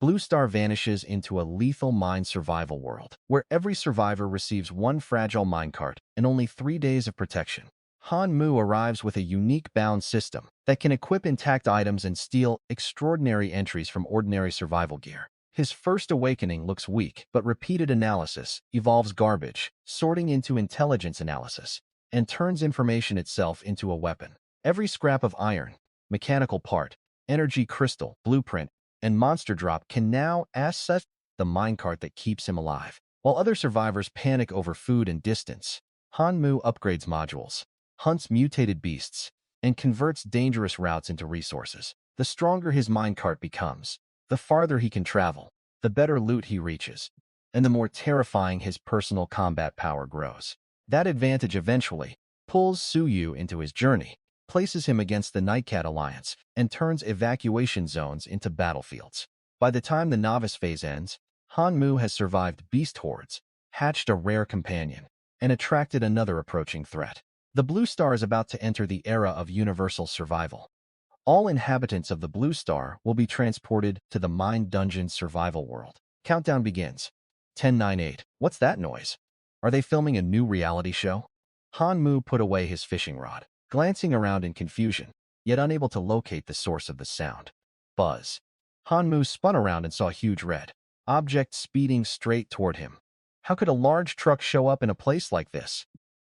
Blue Star vanishes into a lethal mine survival world, where every survivor receives one fragile minecart and only 3 days of protection. Han Mu arrives with a unique bound system that can equip intact items and steal extraordinary entries from ordinary survival gear. His first awakening looks weak, but repeated analysis evolves garbage, sorting into intelligence analysis, and turns information itself into a weapon. Every scrap of iron, mechanical part, energy crystal, blueprint, and monster drop can now access the minecart that keeps him alive. While other survivors panic over food and distance, Han Mu upgrades modules, hunts mutated beasts, and converts dangerous routes into resources. The stronger his minecart becomes, the farther he can travel, the better loot he reaches, and the more terrifying his personal combat power grows. That advantage eventually pulls Suyu into his journey, places him against the Nightcat Alliance, and turns evacuation zones into battlefields. By the time the novice phase ends, Han Mu has survived beast hordes, hatched a rare companion, and attracted another approaching threat. The Blue Star is about to enter the era of universal survival. All inhabitants of the Blue Star will be transported to the Mine Dungeon survival world. Countdown begins. 10-9-8. What's that noise? Are they filming a new reality show? Han Mu put away his fishing rod, glancing around in confusion, yet unable to locate the source of the sound. Buzz. Han Mu spun around and saw a huge red object speeding straight toward him. How could a large truck show up in a place like this?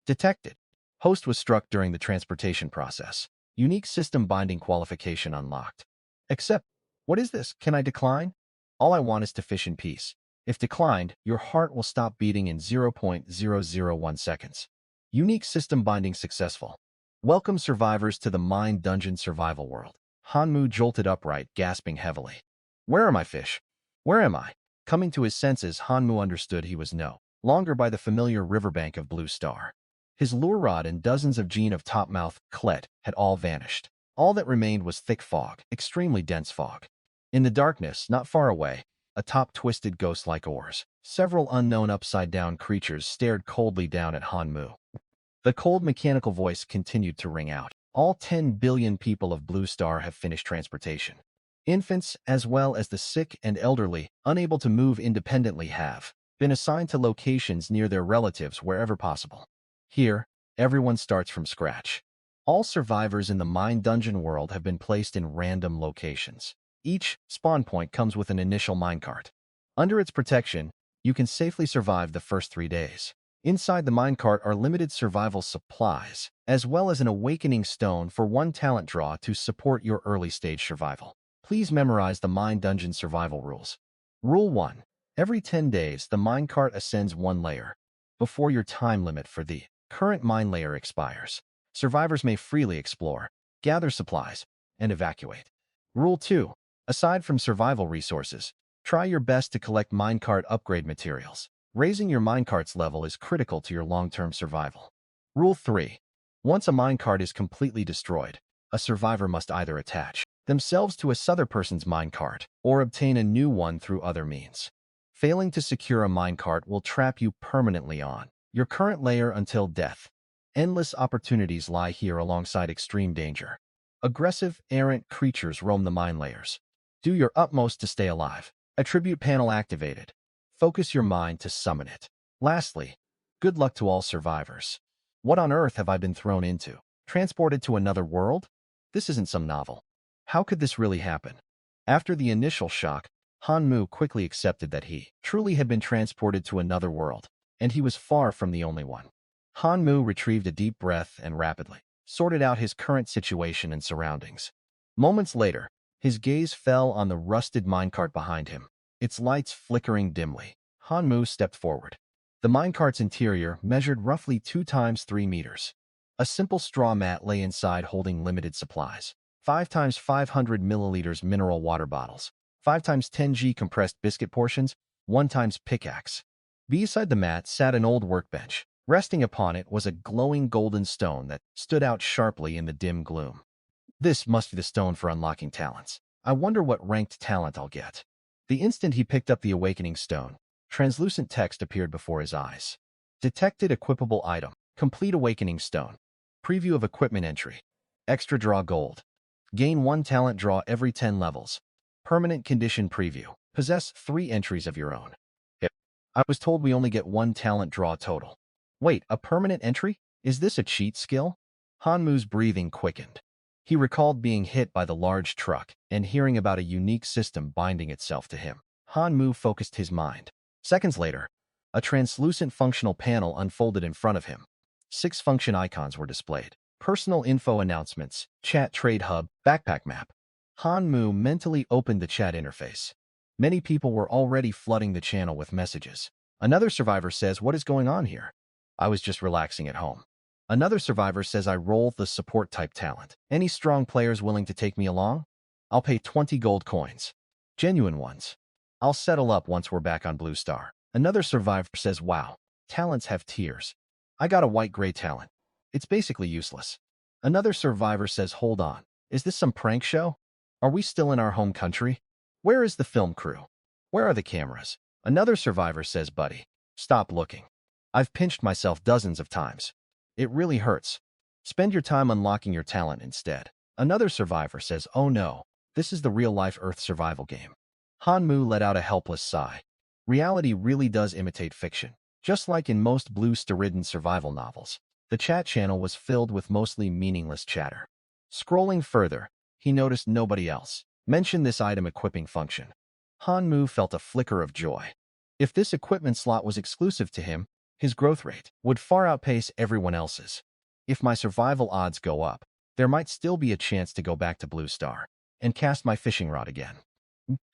Detected. Host was struck during the transportation process. Unique system binding qualification unlocked. Accept. What is this? Can I decline? All I want is to fish in peace. If declined, your heart will stop beating in 0.001 seconds. Unique system binding successful. Welcome survivors to the Mine Dungeon survival world. Han Mu jolted upright, gasping heavily. Where are my fish? Where am I? Coming to his senses, Han Mu understood he was no longer by the familiar riverbank of Blue Star. His lure rod and dozens of gene of topmouth clet had all vanished. All that remained was thick fog, extremely dense fog. In the darkness, not far away, atop twisted ghost-like oars, several unknown upside-down creatures stared coldly down at Han Mu. The cold mechanical voice continued to ring out. All 10 billion people of Blue Star have finished transportation. Infants, as well as the sick and elderly, unable to move independently, have been assigned to locations near their relatives wherever possible. Here, everyone starts from scratch. All survivors in the Mine Dungeon world have been placed in random locations. Each spawn point comes with an initial minecart. Under its protection, you can safely survive the first 3 days. Inside the minecart are limited survival supplies, as well as an awakening stone for 1 talent draw to support your early-stage survival. Please memorize the Mine Dungeon survival rules. Rule 1. Every 10 days, the minecart ascends 1 layer. Before your time limit for the current mine layer expires, survivors may freely explore, gather supplies, and evacuate. Rule 2. Aside from survival resources, try your best to collect minecart upgrade materials. Raising your minecart's level is critical to your long-term survival. Rule 3. Once a minecart is completely destroyed, a survivor must either attach themselves to a other person's minecart or obtain a new one through other means. Failing to secure a minecart will trap you permanently on your current layer until death. Endless opportunities lie here alongside extreme danger. Aggressive, errant creatures roam the mine layers. Do your utmost to stay alive. Attribute panel activated. Focus your mind to summon it. Lastly, good luck to all survivors. What on earth have I been thrown into? Transported to another world? This isn't some novel. How could this really happen? After the initial shock, Han Mu quickly accepted that he truly had been transported to another world, and he was far from the only one. Han Mu retrieved a deep breath and rapidly sorted out his current situation and surroundings. Moments later, his gaze fell on the rusted minecart behind him, its lights flickering dimly. Han Mu stepped forward. The minecart's interior measured roughly 2 times 3 meters. A simple straw mat lay inside holding limited supplies. 5 times 500 milliliters mineral water bottles, 5 times 10g compressed biscuit portions, 1 times pickaxe. Beside the mat sat an old workbench. Resting upon it was a glowing golden stone that stood out sharply in the dim gloom. This must be the stone for unlocking talents. I wonder what ranked talent I'll get. The instant he picked up the awakening stone, translucent text appeared before his eyes. Detected equipable item. Complete awakening stone. Preview of equipment entry. Extra draw gold. Gain 1 talent draw every 10 levels. Permanent condition preview. Possess 3 entries of your own. Yep. I was told we only get 1 talent draw total. Wait, a permanent entry? Is this a cheat skill? Hanmu's breathing quickened. He recalled being hit by the large truck and hearing about a unique system binding itself to him. Hanmu focused his mind. Seconds later, a translucent functional panel unfolded in front of him. 6 function icons were displayed. Personal info announcements, chat trade hub, backpack map. Hanmu mentally opened the chat interface. Many people were already flooding the channel with messages. Another survivor says, "What is going on here? I was just relaxing at home." Another survivor says, "I roll the support type talent. Any strong players willing to take me along? I'll pay 20 gold coins. Genuine ones. I'll settle up once we're back on Blue Star." Another survivor says, "Wow, talents have tiers. I got a white-gray talent. It's basically useless." Another survivor says, "Hold on. Is this some prank show? Are we still in our home country? Where is the film crew? Where are the cameras?" Another survivor says, "Buddy, stop looking. I've pinched myself dozens of times. It really hurts. Spend your time unlocking your talent instead." Another survivor says, "Oh no, this is the real-life Earth survival game." Hanmu let out a helpless sigh. Reality really does imitate fiction. Just like in most blue star-ridden survival novels, the chat channel was filled with mostly meaningless chatter. Scrolling further, he noticed nobody else mentioned this item equipping function. Hanmu felt a flicker of joy. If this equipment slot was exclusive to him, his growth rate would far outpace everyone else's. If my survival odds go up, there might still be a chance to go back to Blue Star and cast my fishing rod again.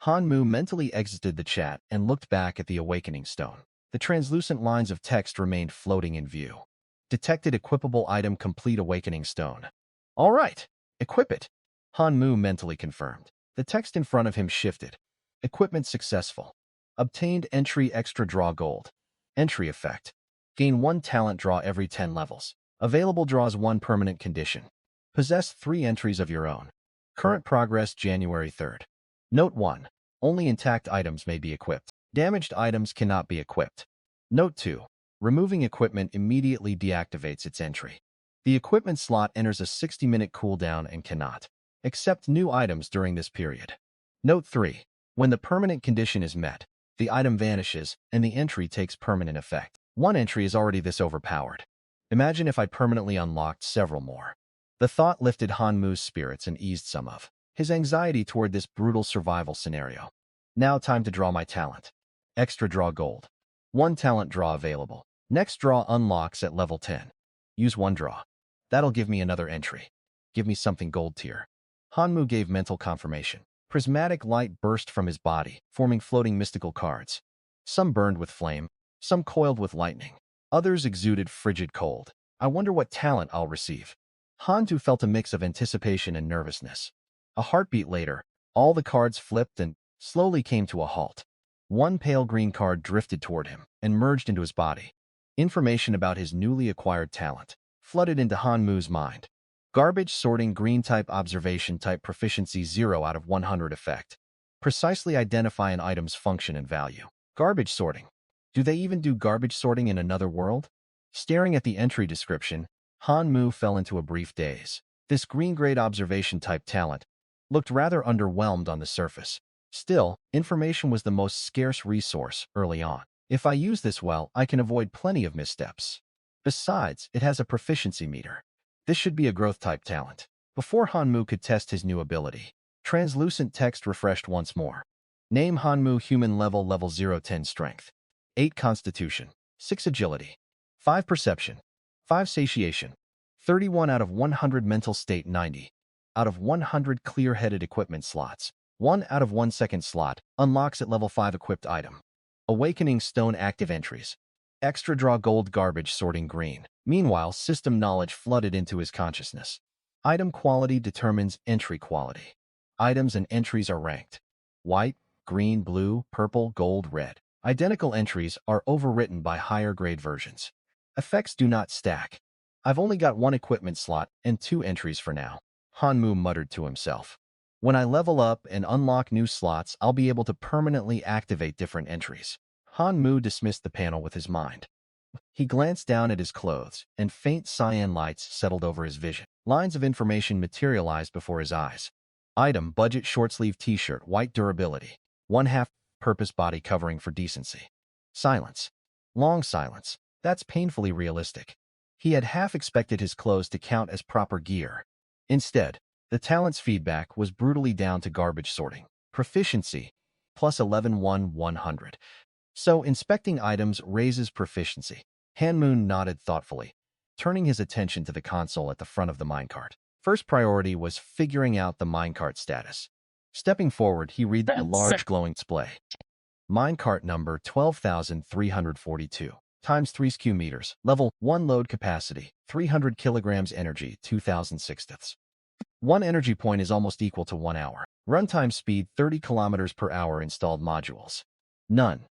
Hanmu mentally exited the chat and looked back at the awakening stone. The translucent lines of text remained floating in view. Detected equipable item complete awakening stone. All right, equip it. Hanmu mentally confirmed. The text in front of him shifted. Equipment successful. Obtained entry extra draw gold. Entry effect. Gain 1 talent draw every 10 levels. Available draws 1 permanent condition. Possess 3 entries of your own. Current progress January 3rd. Note 1. Only intact items may be equipped. Damaged items cannot be equipped. Note 2. Removing equipment immediately deactivates its entry. The equipment slot enters a 60-minute cooldown and cannot accept new items during this period. Note 3. When the permanent condition is met, the item vanishes and the entry takes permanent effect. 1 entry is already this overpowered. Imagine if I permanently unlocked several more. The thought lifted Hanmu's spirits and eased some of his anxiety toward this brutal survival scenario. Now time to draw my talent. Extra draw gold. 1 talent draw available. Next draw unlocks at level 10. Use 1 draw. That'll give me another entry. Give me something gold tier. Hanmu gave mental confirmation. Prismatic light burst from his body, forming floating mystical cards. Some burned with flame, some coiled with lightning. Others exuded frigid cold. I wonder what talent I'll receive. Hantu felt a mix of anticipation and nervousness. A heartbeat later, all the cards flipped and slowly came to a halt. 1 pale green card drifted toward him and merged into his body. Information about his newly acquired talent flooded into Hanmu's mind. Garbage sorting green type observation type proficiency 0 out of 100 effect. Precisely identify an item's function and value. Garbage sorting. Do they even do garbage sorting in another world? Staring at the entry description, Hanmu fell into a brief daze. This green-grade observation type talent looked rather underwhelmed on the surface. Still, information was the most scarce resource early on. If I use this well, I can avoid plenty of missteps. Besides, it has a proficiency meter. This should be a growth-type talent. Before Hanmu could test his new ability, translucent text refreshed once more. Name Hanmu human level 010 strength. 8 constitution, 6 agility, 5 perception, 5 satiation, 31 out of 100 mental state 90, out of 100 clear-headed equipment slots, 1 out of 1 second slot, unlocks at level 5 equipped item. Awakening stone active entries. Extra draw gold garbage sorting green. Meanwhile, system knowledge flooded into his consciousness. Item quality determines entry quality. Items and entries are ranked. White, green, blue, purple, gold, red. Identical entries are overwritten by higher grade versions. Effects do not stack. I've only got 1 equipment slot and 2 entries for now. Hanmu muttered to himself. When I level up and unlock new slots, I'll be able to permanently activate different entries. Hanmu dismissed the panel with his mind. He glanced down at his clothes, and faint cyan lights settled over his vision. Lines of information materialized before his eyes. Item, budget short-sleeve t-shirt, white durability. 1/2 purpose body covering for decency. Silence. Long silence. That's painfully realistic. He had half expected his clothes to count as proper gear. Instead, the talent's feedback was brutally down to garbage sorting. Proficiency, plus 11,100. So, inspecting items raises proficiency. Hanmoon nodded thoughtfully, turning his attention to the console at the front of the minecart. First priority was figuring out the minecart status. Stepping forward, he read the large glowing display. Minecart number 12,342 times 3 sq meters. Level 1 load capacity, 300 kilograms energy, 2,006. 1 energy point is almost equal to 1 hour. Runtime speed 30 kilometers per hour. Installed modules. None.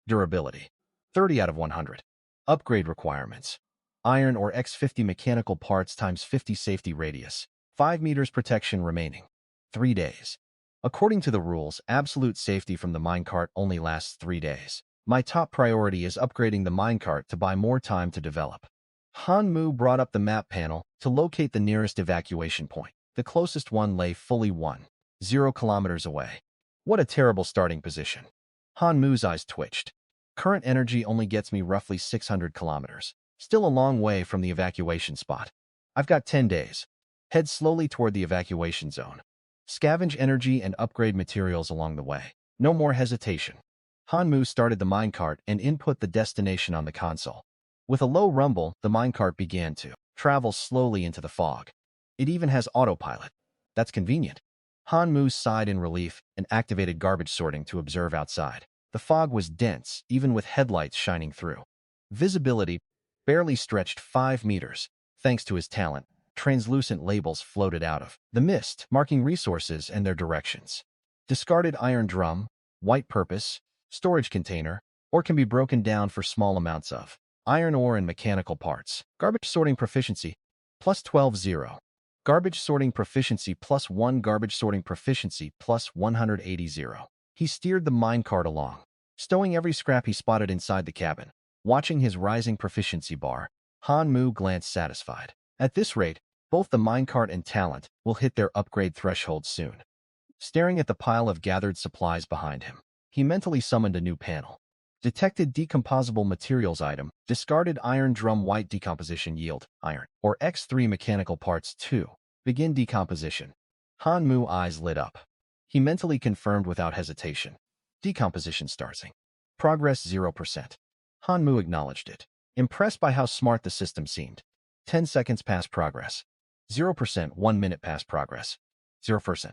Durability 30 out of 100. Upgrade requirements. Iron or X50 mechanical parts times 50 safety radius. 5 meters protection remaining. 3 days. According to the rules, absolute safety from the minecart only lasts 3 days. My top priority is upgrading the minecart to buy more time to develop. Hanmu brought up the map panel to locate the nearest evacuation point. The closest one lay fully 1.0 kilometers away. What a terrible starting position. Hanmu's eyes twitched. Current energy only gets me roughly 600 kilometers. Still a long way from the evacuation spot. I've got 10 days. Head slowly toward the evacuation zone. Scavenge energy and upgrade materials along the way. No more hesitation. Hanmu started the minecart and input the destination on the console. With a low rumble, the minecart began to travel slowly into the fog. It even has autopilot. That's convenient. Hanmu sighed in relief and activated garbage sorting to observe outside. The fog was dense, even with headlights shining through. Visibility barely stretched 5 meters. Thanks to his talent, translucent labels floated out of the mist, marking resources and their directions. Discarded iron drum, white purpose, storage container, or can be broken down for small amounts of iron ore and mechanical parts. Garbage sorting proficiency, plus 12.0. Garbage sorting proficiency plus 1. Garbage sorting proficiency plus 180.0. He steered the minecart along, stowing every scrap he spotted inside the cabin. Watching his rising proficiency bar, Hanmu glanced satisfied. At this rate, both the minecart and talent will hit their upgrade threshold soon. Staring at the pile of gathered supplies behind him, he mentally summoned a new panel. Detected decomposable materials item, discarded iron drum white decomposition yield, iron, or X3 mechanical parts 2. Begin decomposition. Hanmu eyes lit up. He mentally confirmed without hesitation. Decomposition starting. Progress 0%. Hanmu acknowledged it, impressed by how smart the system seemed. 10 seconds past progress. 0%. 1 minute past progress. 0%.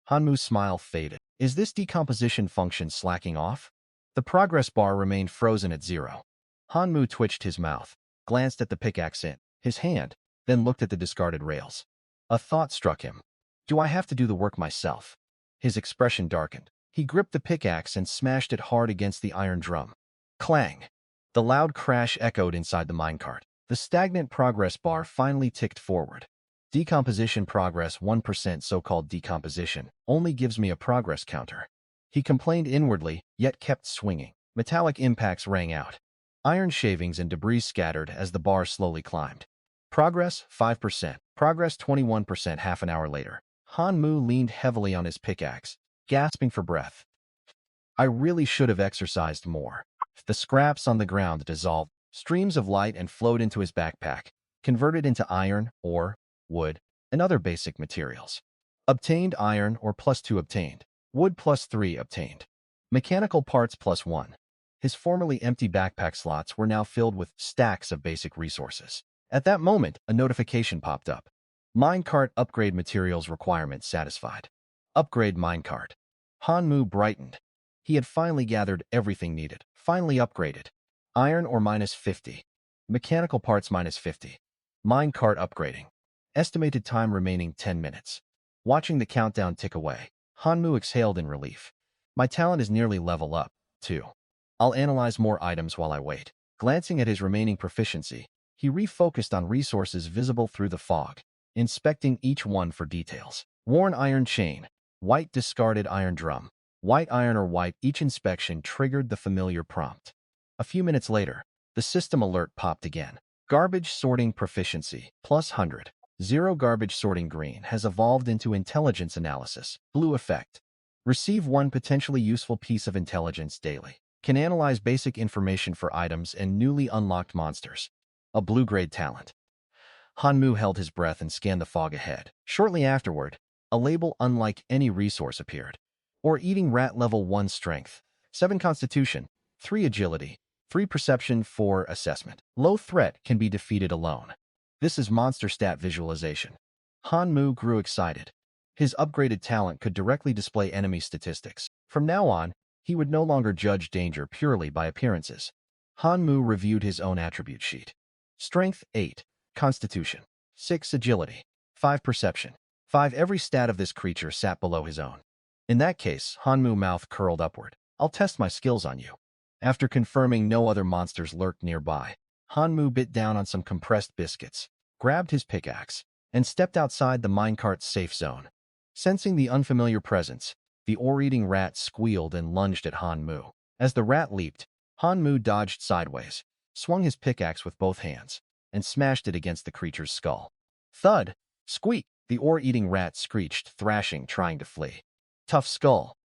Hanmu's smile faded. Is this decomposition function slacking off? The progress bar remained frozen at 0. Hanmu twitched his mouth, glanced at the pickaxe in his hand, then looked at the discarded rails. A thought struck him. Do I have to do the work myself? His expression darkened. He gripped the pickaxe and smashed it hard against the iron drum. Clang! The loud crash echoed inside the minecart. The stagnant progress bar finally ticked forward. Decomposition progress 1%. So-called decomposition only gives me a progress counter. He complained inwardly, yet kept swinging. Metallic impacts rang out. Iron shavings and debris scattered as the bar slowly climbed. Progress 5%. Progress 21%. Half an hour later, Hanmu leaned heavily on his pickaxe, gasping for breath. I really should have exercised more. The scraps on the ground dissolved. Streams of light and flowed into his backpack, converted into iron, ore, wood, and other basic materials. Obtained iron or +2 obtained. Wood +3 obtained. Mechanical parts +1. His formerly empty backpack slots were now filled with stacks of basic resources. At that moment, a notification popped up. Minecart upgrade materials requirements satisfied. Upgrade minecart. Hanmu brightened. He had finally gathered everything needed, finally upgraded. Iron ore -50. Mechanical parts -50. Minecart upgrading. Estimated time remaining 10 minutes. Watching the countdown tick away, Hanmu exhaled in relief. My talent is nearly level up, too. I'll analyze more items while I wait. Glancing at his remaining proficiency, he refocused on resources visible through the fog, inspecting each one for details. Worn iron chain, white discarded iron drum, white iron or white. Each inspection triggered the familiar prompt. A few minutes later, the system alert popped again. Garbage sorting proficiency, +100. 0. Garbage sorting green has evolved into intelligence analysis, blue effect. Receive one potentially useful piece of intelligence daily. Can analyze basic information for items and newly unlocked monsters. A blue-grade talent. Hanmu held his breath and scanned the fog ahead. Shortly afterward, a label unlike any resource appeared. Or eating rat level 1 strength, 7 constitution, 3 agility, 3 perception, 4 assessment. Low threat can be defeated alone. This is monster stat visualization. Hanmu grew excited. His upgraded talent could directly display enemy statistics. From now on, he would no longer judge danger purely by appearances. Hanmu reviewed his own attribute sheet. Strength 8, Constitution 6, Agility 5, Perception 5. Every stat of this creature sat below his own. In that case, Hanmu's mouth curled upward. I'll test my skills on you. After confirming no other monsters lurked nearby, Hanmu bit down on some compressed biscuits, grabbed his pickaxe, and stepped outside the minecart's safe zone. Sensing the unfamiliar presence, the ore-eating rat squealed and lunged at Hanmu. As the rat leaped, Hanmu dodged sideways, swung his pickaxe with both hands, and smashed it against the creature's skull. Thud! Squeak! The ore-eating rat screeched, thrashing, trying to flee. Tough skull.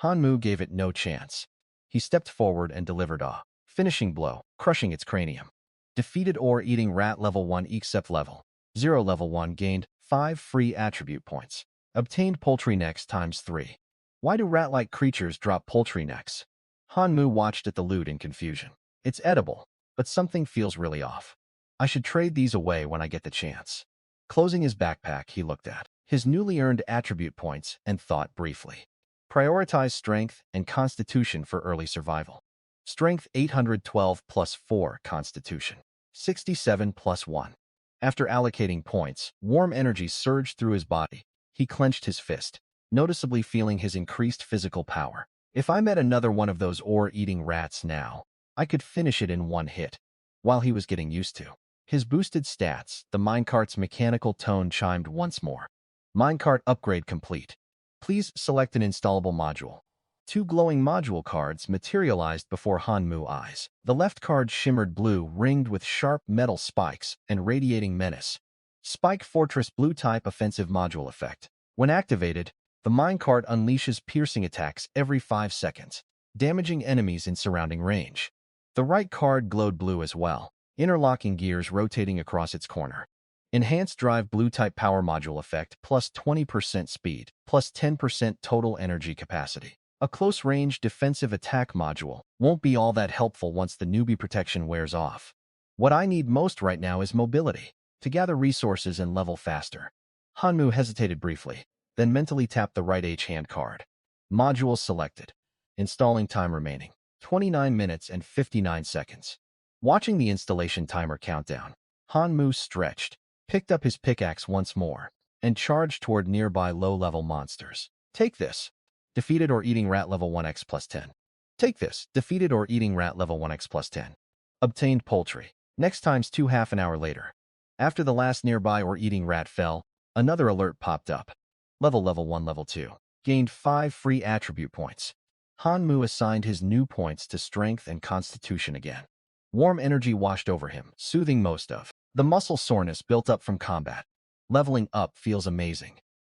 Hanmu gave it no chance. He stepped forward and delivered a finishing blow, crushing its cranium. Defeated ore-eating rat level 1 except level 0 level 1 gained 5 free attribute points. Obtained poultry necks times 3. Why do rat-like creatures drop poultry necks? Hanmu watched at the loot in confusion. It's edible, but something feels really off. I should trade these away when I get the chance. Closing his backpack, he looked at his newly earned attribute points and thought briefly. Prioritize strength and constitution for early survival. Strength 812 plus 4, constitution 67 plus 1. After allocating points, warm energy surged through his body. He clenched his fist, noticeably feeling his increased physical power. If I met another one of those ore-eating rats now, I could finish it in one hit. While he was getting used to his boosted stats, the minecart's mechanical tone chimed once more. Minecart upgrade complete. Please select an installable module. 2 glowing module cards materialized before Hanmu's eyes. The left card shimmered blue, ringed with sharp metal spikes and radiating menace. Spike Fortress Blue Type Offensive Module Effect. When activated, the minecart unleashes piercing attacks every 5 seconds, damaging enemies in surrounding range. The right card glowed blue as well, interlocking gears rotating across its corner. Enhanced Drive Blue Type Power Module Effect plus 20% speed, plus 10% total energy capacity. A close-range defensive attack module won't be all that helpful once the newbie protection wears off. What I need most right now is mobility, to gather resources and level faster. Hanmu hesitated briefly, then mentally tapped the right H-hand card. Module selected. Installing time remaining 29 minutes and 59 seconds. Watching the installation timer countdown, Hanmu stretched, picked up his pickaxe once more, and charged toward nearby low-level monsters. Take this. Defeated or eating rat level 1x plus 10. Take this. Defeated or eating rat level 1x plus 10. Obtained poultry. Next times 2 half an hour later. After the last nearby or eating rat fell, another alert popped up. Level 1 level 2. Gained 5 free attribute points. Hanmu assigned his new points to strength and constitution again. Warm energy washed over him, soothing most of the muscle soreness built up from combat. Leveling up feels amazing.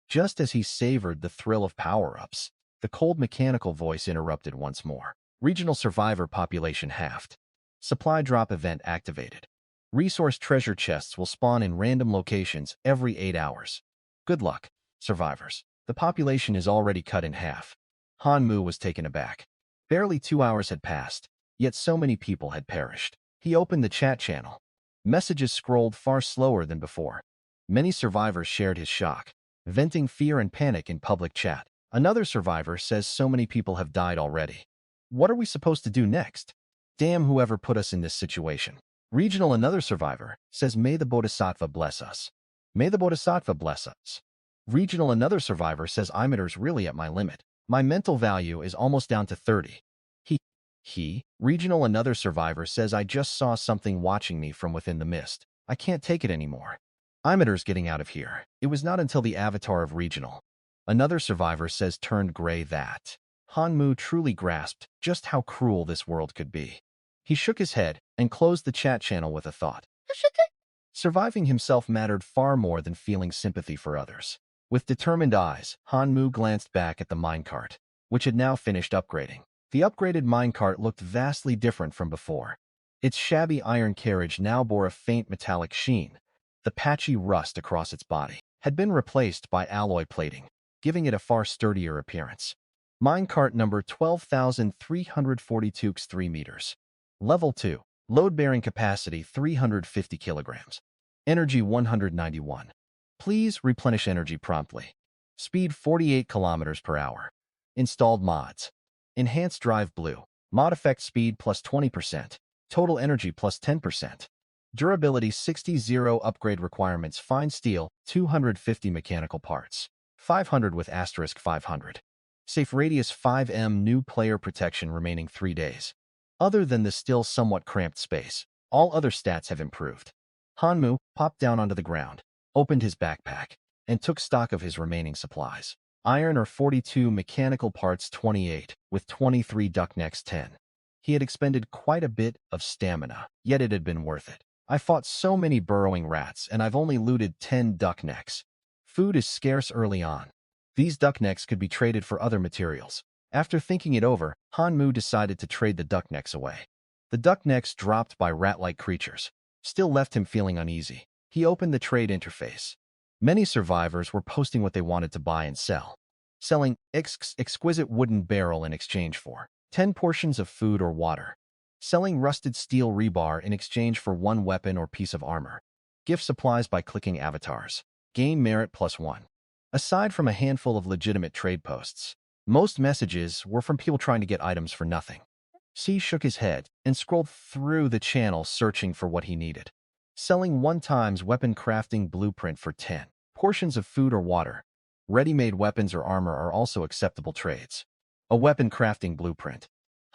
Just as he savored the thrill of power-ups, the cold mechanical voice interrupted once more. Regional survivor population halved. Supply drop event activated. Resource treasure chests will spawn in random locations every 8 hours. Good luck, survivors. The population is already cut in half. Hanmu was taken aback. Barely 2 hours had passed, yet so many people had perished. He opened the chat channel. Messages scrolled far slower than before. Many survivors shared his shock, venting fear and panic in public chat. Another survivor says so many people have died already. What are we supposed to do next? Damn whoever put us in this situation. Regional another survivor says may the Bodhisattva bless us. May the Bodhisattva bless us. Regional another survivor says I'm really at my limit. My mental value is almost down to 30. Regional another survivor says I just saw something watching me from within the mist. I can't take it anymore. I'm getting out of here. It was not until the avatar of Regional. Another survivor says turned gray that. Hanmu truly grasped just how cruel this world could be. He shook his head and closed the chat channel with a thought. Surviving himself mattered far more than feeling sympathy for others. With determined eyes, Hanmu glanced back at the minecart. which had now finished upgrading. The upgraded minecart looked vastly different from before. Its shabby iron carriage now bore a faint metallic sheen. The patchy rust across its body had been replaced by alloy plating, giving it a far sturdier appearance. Minecart number 12,342 3 meters. Level 2. Load-bearing capacity 350 kilograms. Energy 191. Please replenish energy promptly. Speed 48 kilometers per hour. Installed mods. Enhanced drive blue. Mod effect speed plus 20%. Total energy plus 10%. Durability 60 0 upgrade requirements fine steel 250 mechanical parts. 500 with asterisk 500. Safe radius 5 m new player protection remaining 3 days. Other than the still somewhat cramped space, all other stats have improved. Hanmu popped down onto the ground, opened his backpack, and took stock of his remaining supplies. Iron ore 42, mechanical parts 28, with 23 duck necks 10. He had expended quite a bit of stamina, yet it had been worth it. I fought so many burrowing rats, and I've only looted 10 duck necks. Food is scarce early on. These duck necks could be traded for other materials. After thinking it over, Hanmu decided to trade the duck necks away. The duck necks dropped by rat-like creatures still left him feeling uneasy. He opened the trade interface. Many survivors were posting what they wanted to buy and sell. Selling exquisite wooden barrel in exchange for 10 portions of food or water. Selling rusted steel rebar in exchange for 1 weapon or piece of armor. Gift supplies by clicking avatars. Gain merit +1. Aside from a handful of legitimate trade posts, most messages were from people trying to get items for nothing. C shook his head and scrolled through the channel searching for what he needed. Selling 1x weapon crafting blueprint for 10 portions of food or water. Ready-made weapons or armor are also acceptable trades. A weapon crafting blueprint.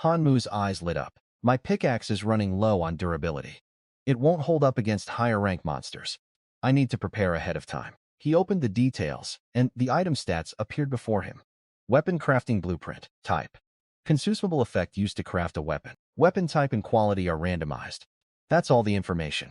Hanmu's eyes lit up. My pickaxe is running low on durability. It won't hold up against higher rank monsters. I need to prepare ahead of time. He opened the details, and the item stats appeared before him. Weapon crafting blueprint. Type. Consumable effect used to craft a weapon. Weapon type and quality are randomized. That's all the information.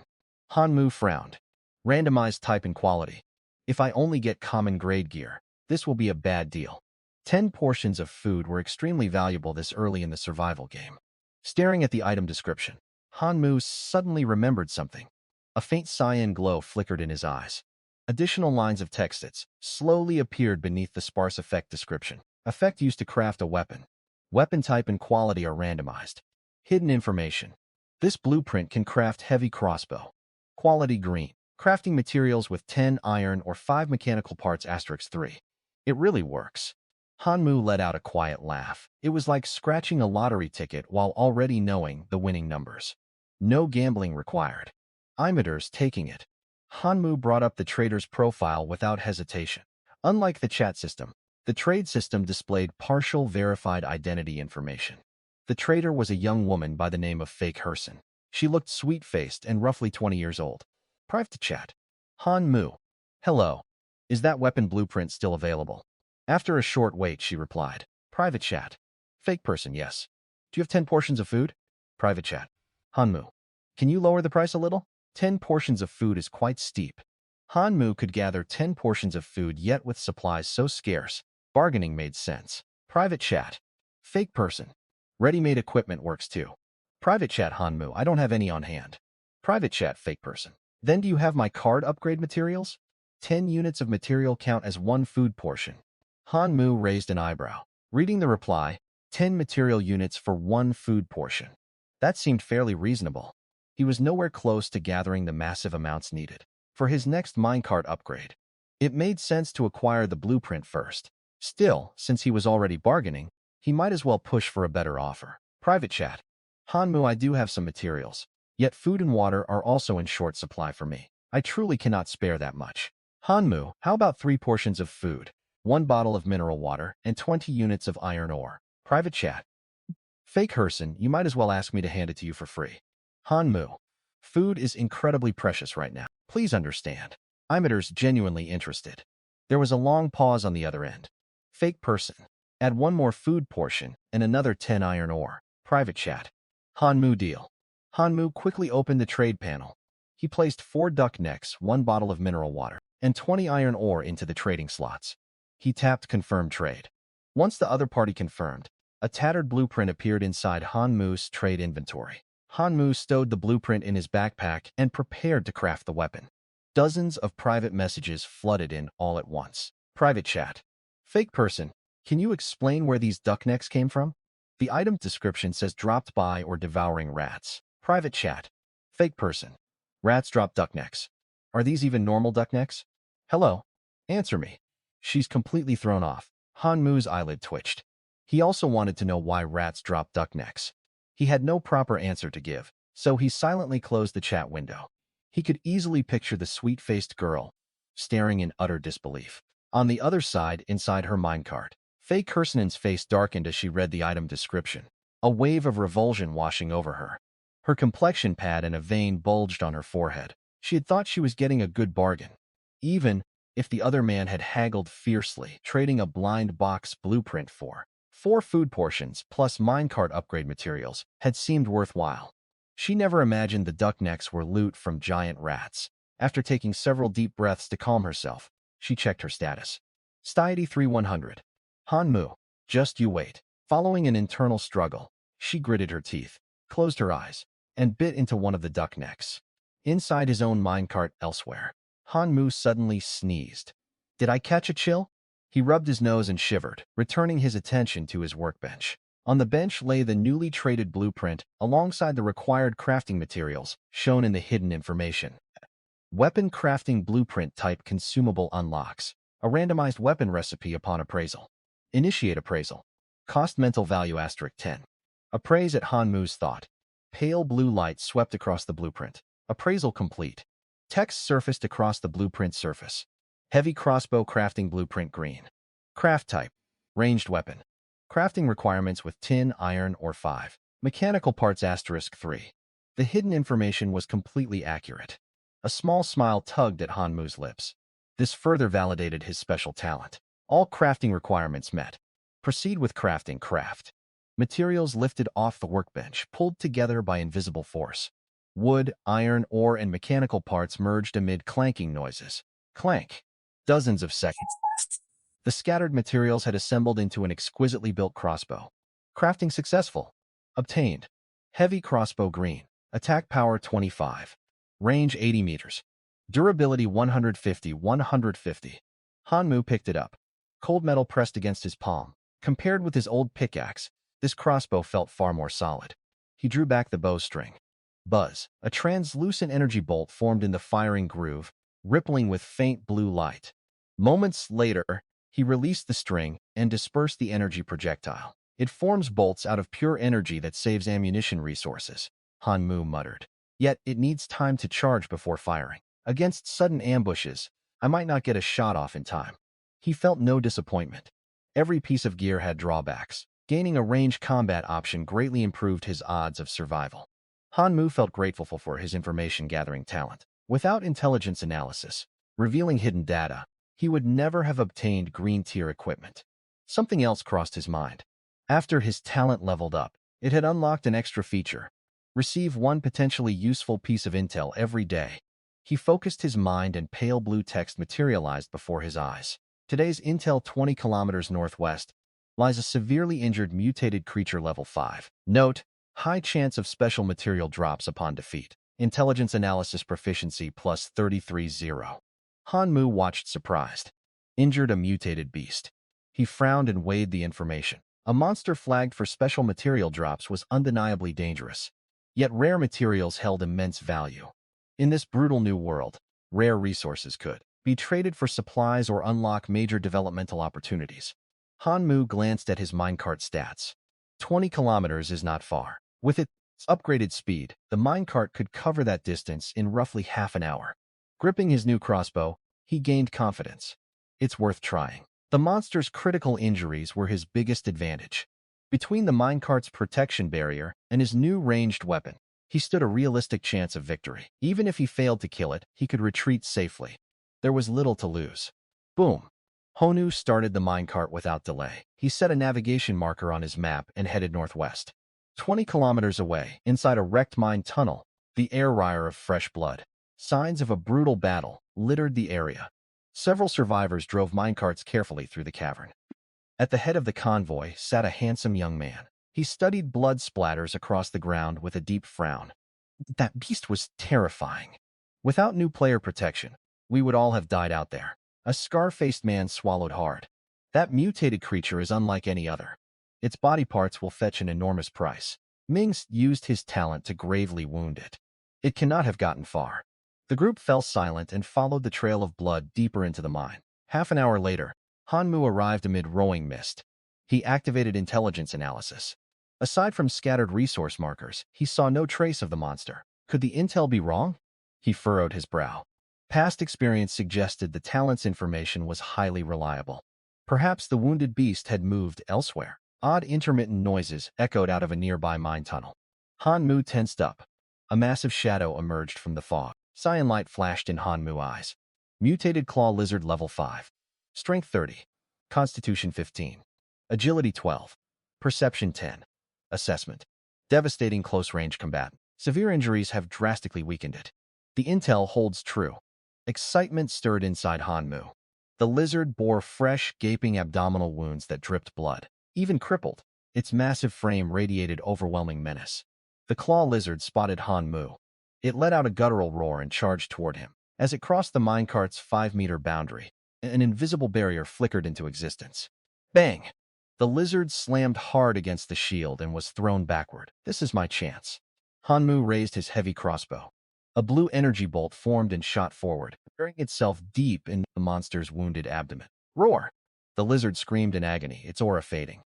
Hanmu frowned. Randomized type and quality. If I only get common grade gear, this will be a bad deal. 10 portions of food were extremely valuable this early in the survival game. Staring at the item description, Hanmu suddenly remembered something. A faint cyan glow flickered in his eyes. Additional lines of text slowly appeared beneath the sparse effect description. Effect used to craft a weapon. Weapon type and quality are randomized. Hidden information. This blueprint can craft heavy crossbow. Quality green. Crafting materials with 10 iron or 5 mechanical parts *3. It really works. Hanmu let out a quiet laugh. It was like scratching a lottery ticket while already knowing the winning numbers. No gambling required. Imeters taking it. Hanmu brought up the trader's profile without hesitation. Unlike the chat system, the trade system displayed partial verified identity information. The trader was a young woman by the name of Fake Herson. She looked sweet-faced and roughly 20 years old. Private chat. Hanmu. Hello. Is that weapon blueprint still available? After a short wait, she replied. Private chat. Fake person, yes. Do you have 10 portions of food? Private chat. Hanmu. Can you lower the price a little? 10 portions of food is quite steep. Hanmu could gather 10 portions of food, yet with supplies so scarce, bargaining made sense. Private chat. Fake person. Ready-made equipment works too. Private chat. Hanmu. I don't have any on hand. Private chat. Fake person. Then do you have my card upgrade materials? 10 units of material count as 1 food portion. Hanmu raised an eyebrow. Reading the reply, 10 material units for 1 food portion. That seemed fairly reasonable. He was nowhere close to gathering the massive amounts needed for his next minecart upgrade. It made sense to acquire the blueprint first. Still, since he was already bargaining, he might as well push for a better offer. Private chat. Hanmu, I do have some materials, yet food and water are also in short supply for me. I truly cannot spare that much. Hanmu, how about 3 portions of food, 1 bottle of mineral water, and 20 units of iron ore? Private chat. Fake Herson, you might as well ask me to hand it to you for free. Hanmu. Food is incredibly precious right now. Please understand. Imeters genuinely interested. There was a long pause on the other end. Fake person. Add 1 more food portion and another 10 iron ore. Private chat. Hanmu deal. Hanmu quickly opened the trade panel. He placed 4 duck necks, 1 bottle of mineral water, and 20 iron ore into the trading slots. He tapped confirm trade. Once the other party confirmed, a tattered blueprint appeared inside Han Mu's trade inventory. Han Mu stowed the blueprint in his backpack and prepared to craft the weapon. Dozens of private messages flooded in all at once. Private chat. Fake person, can you explain where these duck necks came from? The item description says dropped by or devouring rats. Private chat. Fake person. Rats drop duck necks. Are these even normal duck necks? Hello? Answer me. She's completely thrown off. Han Mu's eyelid twitched. He also wanted to know why rats drop duck necks. He had no proper answer to give, so he silently closed the chat window. He could easily picture the sweet-faced girl, staring in utter disbelief. On the other side, inside her minecart, Faye Kirsanen's face darkened as she read the item description, a wave of revulsion washing over her. Her complexion pad and a vein bulged on her forehead. She had thought she was getting a good bargain, even if the other man had haggled fiercely, trading a blind box blueprint for 4 food portions plus minecart upgrade materials had seemed worthwhile. She never imagined the duck necks were loot from giant rats. After taking several deep breaths to calm herself, she checked her status. Stiety 3100. Han Mu, just you wait. Following an internal struggle, she gritted her teeth, closed her eyes, and bit into one of the duck necks. Inside his own minecart elsewhere, Han Mu suddenly sneezed. Did I catch a chill? He rubbed his nose and shivered, returning his attention to his workbench. On the bench lay the newly traded blueprint alongside the required crafting materials shown in the hidden information. Weapon crafting blueprint type consumable unlocks. A randomized weapon recipe upon appraisal. Initiate appraisal. Cost mental value *10. Appraise at Han Mu's thought. Pale blue light swept across the blueprint. Appraisal complete. Text surfaced across the blueprint surface. Heavy crossbow crafting blueprint green. Craft type. Ranged weapon. Crafting requirements with tin, iron, or 5. Mechanical parts *3. The hidden information was completely accurate. A small smile tugged at Han Mu's lips. This further validated his special talent. All crafting requirements met. Proceed with crafting. Craft. Materials lifted off the workbench, pulled together by invisible force. Wood, iron, ore, and mechanical parts merged amid clanking noises. Clank. Dozens of seconds. The scattered materials had assembled into an exquisitely built crossbow. Crafting successful. Obtained. Heavy crossbow green. Attack power 25. Range 80 meters. Durability 150. Han Mu picked it up. Cold metal pressed against his palm. Compared with his old pickaxe, this crossbow felt far more solid. He drew back the bowstring. Buzz. A translucent energy bolt formed in the firing groove, rippling with faint blue light. Moments later, he released the string and dispersed the energy projectile. It forms bolts out of pure energy that saves ammunition resources, Han Mu muttered. Yet it needs time to charge before firing. Against sudden ambushes, I might not get a shot off in time. He felt no disappointment. Every piece of gear had drawbacks. Gaining a ranged combat option greatly improved his odds of survival. Han Mu felt grateful for his information-gathering talent. Without intelligence analysis, revealing hidden data, he would never have obtained green-tier equipment. Something else crossed his mind. After his talent leveled up, it had unlocked an extra feature. Receive one potentially useful piece of intel every day. He focused his mind and pale blue text materialized before his eyes. Today's intel 20 kilometers northwest lies a severely injured mutated creature level 5. Note, high chance of special material drops upon defeat. Intelligence analysis proficiency plus 33-0. Han Mu watched surprised. Injured a mutated beast. He frowned and weighed the information. A monster flagged for special material drops was undeniably dangerous. Yet rare materials held immense value. In this brutal new world, rare resources could be traded for supplies or unlock major developmental opportunities. Han Mu glanced at his minecart stats. 20 kilometers is not far. With its upgraded speed, the minecart could cover that distance in roughly half an hour. Gripping his new crossbow, he gained confidence. It's worth trying. The monster's critical injuries were his biggest advantage. Between the minecart's protection barrier and his new ranged weapon, he stood a realistic chance of victory. Even if he failed to kill it, he could retreat safely. There was little to lose. Boom. Honu started the minecart without delay. He set a navigation marker on his map and headed northwest. 20 kilometers away, inside a wrecked mine tunnel, the air rire of fresh blood. Signs of a brutal battle littered the area. Several survivors drove minecarts carefully through the cavern. At the head of the convoy sat a handsome young man. He studied blood splatters across the ground with a deep frown. That beast was terrifying. Without new player protection, we would all have died out there. A scar-faced man swallowed hard. That mutated creature is unlike any other. Its body parts will fetch an enormous price. Ming's used his talent to gravely wound it. It cannot have gotten far. The group fell silent and followed the trail of blood deeper into the mine. Half an hour later, Hanmu arrived amid rolling mist. He activated intelligence analysis. Aside from scattered resource markers, he saw no trace of the monster. Could the intel be wrong? He furrowed his brow. Past experience suggested the talent's information was highly reliable. Perhaps the wounded beast had moved elsewhere. Odd intermittent noises echoed out of a nearby mine tunnel. Hanmu tensed up. A massive shadow emerged from the fog. Cyan light flashed in Hanmu's eyes. Mutated claw lizard level 5. Strength 30. Constitution 15. Agility 12. Perception 10. Assessment. Devastating close-range combat. Severe injuries have drastically weakened it. The intel holds true. Excitement stirred inside Hanmu. The lizard bore fresh, gaping abdominal wounds that dripped blood. Even crippled, its massive frame radiated overwhelming menace. The claw lizard spotted Hanmu. It let out a guttural roar and charged toward him. As it crossed the minecart's 5-meter boundary, an invisible barrier flickered into existence. Bang! The lizard slammed hard against the shield and was thrown backward. This is my chance. Hanmu raised his heavy crossbow. A blue energy bolt formed and shot forward, burying itself deep in the monster's wounded abdomen. Roar! The lizard screamed in agony, its aura fading.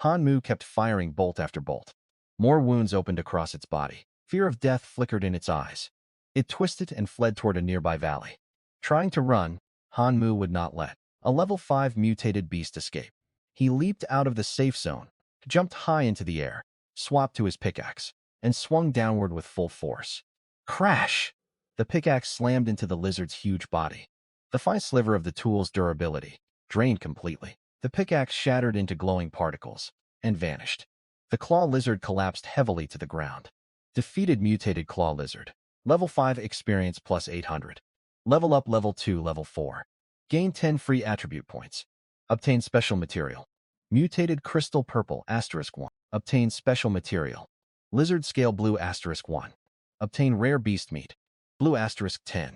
Hanmu kept firing bolt after bolt. More wounds opened across its body. Fear of death flickered in its eyes. It twisted and fled toward a nearby valley. Trying to run, Hanmu would not let a level 5 mutated beast escape. He leaped out of the safe zone, jumped high into the air, swapped to his pickaxe, and swung downward with full force. Crash! The pickaxe slammed into the lizard's huge body. The fine sliver of the tool's durability drained completely. The pickaxe shattered into glowing particles and vanished. The claw lizard collapsed heavily to the ground. Defeated mutated claw lizard. Level 5 experience plus 800. Level up level 2 level 4. Gain 10 free attribute points. Obtain special material. Mutated crystal purple *1. Obtain special material. Lizard scale blue *1. Obtain rare beast meat. Blue *10.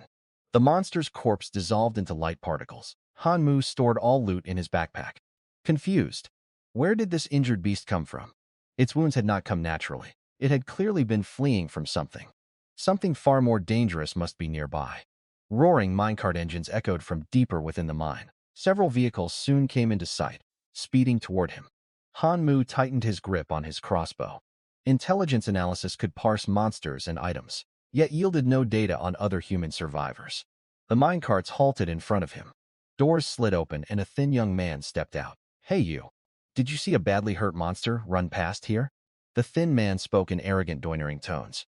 The monster's corpse dissolved into light particles. Hanmu stored all loot in his backpack. Confused. Where did this injured beast come from? Its wounds had not come naturally. It had clearly been fleeing from something. Something far more dangerous must be nearby. Roaring minecart engines echoed from deeper within the mine. Several vehicles soon came into sight, speeding toward him. Hanmu tightened his grip on his crossbow. Intelligence analysis could parse monsters and items, yet yielded no data on other human survivors. The minecarts halted in front of him. Doors slid open and a thin young man stepped out. Hey you, did you see a badly hurt monster run past here? The thin man spoke in arrogant, doinering tones.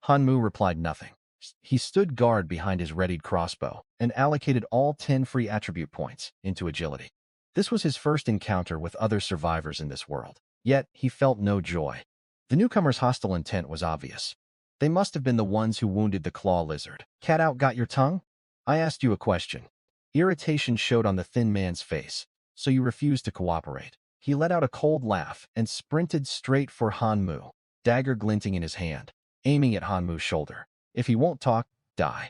Hanmu replied nothing. He stood guard behind his readied crossbow and allocated all 10 free attribute points into agility. This was his first encounter with other survivors in this world, yet he felt no joy. The newcomer's hostile intent was obvious. They must have been the ones who wounded the claw lizard. Cat out got your tongue? I asked you a question. Irritation showed on the thin man's face, so you refused to cooperate. He let out a cold laugh and sprinted straight for Hanmu, dagger glinting in his hand, aiming at Hanmu's shoulder. If he won't talk, die.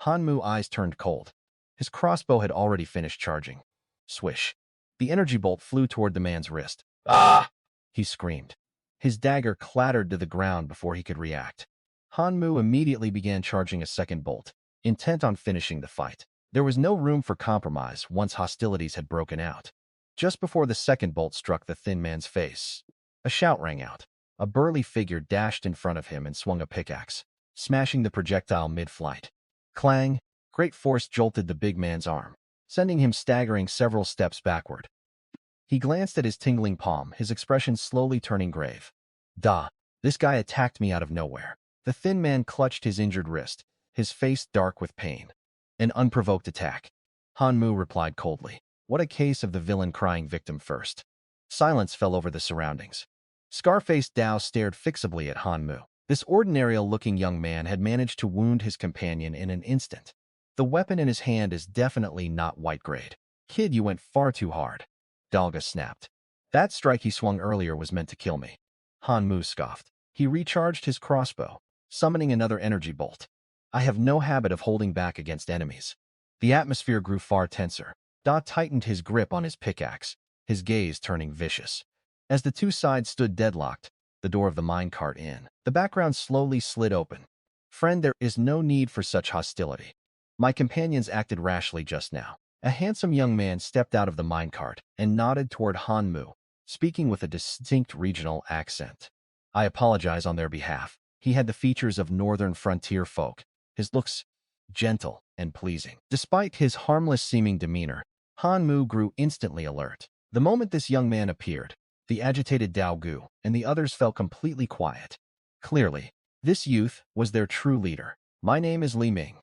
Hanmu's eyes turned cold. His crossbow had already finished charging. Swish. The energy bolt flew toward the man's wrist. Ah! He screamed. His dagger clattered to the ground before he could react. Hanmu immediately began charging a second bolt, intent on finishing the fight. There was no room for compromise once hostilities had broken out. Just before the second bolt struck the thin man's face, a shout rang out. A burly figure dashed in front of him and swung a pickaxe, smashing the projectile mid-flight. Clang! Great force jolted the big man's arm, sending him staggering several steps backward. He glanced at his tingling palm, his expression slowly turning grave. Duh, this guy attacked me out of nowhere. The thin man clutched his injured wrist, his face dark with pain. An unprovoked attack. Hanmu replied coldly. What a case of the villain crying victim first. Silence fell over the surroundings. Scar-faced Dao stared fixably at Hanmu. This ordinary-looking young man had managed to wound his companion in an instant. The weapon in his hand is definitely not white grade. Kid, you went far too hard. Dalga snapped. That strike he swung earlier was meant to kill me. Han Mu scoffed. He recharged his crossbow, summoning another energy bolt. I have no habit of holding back against enemies. The atmosphere grew far tenser. Da tightened his grip on his pickaxe, his gaze turning vicious. As the two sides stood deadlocked, the door of the minecart in the background slowly slid open. Friend, there is no need for such hostility. My companions acted rashly just now. A handsome young man stepped out of the minecart and nodded toward Han Mu, speaking with a distinct regional accent. I apologize on their behalf. He had the features of northern frontier folk, his looks gentle and pleasing. Despite his harmless-seeming demeanor, Han Mu grew instantly alert. The moment this young man appeared, the agitated Dao Gu and the others fell completely quiet. Clearly, this youth was their true leader. My name is Li Ming.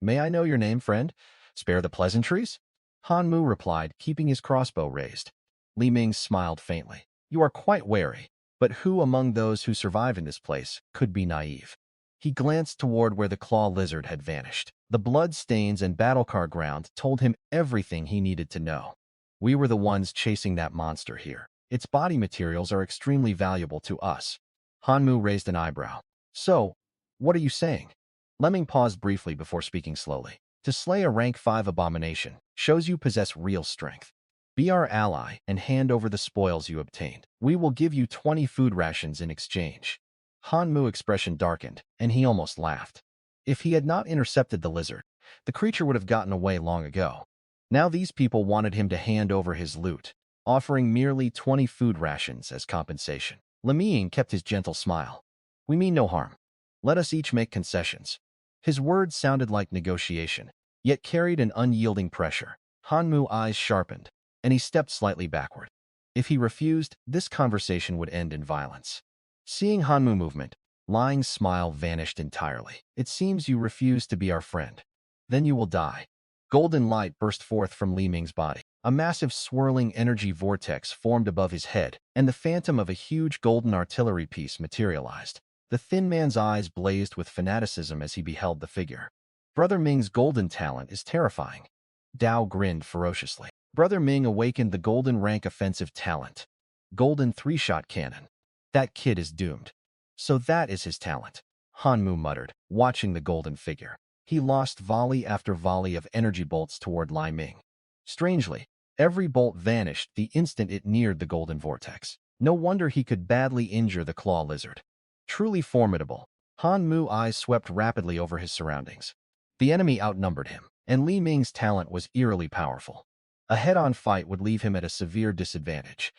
May I know your name, friend? Spare the pleasantries? Han Mu replied, keeping his crossbow raised. Li Ming smiled faintly. You are quite wary, but who among those who survive in this place could be naive? He glanced toward where the claw lizard had vanished. The blood stains and battlecar ground told him everything he needed to know. We were the ones chasing that monster here. Its body materials are extremely valuable to us. Han Mu raised an eyebrow. So, what are you saying? Lemming paused briefly before speaking slowly. To slay a rank 5 abomination shows you possess real strength. Be our ally and hand over the spoils you obtained. We will give you 20 food rations in exchange. Han Mu's expression darkened, and he almost laughed. If he had not intercepted the lizard, the creature would have gotten away long ago. Now these people wanted him to hand over his loot, offering merely 20 food rations as compensation. Li Ming kept his gentle smile. We mean no harm. Let us each make concessions. His words sounded like negotiation, yet carried an unyielding pressure. Han Mu's eyes sharpened, and he stepped slightly backward. If he refused, this conversation would end in violence. Seeing Han Mu's movement, Ling's smile vanished entirely. It seems you refuse to be our friend. Then you will die. Golden light burst forth from Li Ming's body. A massive swirling energy vortex formed above his head, and the phantom of a huge golden artillery piece materialized. The thin man's eyes blazed with fanaticism as he beheld the figure. Brother Ming's golden talent is terrifying. Dao grinned ferociously. Brother Ming awakened the golden rank offensive talent. Golden 3-shot cannon. That kid is doomed. So that is his talent. Han Mu muttered, watching the golden figure. He lost volley after volley of energy bolts toward Li Ming. Strangely, every bolt vanished the instant it neared the golden vortex. No wonder he could badly injure the claw lizard. Truly formidable. Han Mu's eyes swept rapidly over his surroundings. The enemy outnumbered him, and Li Ming's talent was eerily powerful. A head-on fight would leave him at a severe disadvantage.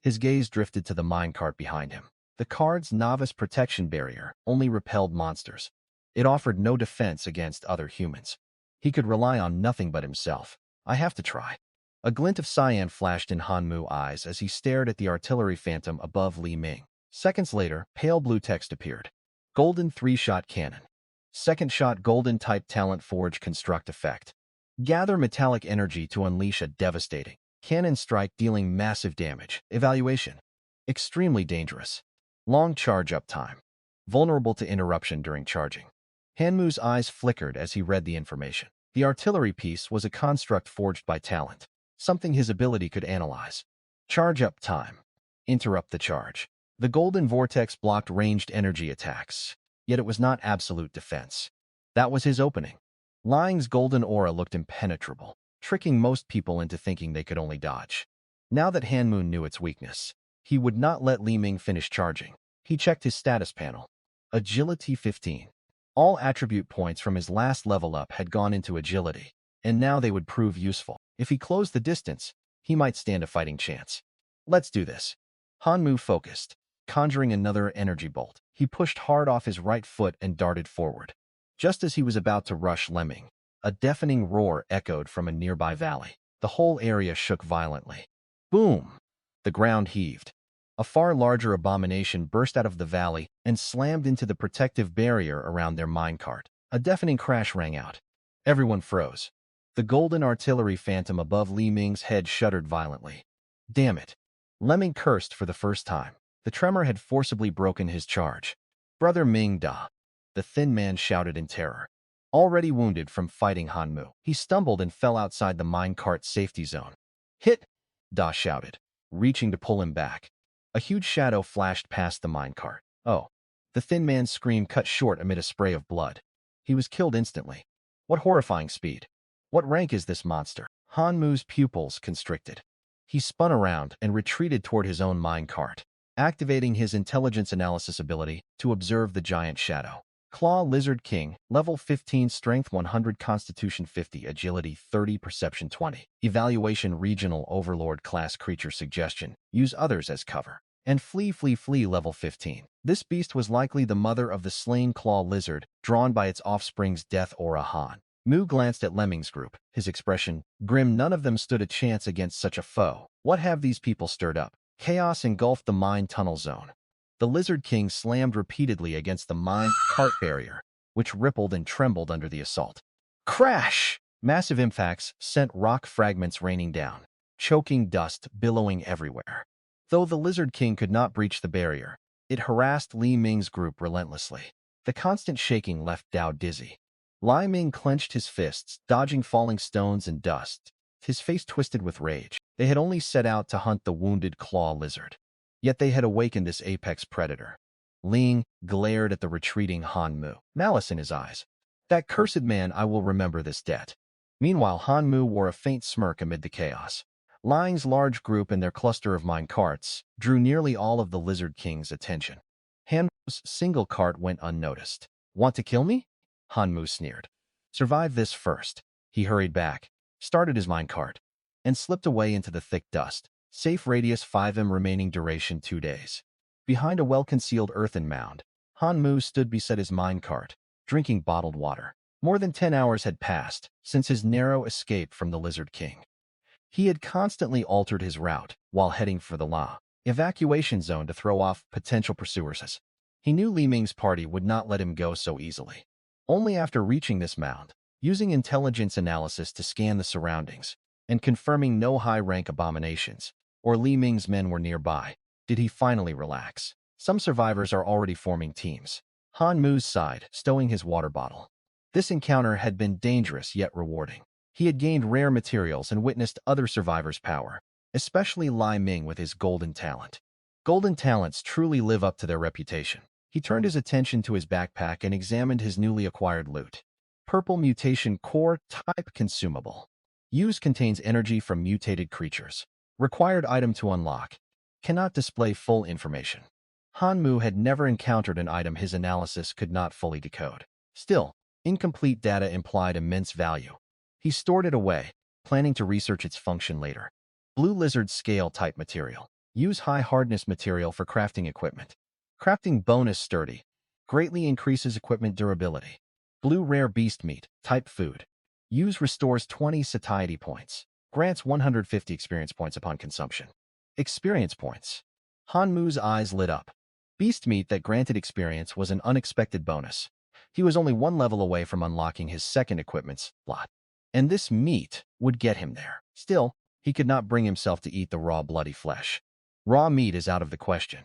His gaze drifted to the minecart behind him. The cart's novice protection barrier only repelled monsters. It offered no defense against other humans. He could rely on nothing but himself. I have to try. A glint of cyan flashed in Han Mu's eyes as he stared at the artillery phantom above Li Ming. Seconds later, pale blue text appeared. Golden 3-shot cannon. Second shot golden type talent forge construct effect. Gather metallic energy to unleash a devastating cannon strike dealing massive damage. Evaluation. Extremely dangerous. Long charge-up time. Vulnerable to interruption during charging. Han Mu's eyes flickered as he read the information. The artillery piece was a construct forged by talent, something his ability could analyze. Charge-up time. Interrupt the charge. The golden vortex blocked ranged energy attacks, yet it was not absolute defense. That was his opening. Ling's golden aura looked impenetrable, tricking most people into thinking they could only dodge. Now that Han Mu knew its weakness, he would not let Li Ming finish charging. He checked his status panel. Agility 15. All attribute points from his last level up had gone into agility, and now they would prove useful. If he closed the distance, he might stand a fighting chance. Let's do this. Han Mu focused, conjuring another energy bolt. He pushed hard off his right foot and darted forward. Just as he was about to rush Lemming, a deafening roar echoed from a nearby valley. The whole area shook violently. Boom! The ground heaved. A far larger abomination burst out of the valley and slammed into the protective barrier around their minecart. A deafening crash rang out. Everyone froze. The golden artillery phantom above Li Ming's head shuddered violently. Damn it! Lemming cursed for the first time. The tremor had forcibly broken his charge. Brother Ming Da! The thin man shouted in terror. Already wounded from fighting Han Mu, he stumbled and fell outside the minecart safety zone. Hit! Da shouted. reaching to pull him back. A huge shadow flashed past the minecart. Oh. The thin man's scream cut short amid a spray of blood. He was killed instantly. What horrifying speed. What rank is this monster? Hanmu's pupils constricted. He spun around and retreated toward his own minecart, activating his intelligence analysis ability to observe the giant shadow. Claw Lizard King, level 15, strength 100, constitution 50, agility 30, perception 20. Evaluation regional overlord class creature suggestion. Use others as cover. And flee, level 15. This beast was likely the mother of the slain claw lizard, drawn by its offspring's death aura Han. Mu glanced at Lemming's group, his expression grim. None of them stood a chance against such a foe. What have these people stirred up? Chaos engulfed the mine tunnel zone. The Lizard King slammed repeatedly against the mine cart barrier, which rippled and trembled under the assault. Crash! Massive impacts sent rock fragments raining down, choking dust billowing everywhere. Though the Lizard King could not breach the barrier, it harassed Li Ming's group relentlessly. The constant shaking left Dao dizzy. Li Ming clenched his fists, dodging falling stones and dust, his face twisted with rage. They had only set out to hunt the wounded claw lizard. Yet they had awakened this apex predator. Ling glared at the retreating Han Mu, malice in his eyes. That cursed man, I will remember this debt. Meanwhile, Han Mu wore a faint smirk amid the chaos. Ling's large group and their cluster of mine carts drew nearly all of the Lizard King's attention. Han Mu's single cart went unnoticed. Want to kill me? Han Mu sneered. Survive this first. He hurried back, started his mine cart, and slipped away into the thick dust. Safe radius 5m, remaining duration 2 days. Behind a well-concealed earthen mound, Han Mu stood beside his minecart, drinking bottled water. More than 10 hours had passed since his narrow escape from the Lizard King. He had constantly altered his route while heading for the evacuation zone to throw off potential pursuers. He knew Li Ming's party would not let him go so easily. Only after reaching this mound, using intelligence analysis to scan the surroundings, and confirming no high-rank abominations or Li Ming's men were nearby, did he finally relax. Some survivors are already forming teams. Han Mu sighed, stowing his water bottle. This encounter had been dangerous yet rewarding. He had gained rare materials and witnessed other survivors' power, especially Li Ming with his golden talent. Golden talents truly live up to their reputation. He turned his attention to his backpack and examined his newly acquired loot. Purple mutation core type consumable. Use contains energy from mutated creatures. Required item to unlock. Cannot display full information. Han Mu had never encountered an item his analysis could not fully decode. Still, incomplete data implied immense value. He stored it away, planning to research its function later. Blue lizard scale type material. Use high hardness material for crafting equipment. Crafting bonus sturdy. Greatly increases equipment durability. Blue rare beast meat type food. Use restores 20 satiety points. Grants 150 experience points upon consumption. Experience points. Han Mu's eyes lit up. Beast meat that granted experience was an unexpected bonus. He was only 1 level away from unlocking his second equipment slot. And this meat would get him there. Still, he could not bring himself to eat the raw bloody flesh. Raw meat is out of the question.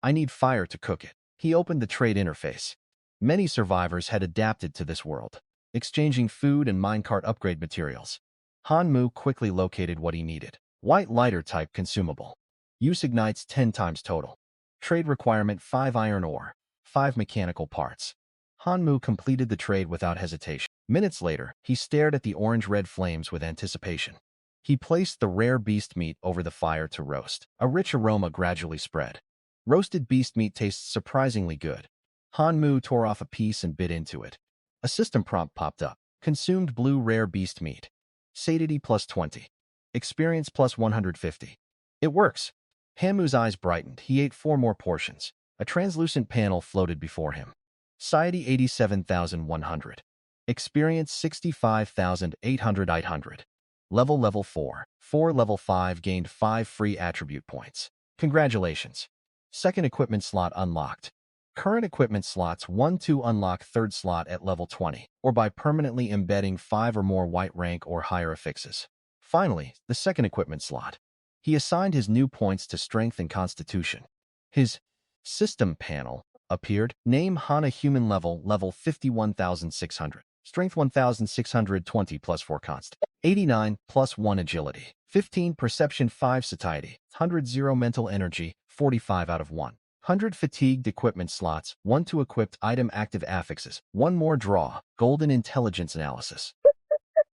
I need fire to cook it. He opened the trade interface. Many survivors had adapted to this world, exchanging food and minecart upgrade materials. Han Mu quickly located what he needed. White lighter type consumable. Use ignites 10 times total. Trade requirement 5 iron ore, 5 mechanical parts. Han Mu completed the trade without hesitation. Minutes later, he stared at the orange-red flames with anticipation. He placed the rare beast meat over the fire to roast. A rich aroma gradually spread. Roasted beast meat tastes surprisingly good. Han Mu tore off a piece and bit into it. A system prompt popped up. Consumed blue rare beast meat. Satiety plus 20. Experience plus 150. It works. Han Mu's eyes brightened. He ate 4 more portions. A translucent panel floated before him. Satiety 87,100. Experience 65,800. Level 4. 4 level 5 gained 5 free attribute points. Congratulations. Second equipment slot unlocked. Current equipment slots 1-2 unlock third slot at level 20, or by permanently embedding 5 or more white rank or higher affixes. Finally, the second equipment slot. He assigned his new points to strength and constitution. His system panel appeared. Name Hana human level 51,600. Strength 1620 plus 4 const. 89 plus 1 agility. 15 perception 5 satiety. 100 0 mental energy. 45 out of 100 fatigued equipment slots. 1 to equipped item active affixes. 1 more draw. Golden intelligence analysis.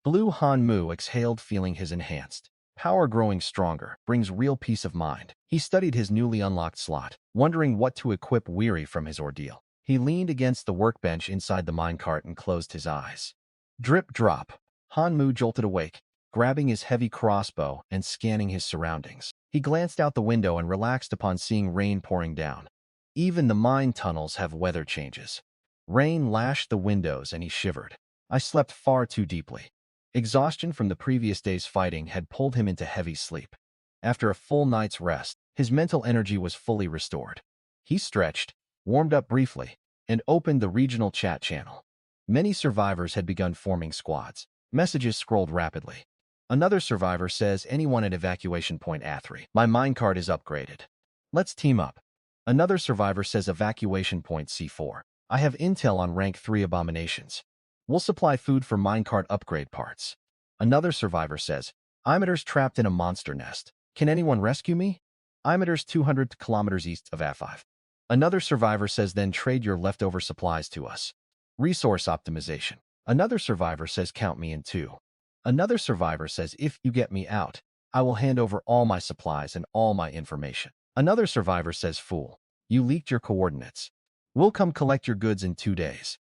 Blue Han Mu exhaled, feeling his enhanced power growing stronger, brings real peace of mind. He studied his newly unlocked slot, wondering what to equip, weary from his ordeal. He leaned against the workbench inside the minecart and closed his eyes. Drip drop. Han Mu jolted awake, grabbing his heavy crossbow and scanning his surroundings. He glanced out the window and relaxed upon seeing rain pouring down. Even the mine tunnels have weather changes. Rain lashed the windows and he shivered. I slept far too deeply. Exhaustion from the previous day's fighting had pulled him into heavy sleep. After a full night's rest, his mental energy was fully restored. He stretched, warmed up briefly, and opened the regional chat channel. Many survivors had begun forming squads. Messages scrolled rapidly. Another survivor says, anyone at evacuation point A3. My minecart is upgraded. Let's team up. Another survivor says evacuation point C4. I have intel on rank 3 abominations. We'll supply food for minecart upgrade parts. Another survivor says, Imeter's trapped in a monster nest. Can anyone rescue me? Imeter's 200 kilometers east of A5. Another survivor says, then trade your leftover supplies to us. Resource optimization. Another survivor says, count me in too. Another survivor says, if you get me out, I will hand over all my supplies and all my information. Another survivor says, fool, you leaked your coordinates. We'll come collect your goods in 2 days.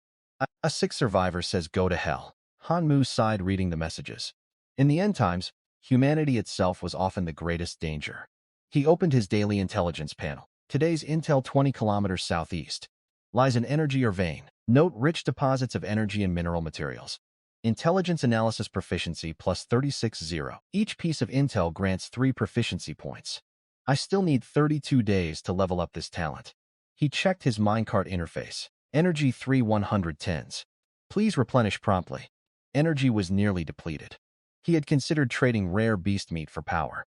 A sixth survivor says, go to hell. Han Mu sighed, reading the messages. In the end times, humanity itself was often the greatest danger. He opened his daily intelligence panel. Today's intel 20 kilometers southeast. Lies an energy or vein. Note rich deposits of energy and mineral materials. Intelligence analysis proficiency plus 36-0. Each piece of intel grants 3 proficiency points. I still need 32 days to level up this talent. He checked his minecart interface. Energy 3 110s. Please replenish promptly. Energy was nearly depleted. He had considered trading rare beast meat for power,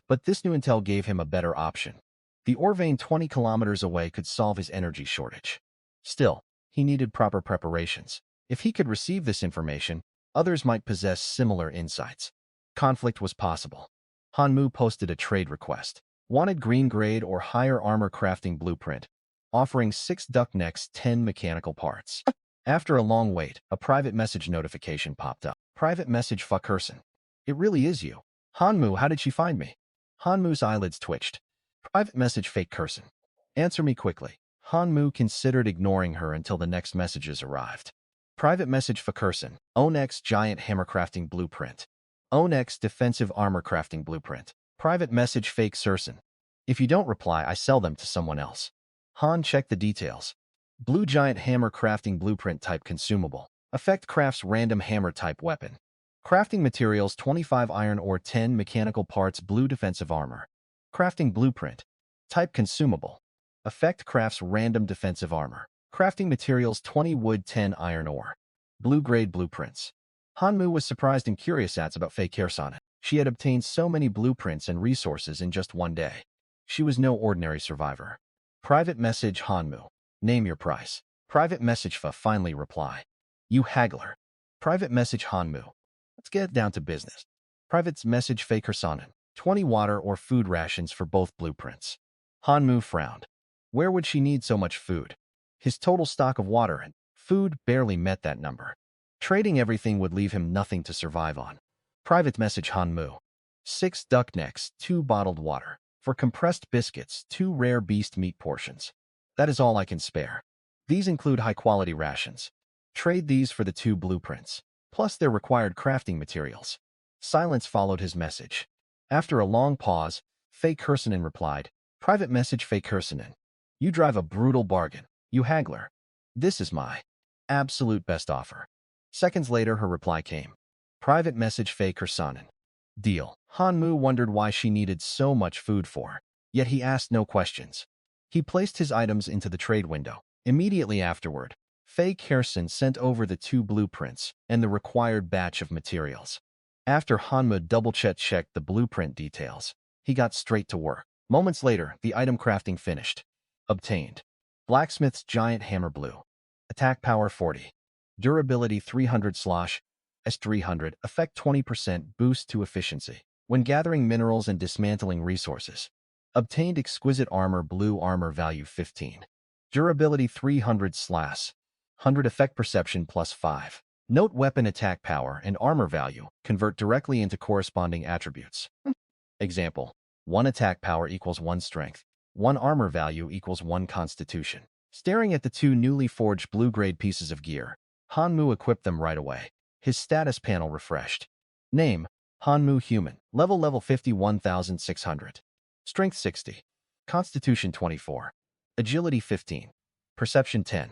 but this new intel gave him a better option. The ore vein 20 kilometers away could solve his energy shortage. Still, he needed proper preparations. If he could receive this information, others might possess similar insights. Conflict was possible. Han Mu posted a trade request. Wanted green grade or higher armor crafting blueprint, offering 6 duck necks, 10 mechanical parts. After a long wait, a private message notification popped up. Private message, fuck Herson. It really is you. Han Mu, how did she find me? Han Mu's eyelids twitched. Private message, fake Herson. Answer me quickly. Han Mu considered ignoring her until the next messages arrived. Private message, fuck Herson. Onex giant hammer crafting blueprint. Onex defensive armor crafting blueprint. Private message, fake Herson. If you don't reply, I sell them to someone else. Han checked the details. Blue giant hammer crafting blueprint type consumable. Effect crafts random hammer type weapon. Crafting materials 25 iron ore 10 mechanical parts blue defensive armor. Crafting blueprint. Type consumable. Effect crafts random defensive armor. Crafting materials 20 wood 10 iron ore. Blue grade blueprints. Han Mu was surprised and curious about Fei Kherson. She had obtained so many blueprints and resources in just 1 day. She was no ordinary survivor. Private message, Han Mu. Name your price. Private message, Fa finally reply. You haggler. Private message, Han Mu. Let's get down to business. Private message, Fei Kherson. 20 water or food rations for both blueprints. Han Mu frowned. Where would she need so much food? His total stock of water and food barely met that number. Trading everything would leave him nothing to survive on. Private message, Han Mu. 6 duck necks, 2 bottled water. For compressed biscuits, 2 rare beast meat portions. That is all I can spare. These include high-quality rations. Trade these for the 2 blueprints, plus their required crafting materials. Silence followed his message. After a long pause, Fei Kherson replied, Private message, Fei Kherson. You drive a brutal bargain, you haggler. This is my absolute best offer. Seconds later, her reply came. Private message, Fei Kherson. Deal. Han Mu wondered why she needed so much food for, yet he asked no questions. He placed his items into the trade window. Immediately afterward, Fei Kherson sent over the 2 blueprints and the required batch of materials. After Han Mu double-checked the blueprint details, he got straight to work. Moments later, the item crafting finished. Obtained. Blacksmith's giant hammer blue. Attack power 40. Durability 300/S300, effect 20% boost to efficiency. When gathering minerals and dismantling resources. Obtained exquisite armor, blue armor value 15. Durability 300/100, effect perception +5. Note weapon attack power and armor value convert directly into corresponding attributes. Example, 1 attack power equals 1 strength, 1 armor value equals 1 constitution. Staring at the two newly forged blue-grade pieces of gear, Hanmu equipped them right away. His status panel refreshed. Name, Hanmu Human. Level 51,600. Strength 60. Constitution 24. Agility 15. Perception 10.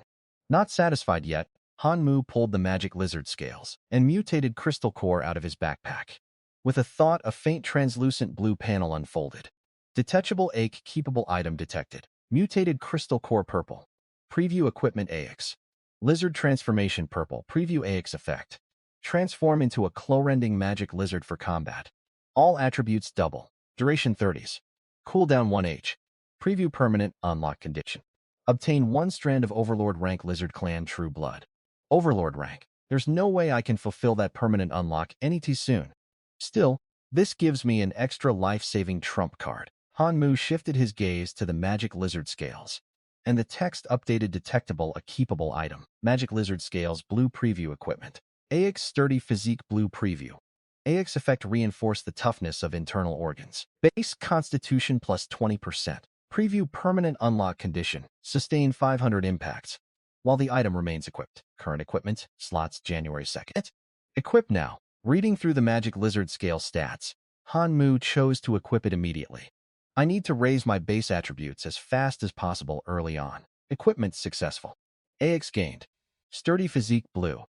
Not satisfied yet, Hanmu pulled the magic lizard scales and mutated crystal core out of his backpack. With a thought, a faint translucent blue panel unfolded. Detachable ache keepable item detected. Mutated crystal core purple. Preview equipment AX. Lizard transformation purple. Preview AX effect. Transform into a claw-rending magic lizard for combat. All attributes double. Duration 30s. Cooldown 1H. Preview permanent unlock condition. Obtain 1 strand of Overlord rank Lizard Clan True Blood. Overlord rank. There's no way I can fulfill that permanent unlock any too soon. Still, this gives me an extra life-saving trump card. Hanmu shifted his gaze to the magic lizard scales. And the text updated detectable a keepable item. Magic lizard scales blue preview equipment. AX sturdy physique blue preview. AX effect reinforce the toughness of internal organs. Base constitution plus 20%. Preview permanent unlock condition. Sustain 500 impacts. While the item remains equipped. Current equipment, slots January 2nd. Equip now. Reading through the magic lizard scale stats, Hanmu chose to equip it immediately. I need to raise my base attributes as fast as possible early on. Equipment successful. AX gained. Sturdy physique blue.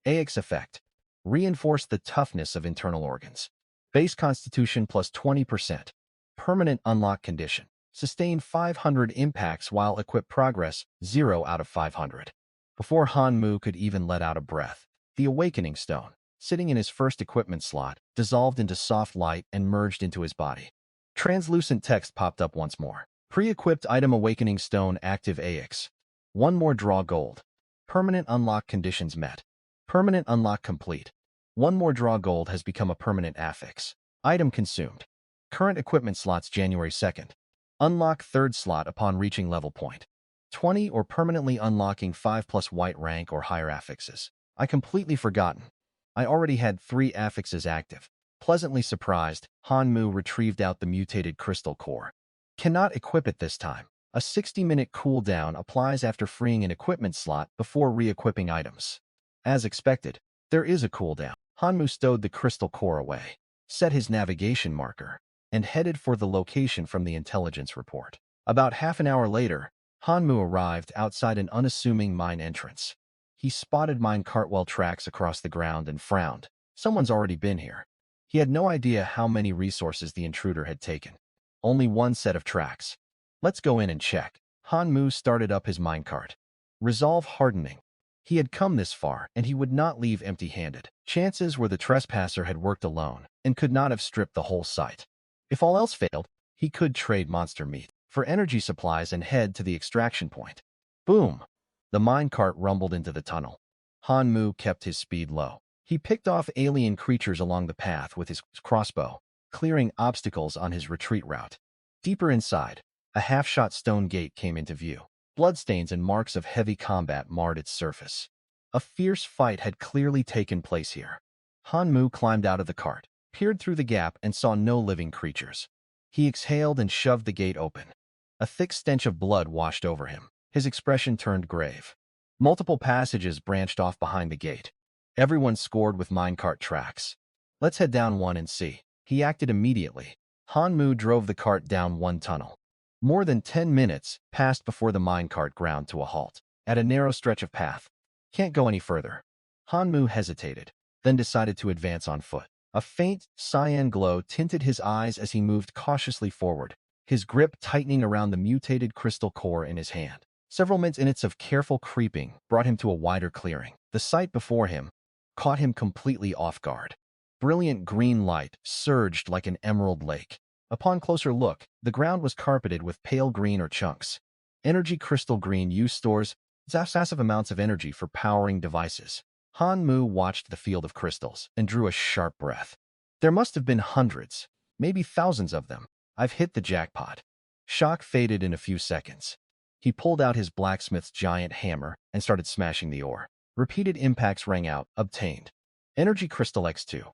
AX effect. Reinforce the toughness of internal organs. Base constitution plus 20%. Permanent unlock condition. Sustain 500 impacts while equip progress 0 out of 500. Before Hanmu could even let out a breath, the awakening stone, sitting in his first equipment slot, dissolved into soft light and merged into his body. Translucent text popped up once more. Pre-equipped item awakening stone active AX. 1 more draw gold. Permanent unlock conditions met. Permanent unlock complete. 1 more draw gold has become a permanent affix. Item consumed. Current equipment slots January 2nd. Unlock 3rd slot upon reaching level point. 20 or permanently unlocking 5+ white rank or higher affixes. I completely forgotten. I already had 3 affixes active. Pleasantly surprised, Hanmu retrieved out the mutated crystal core. Cannot equip it this time. A 60-minute cooldown applies after freeing an equipment slot before re-equipping items. As expected, there is a cooldown. Hanmu stowed the crystal core away, set his navigation marker, and headed for the location from the intelligence report. About half an hour later, Hanmu arrived outside an unassuming mine entrance. He spotted MINECART tracks across the ground and frowned. Someone's already been here. He had no idea how many resources the intruder had taken. Only 1 set of tracks. Let's go in and check. Hanmu started up his MINECART. Resolve hardening. He had come this far, and he would not leave empty-handed. Chances were the trespasser had worked alone and could not have stripped the whole site. If all else failed, he could trade monster meat for energy supplies and head to the extraction point. Boom! The minecart rumbled into the tunnel. Hanmu kept his speed low. He picked off alien creatures along the path with his crossbow, clearing obstacles on his retreat route. Deeper inside, a half-shot stone gate came into view. Bloodstains and marks of heavy combat marred its surface. A fierce fight had clearly taken place here. Hanmu climbed out of the cart, peered through the gap and saw no living creatures. He exhaled and shoved the gate open. A thick stench of blood washed over him. His expression turned grave. Multiple passages branched off behind the gate. Everyone scored with minecart tracks. Let's head down one and see. He acted immediately. Hanmu drove the cart down one tunnel. More than 10 minutes passed before the minecart ground to a halt at a narrow stretch of path. Can't go any further. Hanmu hesitated, then decided to advance on foot. A faint, cyan glow tinted his eyes as he moved cautiously forward, his grip tightening around the mutated crystal core in his hand. Several minutes of careful creeping brought him to a wider clearing. The sight before him caught him completely off guard. Brilliant green light surged like an emerald lake. Upon closer look, the ground was carpeted with pale green or chunks. Energy crystal green use stores massive amounts of energy for powering devices. Han Mu watched the field of crystals and drew a sharp breath. There must have been hundreds, maybe thousands of them. I've hit the jackpot. Shock faded in a few seconds. He pulled out his blacksmith's giant hammer and started smashing the ore. Repeated impacts rang out. Obtained. Energy Crystal X2.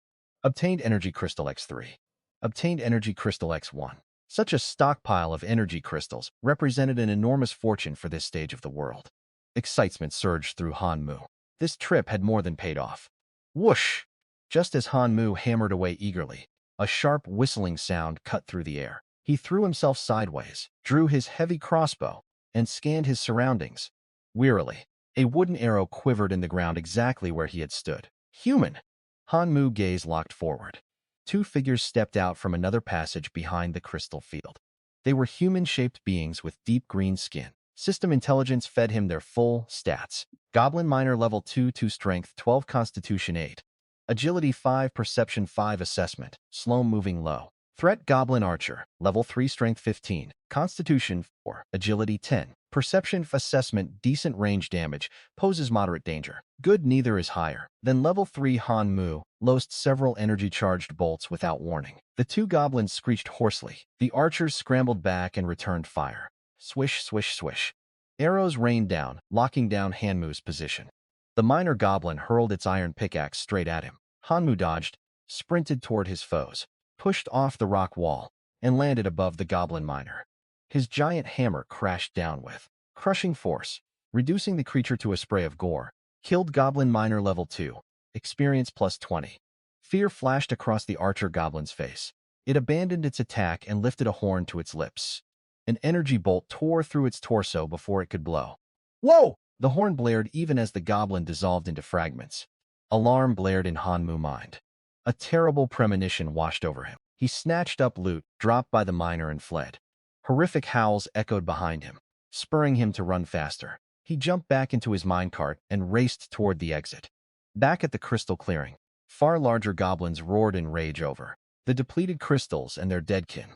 Obtained Energy Crystal X3. Obtained Energy Crystal X1. Such a stockpile of energy crystals represented an enormous fortune for this stage of the world. Excitement surged through Han Mu. This trip had more than paid off. Whoosh! Just as Han Mu hammered away eagerly, a sharp whistling sound cut through the air. He threw himself sideways, drew his heavy crossbow, and scanned his surroundings. Wearily, a wooden arrow quivered in the ground exactly where he had stood. Human! Han Mu's gaze locked forward. Two figures stepped out from another passage behind the crystal field. They were human-shaped beings with deep green skin. System intelligence fed him their full stats. Goblin Miner level 2 strength 12 constitution 8. Agility 5 perception 5 assessment, slow moving low. Threat Goblin Archer, level 3 strength 15, constitution 4, agility 10. Perception assessment decent range damage, poses moderate danger. Good neither is higher. Then level 3 Han Mu loosed several energy-charged bolts without warning. The two goblins screeched hoarsely. The archers scrambled back and returned fire. Swish, swish, swish. Arrows rained down, locking down Han Mu's position. The minor goblin hurled its iron pickaxe straight at him. Han Mu dodged, sprinted toward his foes, pushed off the rock wall, and landed above the goblin miner. His giant hammer crashed down with crushing force, reducing the creature to a spray of gore. Killed Goblin Miner level 2. Experience plus 20. Fear flashed across the archer goblin's face. It abandoned its attack and lifted a horn to its lips. An energy bolt tore through its torso before it could blow. Whoa! The horn blared even as the goblin dissolved into fragments. Alarm blared in Han Mu's mind. A terrible premonition washed over him. He snatched up loot, dropped by the miner, and fled. Horrific howls echoed behind him, spurring him to run faster. He jumped back into his minecart and raced toward the exit. Back at the crystal clearing, far larger goblins roared in rage over the depleted crystals and their deadkin.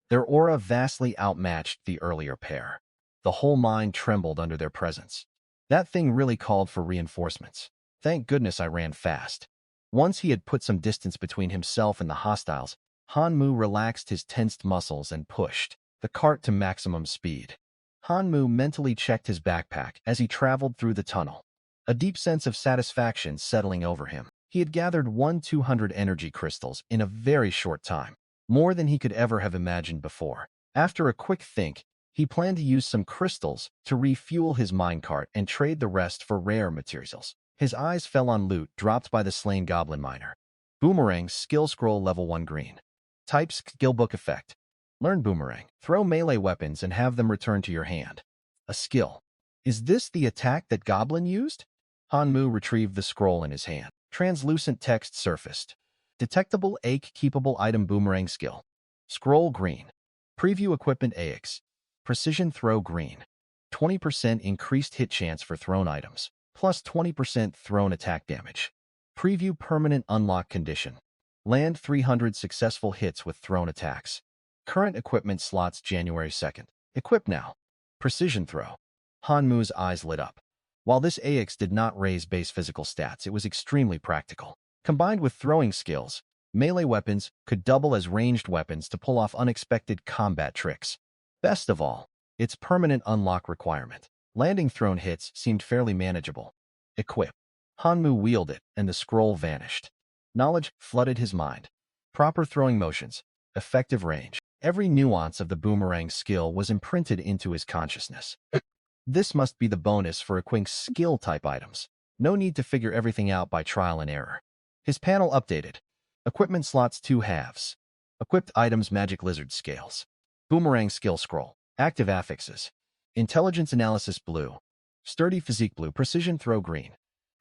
Their aura vastly outmatched the earlier pair. The whole mine trembled under their presence. That thing really called for reinforcements. Thank goodness I ran fast. Once he had put some distance between himself and the hostiles, Han Mu relaxed his tensed muscles and pushed the cart to maximum speed. Han Mu mentally checked his backpack as he traveled through the tunnel, a deep sense of satisfaction settling over him. He had gathered 200 energy crystals in a very short time, more than he could ever have imagined before. After a quick think, he planned to use some crystals to refuel his minecart and trade the rest for rare materials. His eyes fell on loot dropped by the slain goblin miner. Boomerang skill scroll level 1 green. Type skill book effect. Learn Boomerang. Throw melee weapons and have them return to your hand. A skill. Is this the attack that Goblin used? Han Mu retrieved the scroll in his hand. Translucent text surfaced. Detectable AIK keepable item Boomerang skill. Scroll green. Preview equipment AX. Precision throw green. 20% increased hit chance for thrown items, plus 20% thrown attack damage. Preview permanent unlock condition. Land 300 successful hits with thrown attacks. Current equipment slots January 2nd. Equip now. Precision throw. Han Mu's eyes lit up. While this AX did not raise base physical stats, it was extremely practical. Combined with throwing skills, melee weapons could double as ranged weapons to pull off unexpected combat tricks. Best of all, its permanent unlock requirement. Landing thrown hits seemed fairly manageable. Equip. Han Mu wielded it, and the scroll vanished. Knowledge flooded his mind. Proper throwing motions. Effective range. Every nuance of the boomerang skill was imprinted into his consciousness. This must be the bonus for equipping skill-type items. No need to figure everything out by trial and error. His panel updated. Equipment slots 2 halves. Equipped items Magic Lizard Scales. Boomerang Skill Scroll. Active affixes. Intelligence Analysis blue. Sturdy Physique blue. Precision Throw green.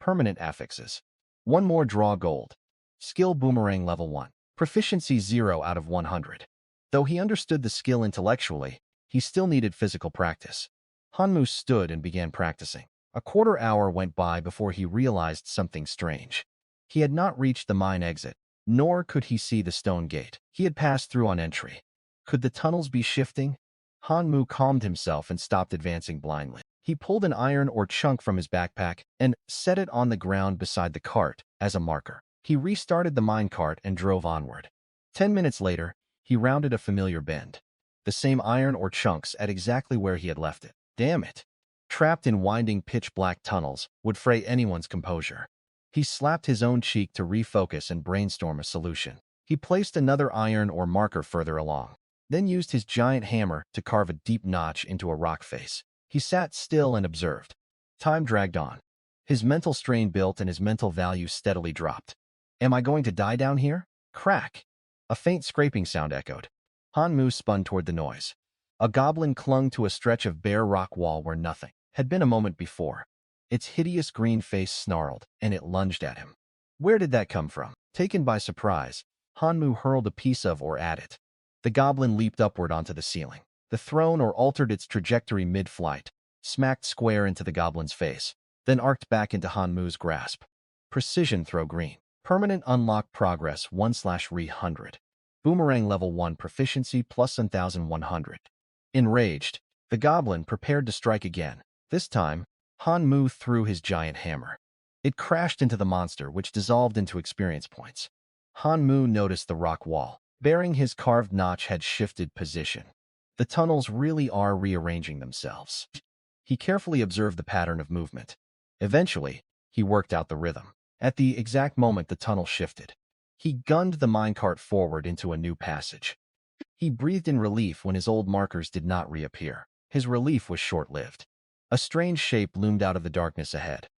Permanent affixes. 1 more draw gold. Skill Boomerang level 1. Proficiency 0 out of 100. Though he understood the skill intellectually, he still needed physical practice. Han Mu stood and began practicing. A quarter hour went by before he realized something strange. He had not reached the mine exit, nor could he see the stone gate he had passed through on entry. Could the tunnels be shifting? Han Mu calmed himself and stopped advancing blindly. He pulled an iron or chunk from his backpack and set it on the ground beside the cart as a marker. He restarted the minecart and drove onward. 10 minutes later, he rounded a familiar bend. The same iron or chunks at exactly where he had left it. Damn it! Trapped in winding pitch-black tunnels would fray anyone's composure. He slapped his own cheek to refocus and brainstorm a solution. He placed another iron or marker further along, then used his giant hammer to carve a deep notch into a rock face. He sat still and observed. Time dragged on. His mental strain built and his mental value steadily dropped. Am I going to die down here? Crack! A faint scraping sound echoed. Hanmu spun toward the noise. A goblin clung to a stretch of bare rock wall where nothing had been a moment before. Its hideous green face snarled, and it lunged at him. Where did that come from? Taken by surprise, Hanmu hurled a piece of or at it. The goblin leaped upward onto the ceiling. The throne or altered its trajectory mid-flight, smacked square into the goblin's face, then arced back into Hanmu's grasp. Precision throw green. Permanent unlock progress 1/300. Boomerang level 1 proficiency plus 1100. Enraged, the goblin prepared to strike again. This time, Hanmu threw his giant hammer. It crashed into the monster, which dissolved into experience points. Hanmu noticed the rock wall. Bearing his carved notch had shifted position. The tunnels really are rearranging themselves. He carefully observed the pattern of movement. Eventually, he worked out the rhythm. At the exact moment the tunnel shifted, he gunned the minecart forward into a new passage. He breathed in relief when his old markers did not reappear. His relief was short-lived. A strange shape loomed out of the darkness ahead.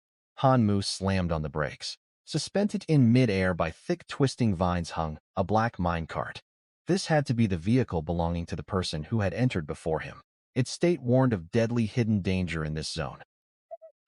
Hanmu slammed on the brakes. Suspended in mid-air by thick twisting vines hung a black minecart. This had to be the vehicle belonging to the person who had entered before him. Its state warned of deadly hidden danger in this zone.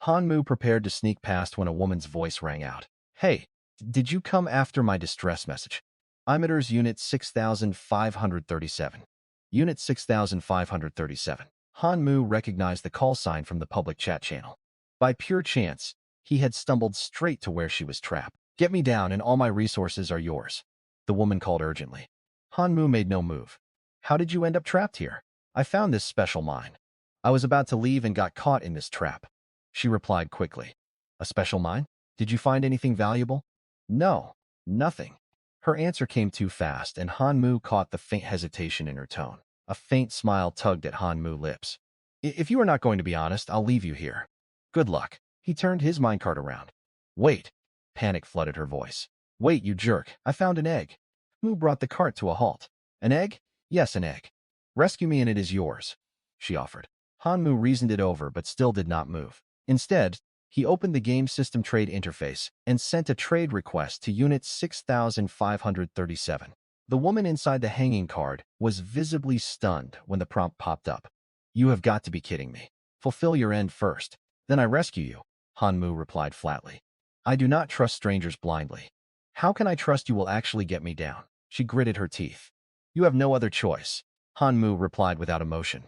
Hanmu prepared to sneak past when a woman's voice rang out. Hey, did you come after my distress message? Emitters Unit 6537. Unit 6537. Hanmu recognized the call sign from the public chat channel. By pure chance, he had stumbled straight to where she was trapped. Get me down and all my resources are yours, the woman called urgently. Hanmu made no move. How did you end up trapped here? I found this special mine. I was about to leave and got caught in this trap. She replied quickly. A special mine? Did you find anything valuable? No, nothing. Her answer came too fast, and Hanmu caught the faint hesitation in her tone. A faint smile tugged at Hanmu's lips. If you are not going to be honest, I'll leave you here. Good luck. He turned his minecart around. Wait. Panic flooded her voice. Wait, you jerk. I found an egg. Mu brought the cart to a halt. An egg? Yes, an egg. Rescue me and it is yours, she offered. Hanmu reasoned it over but still did not move. Instead, he opened the game system trade interface and sent a trade request to Unit 6537. The woman inside the hanging card was visibly stunned when the prompt popped up. You have got to be kidding me. Fulfill your end first, then I rescue you, Hanmu replied flatly. I do not trust strangers blindly. How can I trust you will actually get me down? She gritted her teeth. You have no other choice, Hanmu replied without emotion.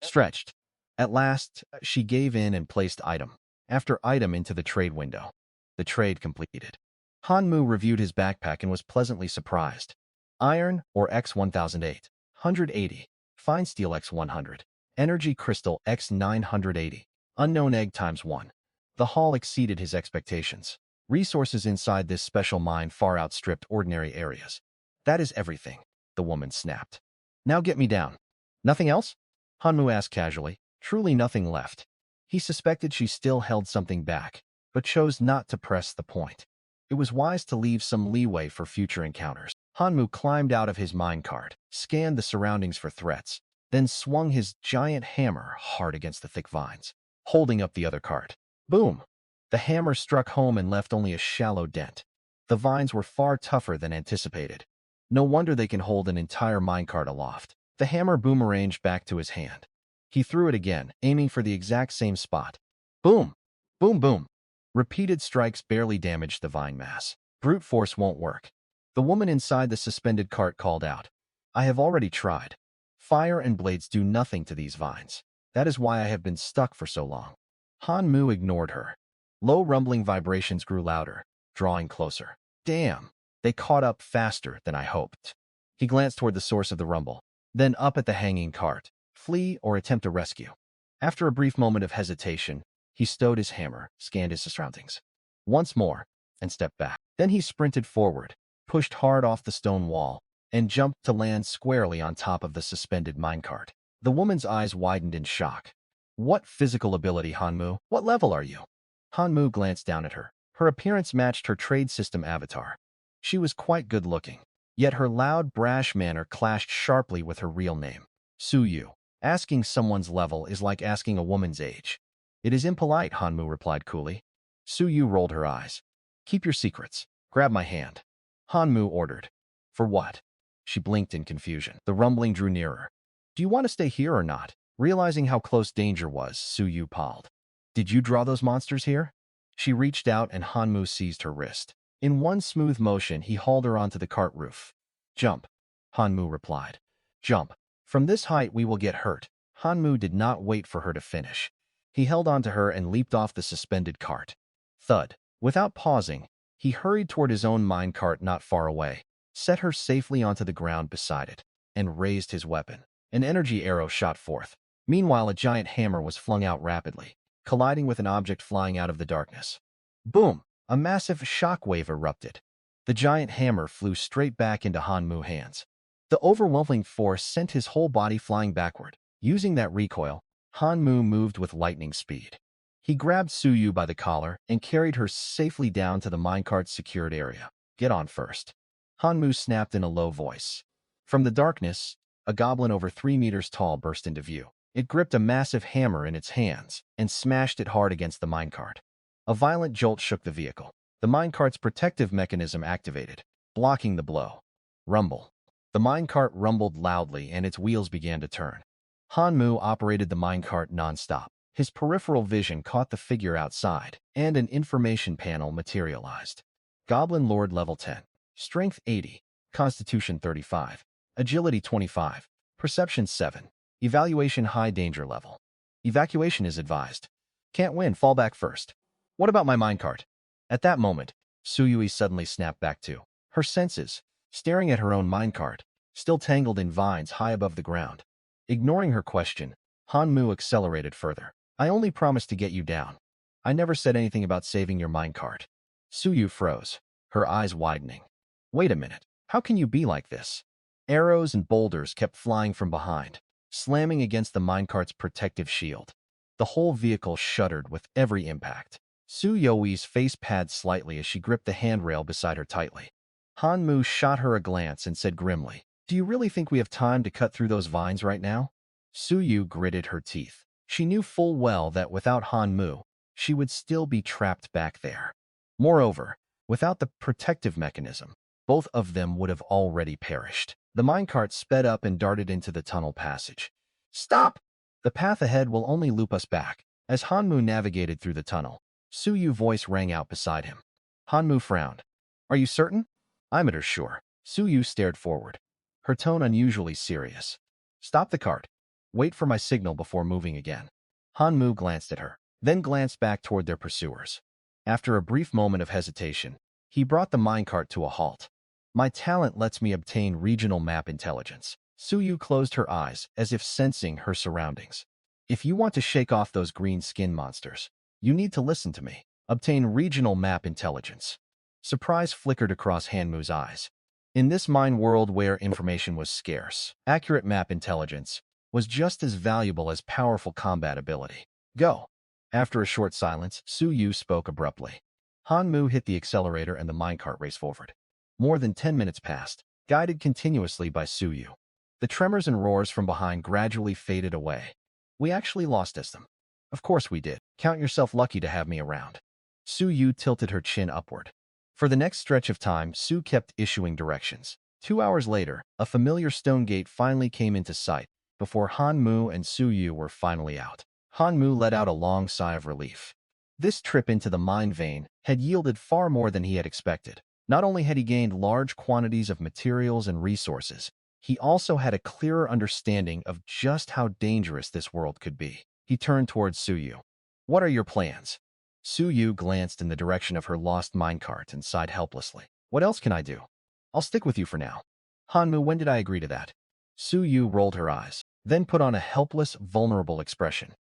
Stretched. At last, she gave in and placed item after item into the trade window. The trade completed. Hanmu reviewed his backpack and was pleasantly surprised. Iron, or X1008, 180. Fine steel X100. Energy crystal X980. Unknown egg ×1. The haul exceeded his expectations. Resources inside this special mine far outstripped ordinary areas. That is everything, the woman snapped. Now get me down. Nothing else? Hanmu asked casually. Truly nothing left. He suspected she still held something back, but chose not to press the point. It was wise to leave some leeway for future encounters. Hanmu climbed out of his minecart, scanned the surroundings for threats, then swung his giant hammer hard against the thick vines, holding up the other cart. Boom! The hammer struck home and left only a shallow dent. The vines were far tougher than anticipated. No wonder they can hold an entire minecart aloft. The hammer boomeranged back to his hand. He threw it again, aiming for the exact same spot. Boom! Boom, boom! Repeated strikes barely damaged the vine mass. Brute force won't work. The woman inside the suspended cart called out. I have already tried. Fire and blades do nothing to these vines. That is why I have been stuck for so long. Hanmu ignored her. Low rumbling vibrations grew louder, drawing closer. Damn! They caught up faster than I hoped. He glanced toward the source of the rumble, then up at the hanging cart. Flee or attempt a rescue. After a brief moment of hesitation, he stowed his hammer, scanned his surroundings once more, and stepped back. Then he sprinted forward, pushed hard off the stone wall, and jumped to land squarely on top of the suspended minecart. The woman's eyes widened in shock. What physical ability, Hanmu? What level are you? Hanmu glanced down at her. Her appearance matched her trade system avatar. She was quite good-looking, yet her loud, brash manner clashed sharply with her real name, Suyu. Asking someone's level is like asking a woman's age. It is impolite, Hanmu replied coolly. Suyu rolled her eyes. Keep your secrets. Grab my hand. Hanmu ordered. For what? She blinked in confusion. The rumbling drew nearer. Do you want to stay here or not? Realizing how close danger was, Suyu palled. Did you draw those monsters here? She reached out and Hanmu seized her wrist. In one smooth motion, he hauled her onto the cart roof. Jump, Hanmu replied. Jump. From this height we will get hurt. Hanmu did not wait for her to finish. He held onto her and leaped off the suspended cart. Thud. Without pausing, he hurried toward his own minecart not far away, set her safely onto the ground beside it, and raised his weapon. An energy arrow shot forth. Meanwhile, a giant hammer was flung out rapidly, colliding with an object flying out of the darkness. Boom! A massive shockwave erupted. The giant hammer flew straight back into Hanmu's hands. The overwhelming force sent his whole body flying backward. Using that recoil, Hanmu moved with lightning speed. He grabbed Suyu by the collar and carried her safely down to the minecart's secured area. Get on first. Hanmu snapped in a low voice. From the darkness, a goblin over 3 meters tall burst into view. It gripped a massive hammer in its hands and smashed it hard against the minecart. A violent jolt shook the vehicle. The minecart's protective mechanism activated, blocking the blow. Rumble. The minecart rumbled loudly and its wheels began to turn. Hanmu operated the minecart non-stop. His peripheral vision caught the figure outside, and an information panel materialized. Goblin Lord level 10. Strength 80. Constitution 35. Agility 25. Perception 7. Evaluation high danger level. Evacuation is advised. Can't win, fall back first. What about my minecart? At that moment, Suyui suddenly snapped back too. Her senses, staring at her own minecart, still tangled in vines high above the ground. Ignoring her question, Hanmu accelerated further. I only promised to get you down. I never said anything about saving your minecart. Suyu froze, her eyes widening. Wait a minute, how can you be like this? Arrows and boulders kept flying from behind, slamming against the minecart's protective shield. The whole vehicle shuddered with every impact. Suyui's face padded slightly as she gripped the handrail beside her tightly. Hanmu shot her a glance and said grimly, Do you really think we have time to cut through those vines right now? Suyu gritted her teeth. She knew full well that without Hanmu, she would still be trapped back there. Moreover, without the protective mechanism, both of them would have already perished. The minecart sped up and darted into the tunnel passage. Stop! The path ahead will only loop us back. As Hanmu navigated through the tunnel, Suyu's voice rang out beside him. Hanmu frowned. Are you certain? I'm sure. Suyu stared forward, her tone unusually serious. Stop the cart. Wait for my signal before moving again. Hanmu glanced at her, then glanced back toward their pursuers. After a brief moment of hesitation, he brought the minecart to a halt. My talent lets me obtain regional map intelligence. Suyu closed her eyes as if sensing her surroundings. If you want to shake off those green skin monsters, you need to listen to me. Obtain regional map intelligence. Surprise flickered across Hanmu's eyes. In this mine world where information was scarce, accurate map intelligence was just as valuable as powerful combat ability. Go. After a short silence, Suyu spoke abruptly. Hanmu hit the accelerator and the minecart raced forward. More than 10 minutes passed, guided continuously by Suyu. The tremors and roars from behind gradually faded away. We actually lost them. Of course we did. Count yourself lucky to have me around. Suyu tilted her chin upward. For the next stretch of time, Su kept issuing directions. 2 hours later, a familiar stone gate finally came into sight, before Hanmu and Suyu were finally out. Hanmu let out a long sigh of relief. This trip into the mine vein had yielded far more than he had expected. Not only had he gained large quantities of materials and resources, he also had a clearer understanding of just how dangerous this world could be. He turned towards Suyu. What are your plans? Suyu glanced in the direction of her lost minecart and sighed helplessly. What else can I do? I'll stick with you for now. Hanmu, when did I agree to that? Suyu rolled her eyes, then put on a helpless, vulnerable expression.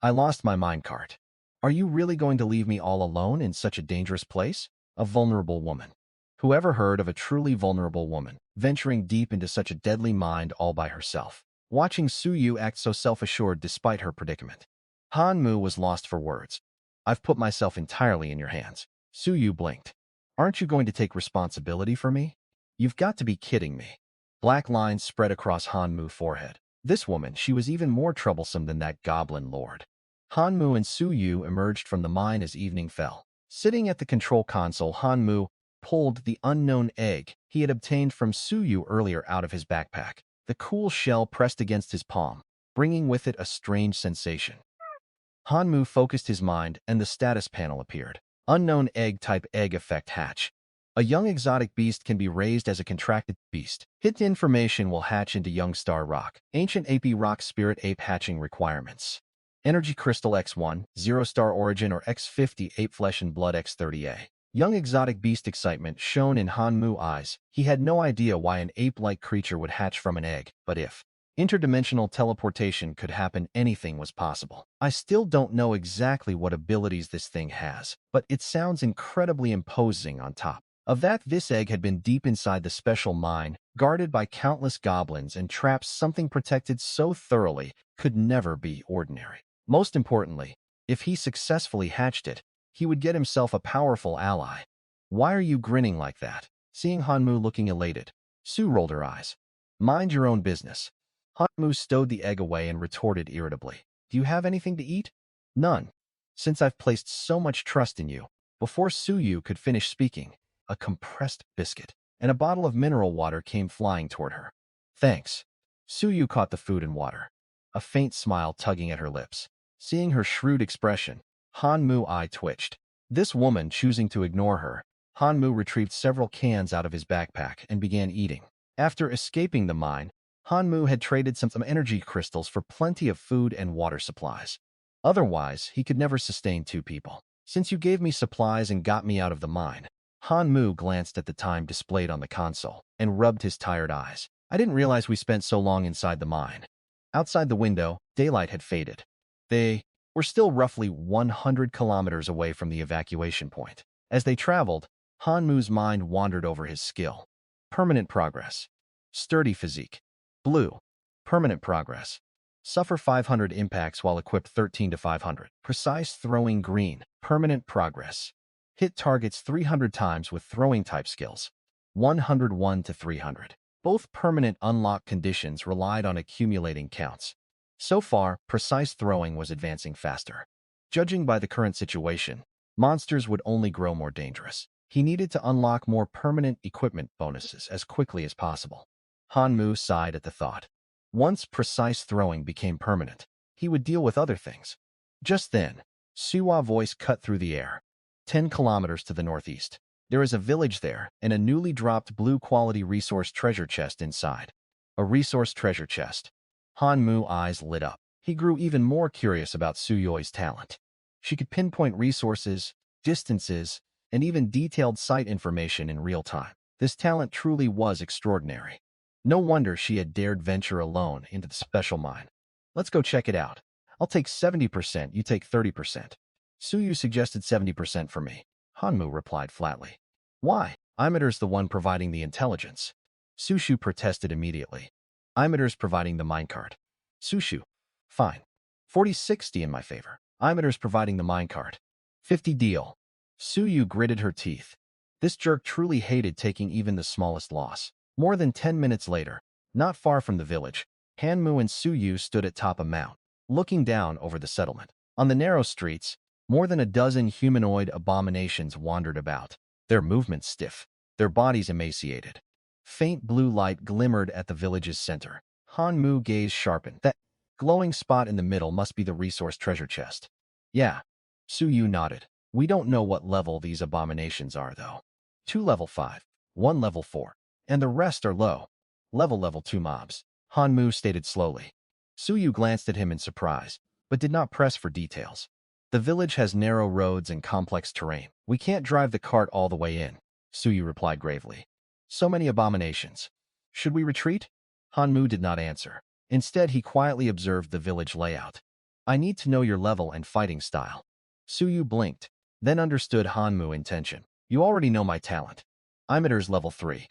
I lost my minecart. Are you really going to leave me all alone in such a dangerous place? A vulnerable woman. Whoever heard of a truly vulnerable woman venturing deep into such a deadly mind all by herself? Watching Suyu act so self-assured despite her predicament. Hanmu was lost for words. I've put myself entirely in your hands. Suyu blinked. Aren't you going to take responsibility for me? You've got to be kidding me. Black lines spread across Hanmu's forehead. This woman, she was even more troublesome than that goblin lord. Hanmu and Suyu emerged from the mine as evening fell. Sitting at the control console, Hanmu pulled the unknown egg he had obtained from Suyu earlier out of his backpack. The cool shell pressed against his palm, bringing with it a strange sensation. Hanmu focused his mind, and the status panel appeared. Unknown egg-type egg effect hatch. A young exotic beast can be raised as a contracted beast. Hit information will hatch into young star rock. Ancient ape rock spirit ape hatching requirements. Energy crystal X1, 0-star origin or X50 ape flesh and blood X30A. Young exotic beast excitement shone in Hanmu's eyes. He had no idea why an ape-like creature would hatch from an egg, but if interdimensional teleportation could happen, anything was possible. I still don't know exactly what abilities this thing has, but it sounds incredibly imposing on top of that. This egg had been deep inside the special mine, guarded by countless goblins and traps. Something protected so thoroughly could never be ordinary. Most importantly, if he successfully hatched it, he would get himself a powerful ally. Why are you grinning like that? Seeing Hanmu looking elated, Sue rolled her eyes. Mind your own business. Hanmu stowed the egg away and retorted irritably. Do you have anything to eat? None. Since I've placed so much trust in you. Before Suyu could finish speaking, a compressed biscuit and a bottle of mineral water came flying toward her. Thanks. Suyu caught the food and water, a faint smile tugging at her lips. Seeing her shrewd expression, Hanmu's eye twitched. This woman choosing to ignore her, Hanmu retrieved several cans out of his backpack and began eating. After escaping the mine, Hanmu had traded some energy crystals for plenty of food and water supplies. Otherwise, he could never sustain two people. Since you gave me supplies and got me out of the mine, Hanmu glanced at the time displayed on the console and rubbed his tired eyes. I didn't realize we spent so long inside the mine. Outside the window, daylight had faded. They were still roughly 100 kilometers away from the evacuation point. As they traveled, Hanmu's mind wandered over his skill. Permanent progress. Sturdy physique. Blue. Permanent progress. Suffer 500 impacts while equipped 13 to 500. Precise throwing green. Permanent progress. Hit targets 300 times with throwing type skills. 101 to 300. Both permanent unlock conditions relied on accumulating counts. So far, precise throwing was advancing faster. Judging by the current situation, monsters would only grow more dangerous. He needed to unlock more permanent equipment bonuses as quickly as possible. Hanmu sighed at the thought. Once precise throwing became permanent, he would deal with other things. Just then, Suwa's voice cut through the air. 10 kilometers to the northeast. There is a village there and a newly dropped blue-quality resource treasure chest inside. A resource treasure chest. Hanmu's eyes lit up. He grew even more curious about Suyui's talent. She could pinpoint resources, distances, and even detailed site information in real time. This talent truly was extraordinary. No wonder she had dared venture alone into the special mine. Let's go check it out. I'll take 70%, you take 30%. Suyu suggested 70% for me. Hanmu replied flatly. Why? Imiter's the one providing the intelligence. Sushu protested immediately. Imiter's providing the minecart. Sushu. Fine. 40-60 in my favor. Imiter's providing the minecart. 50 deal. Suyu gritted her teeth. This jerk truly hated taking even the smallest loss. More than 10 minutes later, not far from the village, Hanmu and Suyu stood atop a mount, looking down over the settlement. On the narrow streets, more than a dozen humanoid abominations wandered about, their movements stiff, their bodies emaciated. Faint blue light glimmered at the village's center. Hanmu's gaze sharpened. That glowing spot in the middle must be the resource treasure chest. Yeah. Suyu nodded. We don't know what level these abominations are, though. 2 level 5, 1 level 4, and the rest are low. Level 2 mobs. Hanmu stated slowly. Suyu glanced at him in surprise, but did not press for details. The village has narrow roads and complex terrain. We can't drive the cart all the way in, Suyu replied gravely. So many abominations. Should we retreat? Hanmu did not answer. Instead, he quietly observed the village layout. I need to know your level and fighting style. Suyu blinked, then understood Hanmu's intention. You already know my talent. I'm at level 3.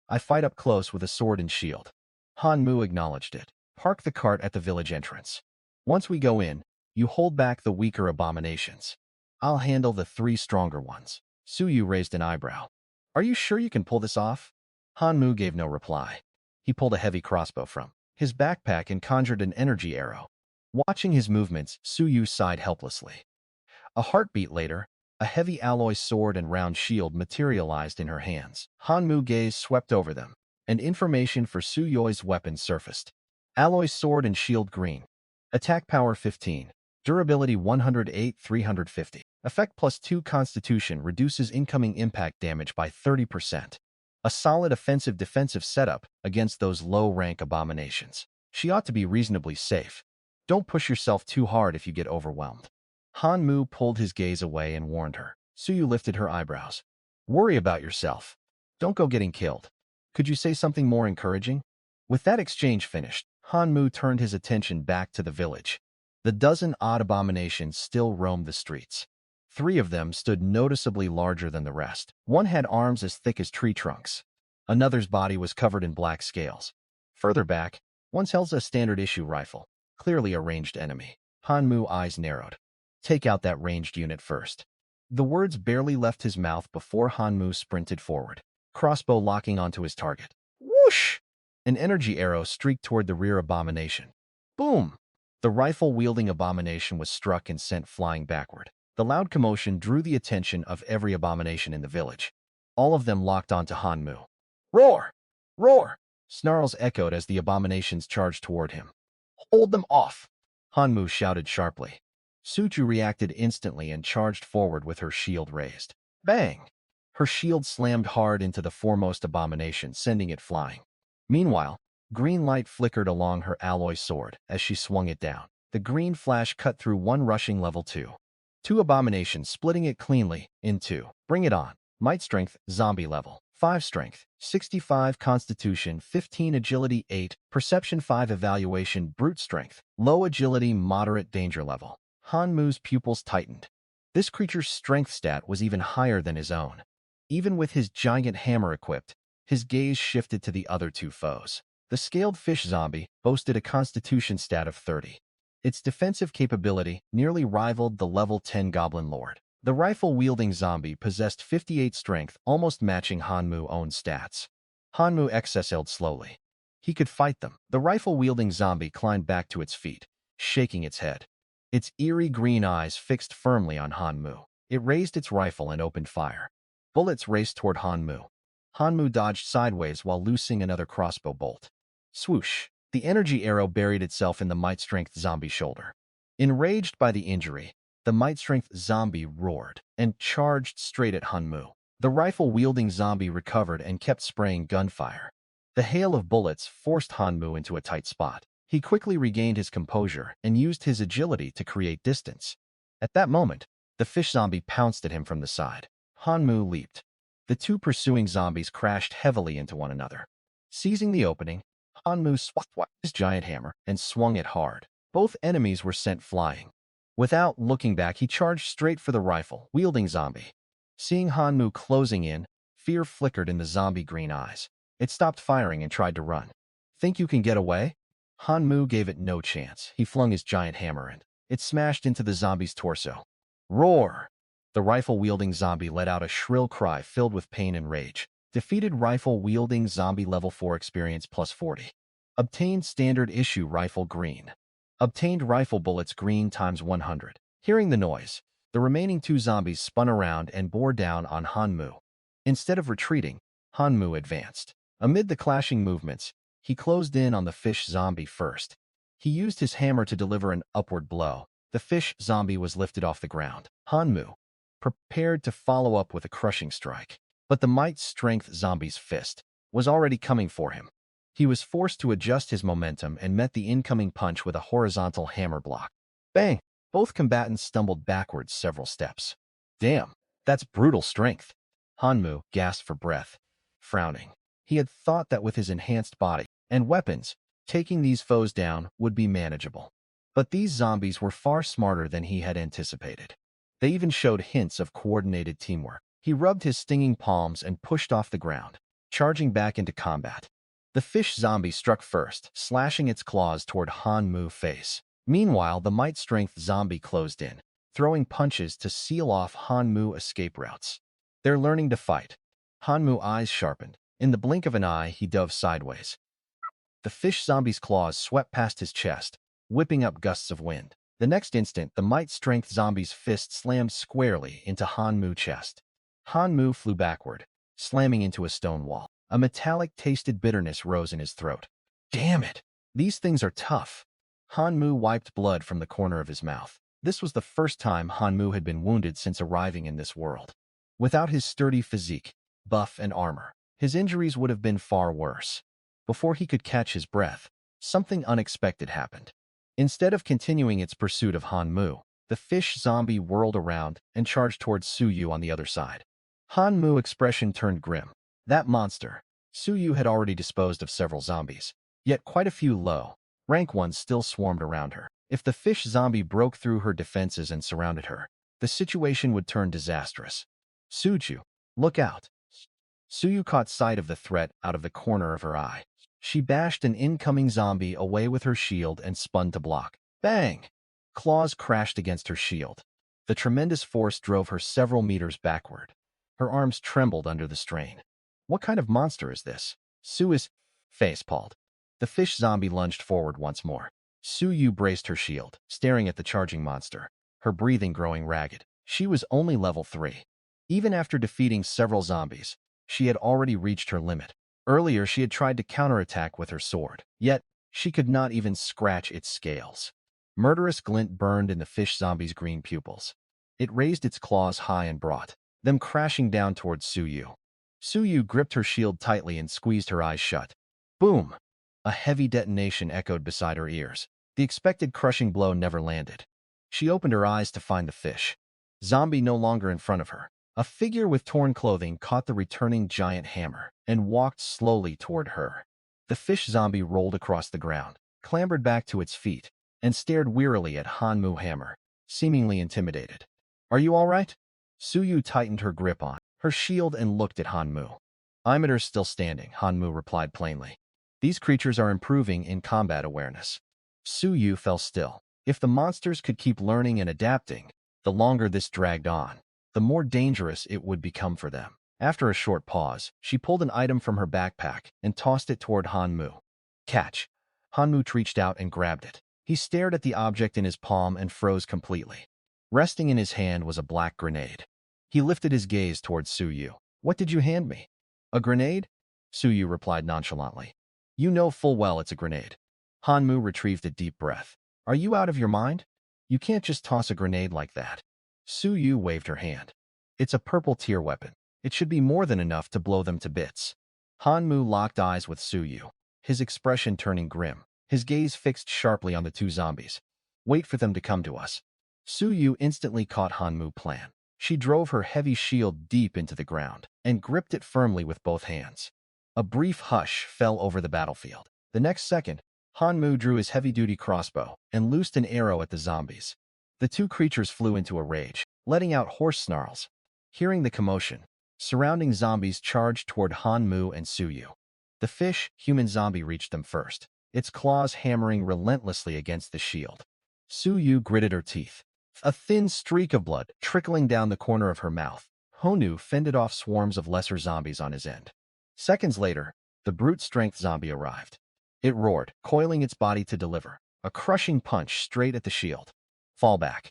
I fight up close with a sword and shield. Hanmu acknowledged it. Park the cart at the village entrance. Once we go in, you hold back the weaker abominations. I'll handle the 3 stronger ones. Suyu raised an eyebrow. Are you sure you can pull this off? Hanmu gave no reply. He pulled a heavy crossbow from his backpack and conjured an energy arrow. Watching his movements, Suyu sighed helplessly. A heartbeat later, a heavy alloy sword and round shield materialized in her hands. Hanmu's gaze swept over them, and information for Suyui's weapon surfaced. Alloy sword and shield green. Attack power 15. Durability 108, 350. Effect +2 Constitution reduces incoming impact damage by 30%. A solid offensive-defensive setup against those low-rank abominations. She ought to be reasonably safe. Don't push yourself too hard if you get overwhelmed. Hanmu pulled his gaze away and warned her. Suyu lifted her eyebrows. Worry about yourself. Don't go getting killed. Could you say something more encouraging? With that exchange finished, Hanmu turned his attention back to the village. The dozen-odd abominations still roamed the streets. 3 of them stood noticeably larger than the rest. One had arms as thick as tree trunks. Another's body was covered in black scales. Further back, one held a standard-issue rifle, clearly a ranged enemy. Hanmu's eyes narrowed. Take out that ranged unit first. The words barely left his mouth before Hanmu sprinted forward, crossbow locking onto his target. Whoosh! An energy arrow streaked toward the rear abomination. Boom! The rifle-wielding abomination was struck and sent flying backward. The loud commotion drew the attention of every abomination in the village. All of them locked onto Hanmu. Roar! Roar! Snarls echoed as the abominations charged toward him. Hold them off! Hanmu shouted sharply. Suju reacted instantly and charged forward with her shield raised. Bang! Her shield slammed hard into the foremost abomination, sending it flying. Meanwhile, green light flickered along her alloy sword as she swung it down. The green flash cut through one rushing level 2. 2 abominations, splitting it cleanly in 2. Bring it on. Might strength, zombie level. 5 strength, 65 constitution, 15 agility, 8 perception, 5 evaluation, brute strength, low agility, moderate danger level. Hanmu's pupils tightened. This creature's strength stat was even higher than his own. Even with his giant hammer equipped, his gaze shifted to the other 2 foes. The scaled fish zombie boasted a constitution stat of 30. Its defensive capability nearly rivaled the level 10 Goblin Lord. The rifle-wielding zombie possessed 58 strength, almost matching Hanmu's own stats. Hanmu exhaled slowly. He could fight them. The rifle-wielding zombie climbed back to its feet, shaking its head. Its eerie green eyes fixed firmly on Hanmu. It raised its rifle and opened fire. Bullets raced toward Hanmu. Hanmu dodged sideways while loosing another crossbow bolt. Swoosh! The energy arrow buried itself in the might-strength zombie's shoulder. Enraged by the injury, the might-strength zombie roared and charged straight at Hanmu. The rifle-wielding zombie recovered and kept spraying gunfire. The hail of bullets forced Hanmu into a tight spot. He quickly regained his composure and used his agility to create distance. At that moment, the fish zombie pounced at him from the side. Hanmu leaped. The 2 pursuing zombies crashed heavily into one another. Seizing the opening, Hanmu swung his giant hammer and swung it hard. Both enemies were sent flying. Without looking back, he charged straight for the rifle-wielding zombie. Seeing Hanmu closing in, fear flickered in the zombie green eyes. It stopped firing and tried to run. Think you can get away? Hanmu gave it no chance. He flung his giant hammer and it smashed into the zombie's torso. Roar! The rifle-wielding zombie let out a shrill cry filled with pain and rage. Defeated rifle-wielding zombie level 4 experience +40. Obtained standard issue rifle green. Obtained rifle bullets green times 100. Hearing the noise, the remaining 2 zombies spun around and bore down on Hanmu. Instead of retreating, Hanmu advanced. Amid the clashing movements, he closed in on the fish zombie first. He used his hammer to deliver an upward blow. The fish zombie was lifted off the ground. Hanmu prepared to follow up with a crushing strike. But the might-strength zombie's fist was already coming for him. He was forced to adjust his momentum and met the incoming punch with a horizontal hammer block. Bang! Both combatants stumbled backwards several steps. Damn, that's brutal strength. Hanmu gasped for breath, frowning. He had thought that with his enhanced body and weapons, taking these foes down would be manageable. But these zombies were far smarter than he had anticipated. They even showed hints of coordinated teamwork. He rubbed his stinging palms and pushed off the ground, charging back into combat. The fish zombie struck first, slashing its claws toward Han Mu's face. Meanwhile, the might strength zombie closed in, throwing punches to seal off Han Mu's escape routes. They're learning to fight. Han Mu's eyes sharpened. In the blink of an eye, he dove sideways. The fish zombie's claws swept past his chest, whipping up gusts of wind. The next instant, the might strength zombie's fist slammed squarely into Han Mu's chest. Han Mu flew backward, slamming into a stone wall. A metallic-tasted bitterness rose in his throat. Damn it! These things are tough. Han Mu wiped blood from the corner of his mouth. This was the first time Han Mu had been wounded since arriving in this world. Without his sturdy physique, buff, and armor, his injuries would have been far worse. Before he could catch his breath, something unexpected happened. Instead of continuing its pursuit of Han Mu, the fish zombie whirled around and charged towards Su Yu on the other side. Han Mu's expression turned grim. That monster. Su Yu had already disposed of several zombies, yet quite a few low-rank ones still swarmed around her. If the fish zombie broke through her defenses and surrounded her, the situation would turn disastrous. Suju, look out. Su Yu caught sight of the threat out of the corner of her eye. She bashed an incoming zombie away with her shield and spun to block. Bang! Claws crashed against her shield. The tremendous force drove her several meters backward. Her arms trembled under the strain. What kind of monster is this? Su is face-palmed. The fish zombie lunged forward once more. Su Yu braced her shield, staring at the charging monster, her breathing growing ragged. She was only level 3. Even after defeating several zombies, she had already reached her limit. Earlier, she had tried to counterattack with her sword, yet she could not even scratch its scales. Murderous glint burned in the fish zombie's green pupils. It raised its claws high and brought them crashing down towards Su Yu. Su Yu gripped her shield tightly and squeezed her eyes shut. Boom! A heavy detonation echoed beside her ears. The expected crushing blow never landed. She opened her eyes to find the fish zombie no longer in front of her. A figure with torn clothing caught the returning giant hammer and walked slowly toward her. The fish zombie rolled across the ground, clambered back to its feet, and stared wearily at Han Mu's hammer, seemingly intimidated. Are you all right? Su Yu tightened her grip on her shield and looked at Han Mu. I'm still standing, Han Mu replied plainly. These creatures are improving in combat awareness. Su Yu fell still. If the monsters could keep learning and adapting, the longer this dragged on, the more dangerous it would become for them. After a short pause, she pulled an item from her backpack and tossed it toward Han Mu. Catch! Han Mu reached out and grabbed it. He stared at the object in his palm and froze completely. Resting in his hand was a black grenade. He lifted his gaze towards Su Yu. What did you hand me? A grenade? Su Yu replied nonchalantly. You know full well it's a grenade. Han Mu retrieved a deep breath. Are you out of your mind? You can't just toss a grenade like that. Su Yu waved her hand. It's a purple tier weapon. It should be more than enough to blow them to bits. Han Mu locked eyes with Su Yu, his expression turning grim, his gaze fixed sharply on the two zombies. Wait for them to come to us. Su Yu instantly caught Han Mu's plan. She drove her heavy shield deep into the ground and gripped it firmly with both hands. A brief hush fell over the battlefield. The next second, Han Mu drew his heavy-duty crossbow and loosed an arrow at the zombies. The two creatures flew into a rage, letting out hoarse snarls. Hearing the commotion, surrounding zombies charged toward Han Mu and Su Yu. The fish-human zombie reached them first, its claws hammering relentlessly against the shield. Su Yu gritted her teeth. A thin streak of blood trickling down the corner of her mouth. Honu fended off swarms of lesser zombies on his end. Seconds later, the brute strength zombie arrived. It roared, coiling its body to deliver a crushing punch straight at the shield. Fall back.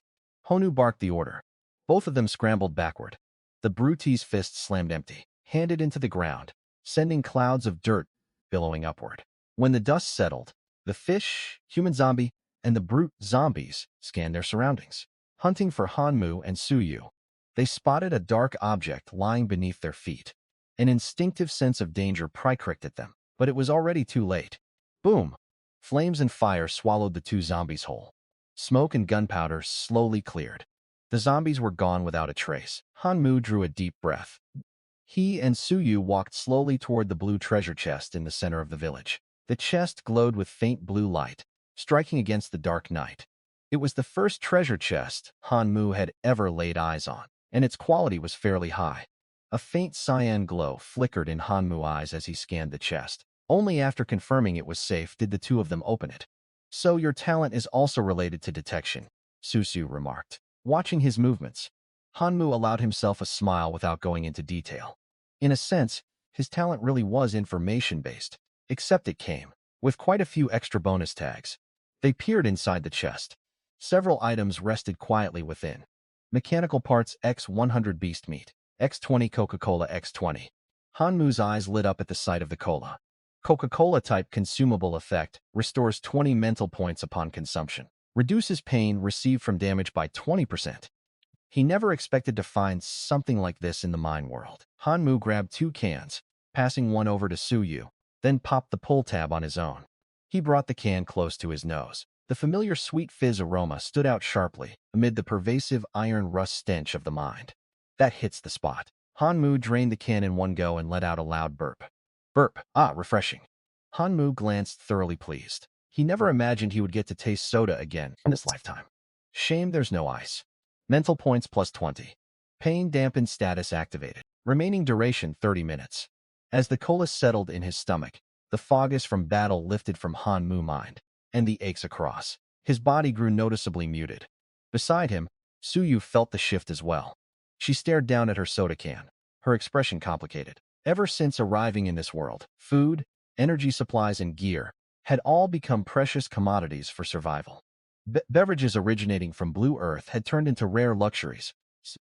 Honu barked the order. Both of them scrambled backward. The brute's fist slammed empty, handed into the ground, sending clouds of dirt billowing upward. When the dust settled, the fish-human zombie and the brute zombies scanned their surroundings, hunting for Han Mu and Su Yu. They spotted a dark object lying beneath their feet. An instinctive sense of danger pricked at them, but it was already too late. Boom! Flames and fire swallowed the two zombies whole. Smoke and gunpowder slowly cleared. The zombies were gone without a trace. Han Mu drew a deep breath. He and Su Yu walked slowly toward the blue treasure chest in the center of the village. The chest glowed with faint blue light, striking against the dark night. It was the first treasure chest Han Mu had ever laid eyes on, and its quality was fairly high. A faint cyan glow flickered in Han Mu's eyes as he scanned the chest. Only after confirming it was safe did the two of them open it. "So your talent is also related to detection," Susu remarked. Watching his movements, Han Mu allowed himself a smile without going into detail. In a sense, his talent really was information-based, except it came with quite a few extra bonus tags. They peered inside the chest. Several items rested quietly within. Mechanical parts X100 beast meat, X20 Coca-Cola X20. Han Mu's eyes lit up at the sight of the cola. Coca-Cola type consumable effect restores 20 mental points upon consumption. Reduces pain received from damage by 20%. He never expected to find something like this in the mine world. Han Mu grabbed 2 cans, passing one over to Suyu, then popped the pull tab on his own. He brought the can close to his nose. The familiar sweet fizz aroma stood out sharply amid the pervasive iron rust stench of the mine. That hits the spot. Han Mu drained the can in one go and let out a loud burp. Burp. Ah, refreshing. Han Mu glanced thoroughly pleased. He never imagined he would get to taste soda again in this lifetime. Shame there's no ice. Mental points plus 20. Pain dampened status activated. Remaining duration 30 minutes. As the cola settled in his stomach, the fogginess from battle lifted from Han Mu's mind, and the aches across. His body grew noticeably muted. Beside him, Suyu felt the shift as well. She stared down at her soda can, her expression complicated. Ever since arriving in this world, food, energy supplies, and gear had all become precious commodities for survival. Beverages originating from Blue Earth had turned into rare luxuries.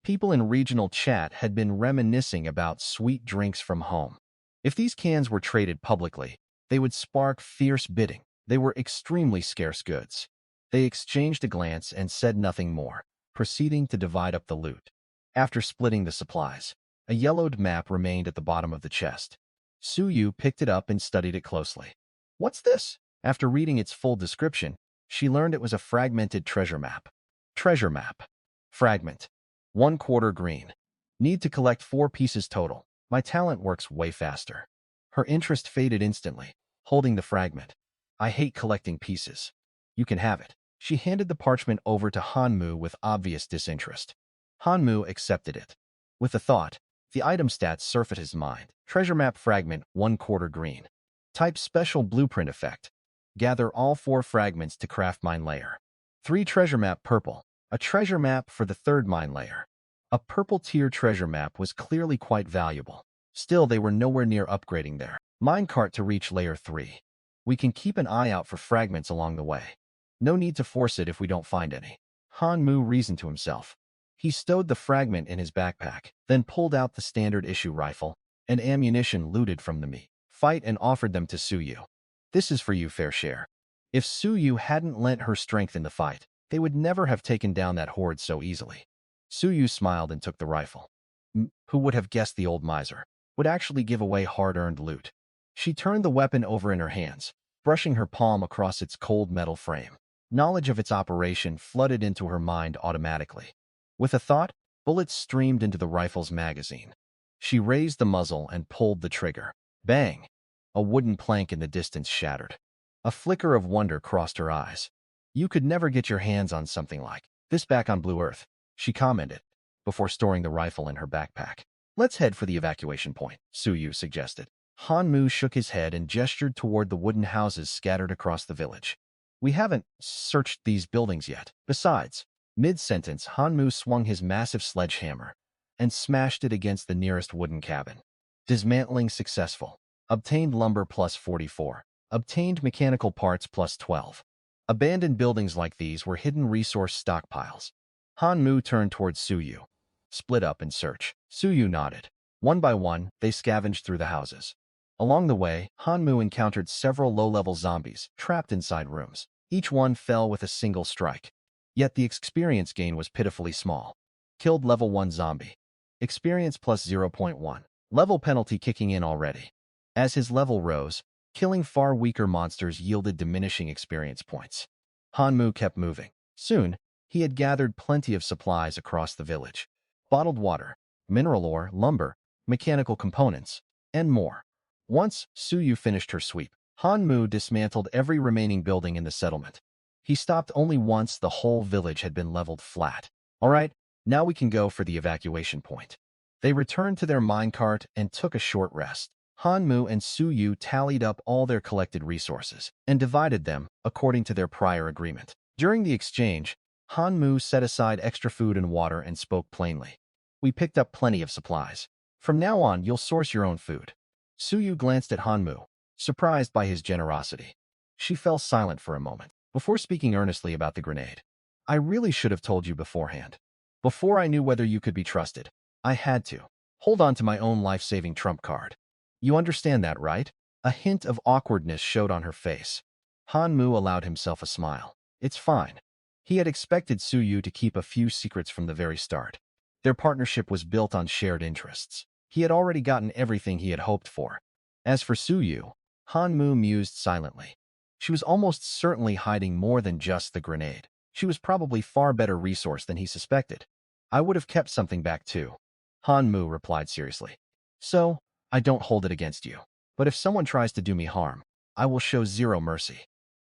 People in regional chat had been reminiscing about sweet drinks from home. If these cans were traded publicly, they would spark fierce bidding. They were extremely scarce goods. They exchanged a glance and said nothing more, proceeding to divide up the loot. After splitting the supplies, a yellowed map remained at the bottom of the chest. Suyu picked it up and studied it closely. "What's this?" After reading its full description, she learned it was a fragmented treasure map. Treasure map. Fragment. 1/4 green. Need to collect 4 pieces total. My talent works way faster. Her interest faded instantly, holding the fragment. "I hate collecting pieces. You can have it." She handed the parchment over to Han Mu with obvious disinterest. Han Mu accepted it. With a thought, the item stats surfaced his mind. Treasure map fragment 1/4 green. Type special blueprint effect. Gather all 4 fragments to craft mine layer. 3 treasure map purple. A treasure map for the 3rd mine layer. A purple tier treasure map was clearly quite valuable. Still, they were nowhere near upgrading their minecart to reach layer 3. We can keep an eye out for fragments along the way. No need to force it if we don't find any. Han Mu reasoned to himself. He stowed the fragment in his backpack, then pulled out the standard issue rifle and ammunition looted from the fight and offered them to Suyu. "This is for you, fair share." If Suyu hadn't lent her strength in the fight, they would never have taken down that horde so easily. Suyu smiled and took the rifle. Who would have guessed the old miser would actually give away hard-earned loot? She turned the weapon over in her hands, brushing her palm across its cold metal frame. Knowledge of its operation flooded into her mind automatically. With a thought, bullets streamed into the rifle's magazine. She raised the muzzle and pulled the trigger. Bang! A wooden plank in the distance shattered. A flicker of wonder crossed her eyes. "You could never get your hands on something like this back on Blue Earth," she commented, before storing the rifle in her backpack. "Let's head for the evacuation point," Suyu suggested. Han Mu shook his head and gestured toward the wooden houses scattered across the village. "We haven't searched these buildings yet. Besides," mid-sentence, Han Mu swung his massive sledgehammer and smashed it against the nearest wooden cabin. Dismantling successful. Obtained lumber plus 44. Obtained mechanical parts plus 12. Abandoned buildings like these were hidden resource stockpiles. Han Mu turned towards Suyu. "Split up and search." Suyu nodded. One by one, they scavenged through the houses. Along the way, Han Mu encountered several low-level zombies trapped inside rooms. Each one fell with a single strike. Yet the experience gain was pitifully small. Killed level 1 zombie. Experience plus 0.1. Level penalty kicking in already. As his level rose, killing far weaker monsters yielded diminishing experience points. Han Mu kept moving. Soon, he had gathered plenty of supplies across the village. Bottled water, mineral ore, lumber, mechanical components, and more. Once Suyu finished her sweep, Han Mu dismantled every remaining building in the settlement. He stopped only once the whole village had been leveled flat. All right, now we can go for the evacuation point. They returned to their minecart and took a short rest. Han Mu and Su Yu tallied up all their collected resources and divided them according to their prior agreement. During the exchange, Han Mu set aside extra food and water and spoke plainly. We picked up plenty of supplies. From now on, you'll source your own food. Su Yu glanced at Han Mu, surprised by his generosity. She fell silent for a moment, before speaking earnestly about the grenade. I really should have told you beforehand. Before I knew whether you could be trusted, I had to hold on to my own life-saving trump card. You understand that, right? A hint of awkwardness showed on her face. Han Mu allowed himself a smile. It's fine. He had expected Su Yu to keep a few secrets from the very start. Their partnership was built on shared interests. He had already gotten everything he had hoped for. As for Su Yu, Han Mu mused silently. She was almost certainly hiding more than just the grenade. She was probably far better resourced than he suspected. I would have kept something back too. Han Mu replied seriously. So, I don't hold it against you. But if someone tries to do me harm, I will show zero mercy.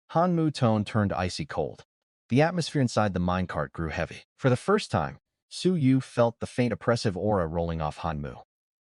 Han Mu's tone turned icy cold. The atmosphere inside the minecart grew heavy. For the first time, Su Yu felt the faint oppressive aura rolling off Han Mu.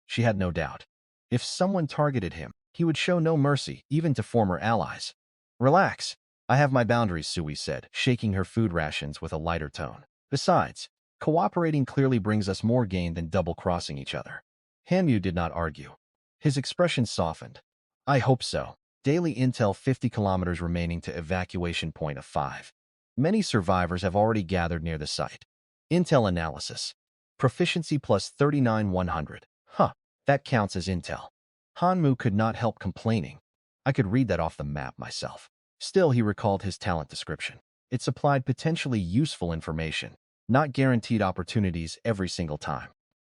She had no doubt. If someone targeted him, he would show no mercy, even to former allies. Relax. I have my boundaries, Sui said, shaking her food rations with a lighter tone. Besides, cooperating clearly brings us more gain than double-crossing each other. Han Mu did not argue. His expression softened. I hope so. Daily intel 50 kilometers remaining to evacuation point of 5. Many survivors have already gathered near the site. Intel analysis. Proficiency plus 39,100. Huh, that counts as intel. Han Mu could not help complaining. I could read that off the map myself. Still, he recalled his talent description. It supplied potentially useful information, not guaranteed opportunities every single time.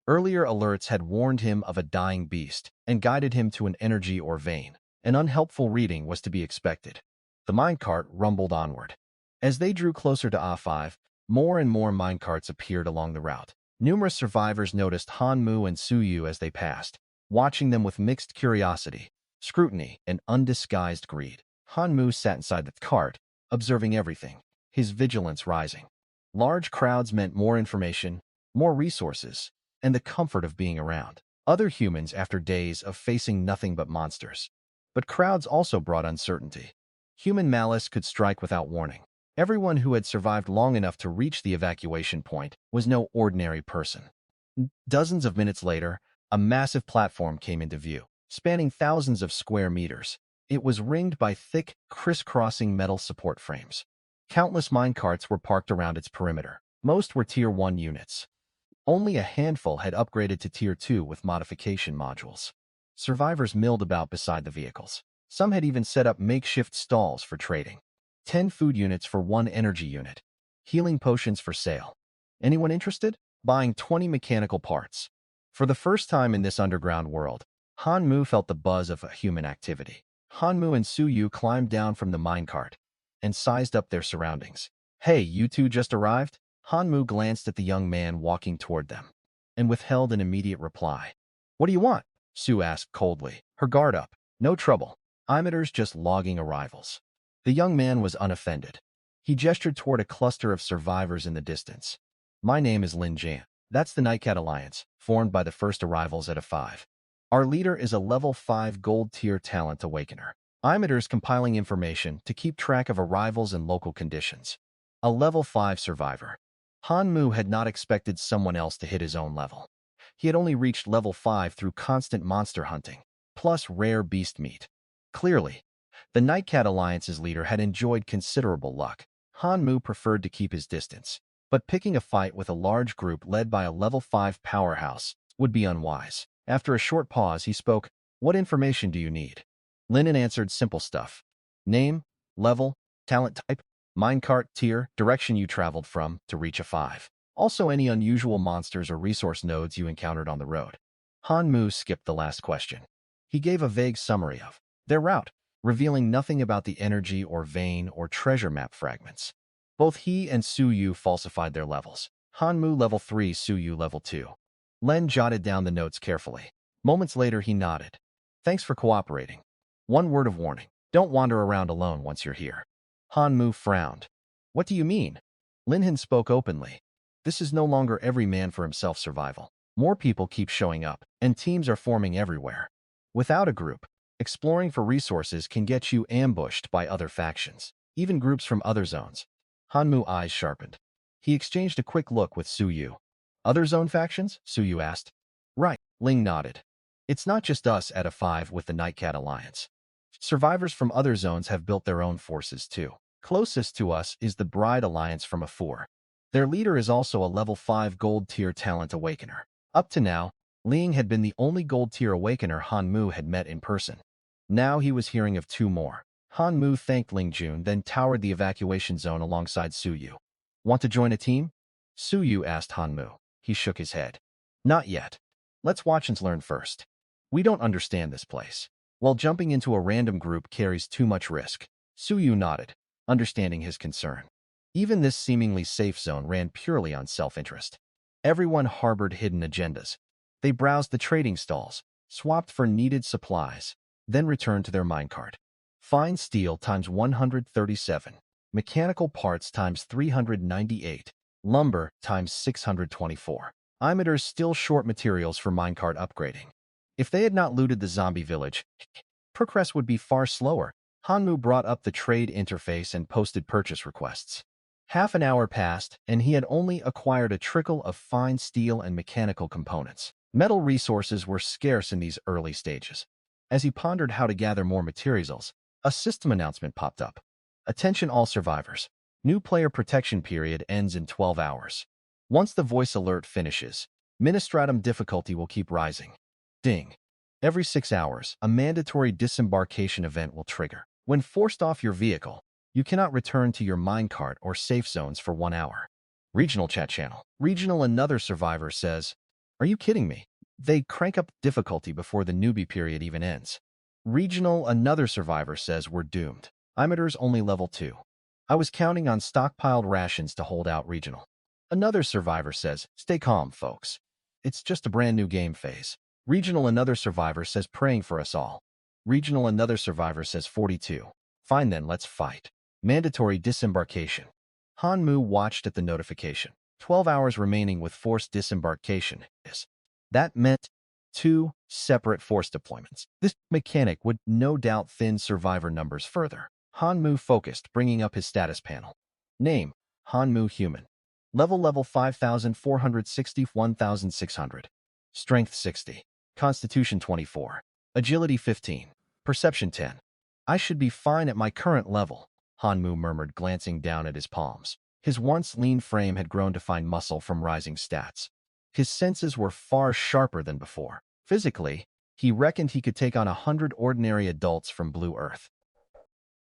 Earlier alerts had warned him of a dying beast and guided him to an energy or vein. An unhelpful reading was to be expected. The minecart rumbled onward. As they drew closer to A5, more and more minecarts appeared along the route. Numerous survivors noticed Han Mu and Su Yu as they passed, watching them with mixed curiosity, scrutiny, and undisguised greed. Han Mu sat inside the cart, observing everything, his vigilance rising. Large crowds meant more information, more resources, and the comfort of being around other humans after days of facing nothing but monsters. But crowds also brought uncertainty. Human malice could strike without warning. Everyone who had survived long enough to reach the evacuation point was no ordinary person. Dozens of minutes later, a massive platform came into view, spanning thousands of square meters. It was ringed by thick, crisscrossing metal support frames. Countless minecarts were parked around its perimeter. Most were Tier 1 units. Only a handful had upgraded to Tier 2 with modification modules. Survivors milled about beside the vehicles. Some had even set up makeshift stalls for trading. 10 food units for 1 energy unit. Healing potions for sale. Anyone interested? Buying 20 mechanical parts. For the first time in this underground world, Han Mu felt the buzz of a human activity. Han Mu and Su Yu climbed down from the minecart and sized up their surroundings. Hey, you two just arrived? Han Mu glanced at the young man walking toward them and withheld an immediate reply. What do you want? Su asked coldly, her guard up. No trouble. Imeters just logging arrivals. The young man was unoffended. He gestured toward a cluster of survivors in the distance. My name is Lin Jian. That's the Nightcat Alliance, formed by the first arrivals at A5. Our leader is a level 5 gold tier talent awakener. Imeters compiling information to keep track of arrivals and local conditions. A level 5 survivor. Han Mu had not expected someone else to hit his own level. He had only reached level 5 through constant monster hunting, plus rare beast meat. Clearly, the Nightcat Alliance's leader had enjoyed considerable luck. Han Mu preferred to keep his distance, but picking a fight with a large group led by a level 5 powerhouse would be unwise. After a short pause, he spoke, What information do you need? Linen answered simple stuff. Name, level, talent type, minecart tier, direction you traveled from to reach A5. Also any unusual monsters or resource nodes you encountered on the road. Han Mu skipped the last question. He gave a vague summary of their route, revealing nothing about the energy or vein or treasure map fragments. Both he and Su Yu falsified their levels. Han Mu level 3, Su Yu level 2. Len jotted down the notes carefully. Moments later, he nodded. Thanks for cooperating. One word of warning. Don't wander around alone once you're here. Han Mu frowned. What do you mean? Lin Han spoke openly. This is no longer every man for himself survival. More people keep showing up, and teams are forming everywhere. Without a group, exploring for resources can get you ambushed by other factions, even groups from other zones. Han Mu's eyes sharpened. He exchanged a quick look with Su Yu. Other zone factions? Su Yu asked. Right, Ling nodded. It's not just us at A5 with the Nightcat Alliance. Survivors from other zones have built their own forces too. Closest to us is the Bride Alliance from A4. Their leader is also a level 5 gold tier talent awakener. Up to now, Ling had been the only gold tier awakener Han Mu had met in person. Now he was hearing of 2 more. Han Mu thanked Ling Jun, then towered the evacuation zone alongside Su Yu. Want to join a team? Su Yu asked Han Mu. He shook his head. Not yet. Let's watch and learn first. We don't understand this place. While jumping into a random group carries too much risk. Su Yu nodded, understanding his concern. Even this seemingly safe zone ran purely on self-interest. Everyone harbored hidden agendas. They browsed the trading stalls, swapped for needed supplies, then returned to their minecart. Fine steel times 137, mechanical parts times 398, lumber times 624. Imeters still short materials for minecart upgrading. If they had not looted the zombie village, progress would be far slower. Han Mu brought up the trade interface and posted purchase requests. Half an hour passed, and he had only acquired a trickle of fine steel and mechanical components. Metal resources were scarce in these early stages. As he pondered how to gather more materials, a system announcement popped up. Attention all survivors. New player protection period ends in 12 hours. Once the voice alert finishes, Ministratum difficulty will keep rising. Ding. Every 6 hours, a mandatory disembarkation event will trigger. When forced off your vehicle, you cannot return to your minecart or safe zones for 1 hour. Regional chat channel. Regional another survivor says, "Are you kidding me? They crank up difficulty before the newbie period even ends." Regional another survivor says, "We're doomed. Imeters only level 2. I was counting on stockpiled rations to hold out." Regional another survivor says, "Stay calm, folks. It's just a brand new game phase." Regional another survivor says, "Praying for us all." Regional another survivor says, 42. Fine then, let's fight. Mandatory disembarkation. Han Mu watched at the notification. 12 hours remaining with forced disembarkation. That meant 2 separate force deployments. This mechanic would no doubt thin survivor numbers further. Han Mu focused, bringing up his status panel. Name, Han Mu Human. Level 5460 1600. Strength 60. Constitution 24. Agility 15. Perception 10. I should be fine at my current level, Han Mu murmured, glancing down at his palms. His once lean frame had grown to fine muscle from rising stats. His senses were far sharper than before. Physically, he reckoned he could take on 100 ordinary adults from Blue Earth.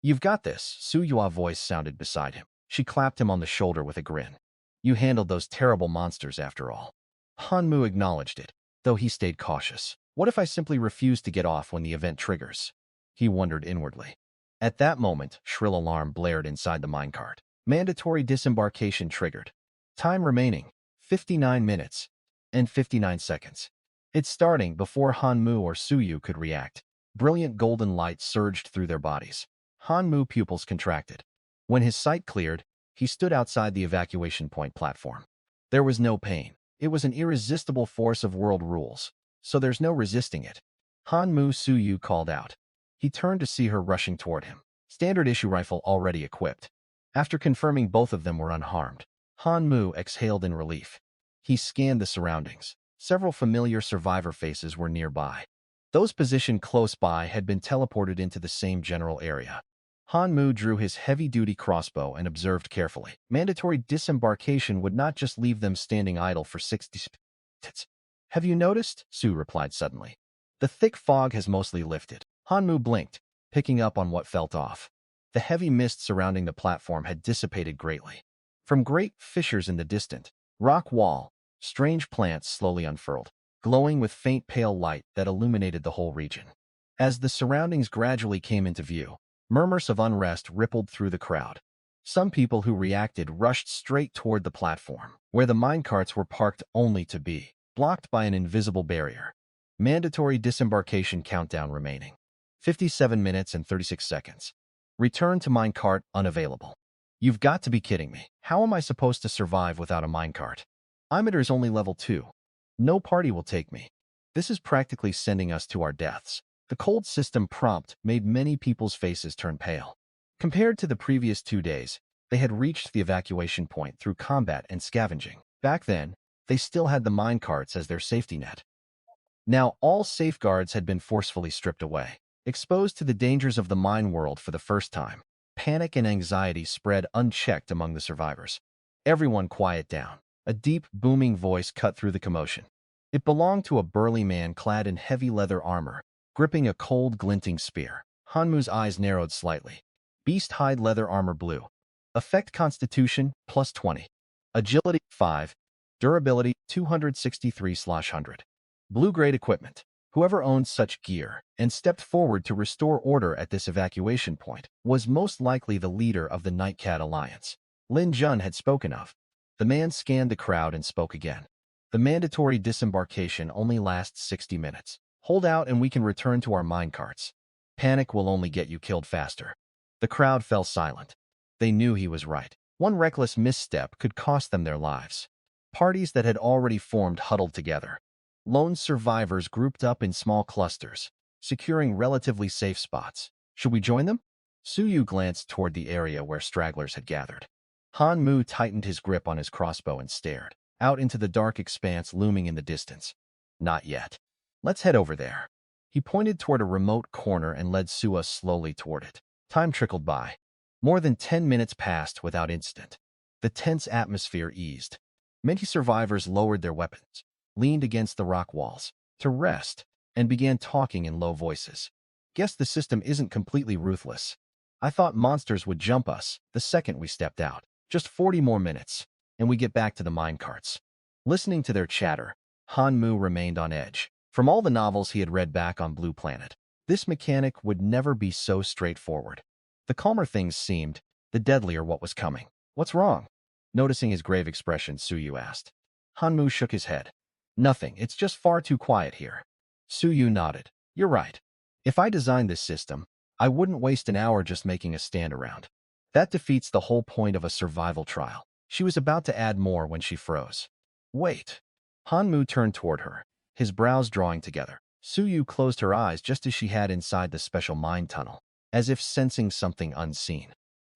You've got this, Su Yu's voice sounded beside him. She clapped him on the shoulder with a grin. You handled those terrible monsters after all. Han Mu acknowledged it, though he stayed cautious. What if I simply refuse to get off when the event triggers? He wondered inwardly. At that moment, shrill alarm blared inside the minecart. Mandatory disembarkation triggered. Time remaining, 59 minutes and 59 seconds. It's starting before Han Mu or Su Yu could react. Brilliant golden light surged through their bodies. Han Mu pupils contracted. When his sight cleared, he stood outside the evacuation point platform. There was no pain. It was an irresistible force of world rules, so there's no resisting it. Han Mu Su Yu called out. He turned to see her rushing toward him. Standard issue rifle already equipped. After confirming both of them were unharmed, Han Mu exhaled in relief. He scanned the surroundings. Several familiar survivor faces were nearby. Those positioned close by had been teleported into the same general area. Han Mu drew his heavy-duty crossbow and observed carefully. Mandatory disembarkation would not just leave them standing idle for 60 minutes. Have you noticed? Su replied suddenly. The thick fog has mostly lifted. Han Mu blinked, picking up on what felt off. The heavy mist surrounding the platform had dissipated greatly. From great fissures in the distant rock wall, strange plants slowly unfurled, glowing with faint pale light that illuminated the whole region. As the surroundings gradually came into view, murmurs of unrest rippled through the crowd. Some people who reacted rushed straight toward the platform, where the minecarts were parked only to be blocked by an invisible barrier. Mandatory disembarkation countdown remaining. 57 minutes and 36 seconds. Return to minecart unavailable. You've got to be kidding me. How am I supposed to survive without a minecart? Is only level 2. No party will take me. This is practically sending us to our deaths. The cold system prompt made many people's faces turn pale. Compared to the previous 2 days, they had reached the evacuation point through combat and scavenging. Back then, they still had the minecarts as their safety net. Now all safeguards had been forcefully stripped away. Exposed to the dangers of the mine world for the first time, panic and anxiety spread unchecked among the survivors. Everyone quiet down. A deep, booming voice cut through the commotion. It belonged to a burly man clad in heavy leather armor, gripping a cold, glinting spear. Hanmu's eyes narrowed slightly. Beast hide leather armor blue. Effect Constitution, plus 20. Agility, 5. Durability, 263/100. Blue-grade equipment. Whoever owned such gear and stepped forward to restore order at this evacuation point was most likely the leader of the Nightcat Alliance. Lin Jun had spoken of. The man scanned the crowd and spoke again. The mandatory disembarkation only lasts 60 minutes. Hold out and we can return to our minecarts. Panic will only get you killed faster. The crowd fell silent. They knew he was right. One reckless misstep could cost them their lives. Parties that had already formed huddled together. Lone survivors grouped up in small clusters, securing relatively safe spots. Should we join them? Suyu glanced toward the area where stragglers had gathered. Han Mu tightened his grip on his crossbow and stared out into the dark expanse looming in the distance. Not yet. Let's head over there. He pointed toward a remote corner and led Sua slowly toward it. Time trickled by. More than 10 minutes passed without incident. The tense atmosphere eased. Many survivors lowered their weapons, leaned against the rock walls to rest, and began talking in low voices. Guess the system isn't completely ruthless. I thought monsters would jump us the second we stepped out. Just 40 more minutes, and we get back to the minecarts. Listening to their chatter, Han Mu remained on edge. From all the novels he had read back on Blue Planet, this mechanic would never be so straightforward. The calmer things seemed, the deadlier what was coming. What's wrong? Noticing his grave expression, Suyu asked. Han Mu shook his head. Nothing, it's just far too quiet here. Suyu nodded. You're right. If I designed this system, I wouldn't waste an hour just making a stand around. That defeats the whole point of a survival trial. She was about to add more when she froze. Wait. Han Mu turned toward her, his brows drawing together. Suyu closed her eyes just as she had inside the special mine tunnel, as if sensing something unseen.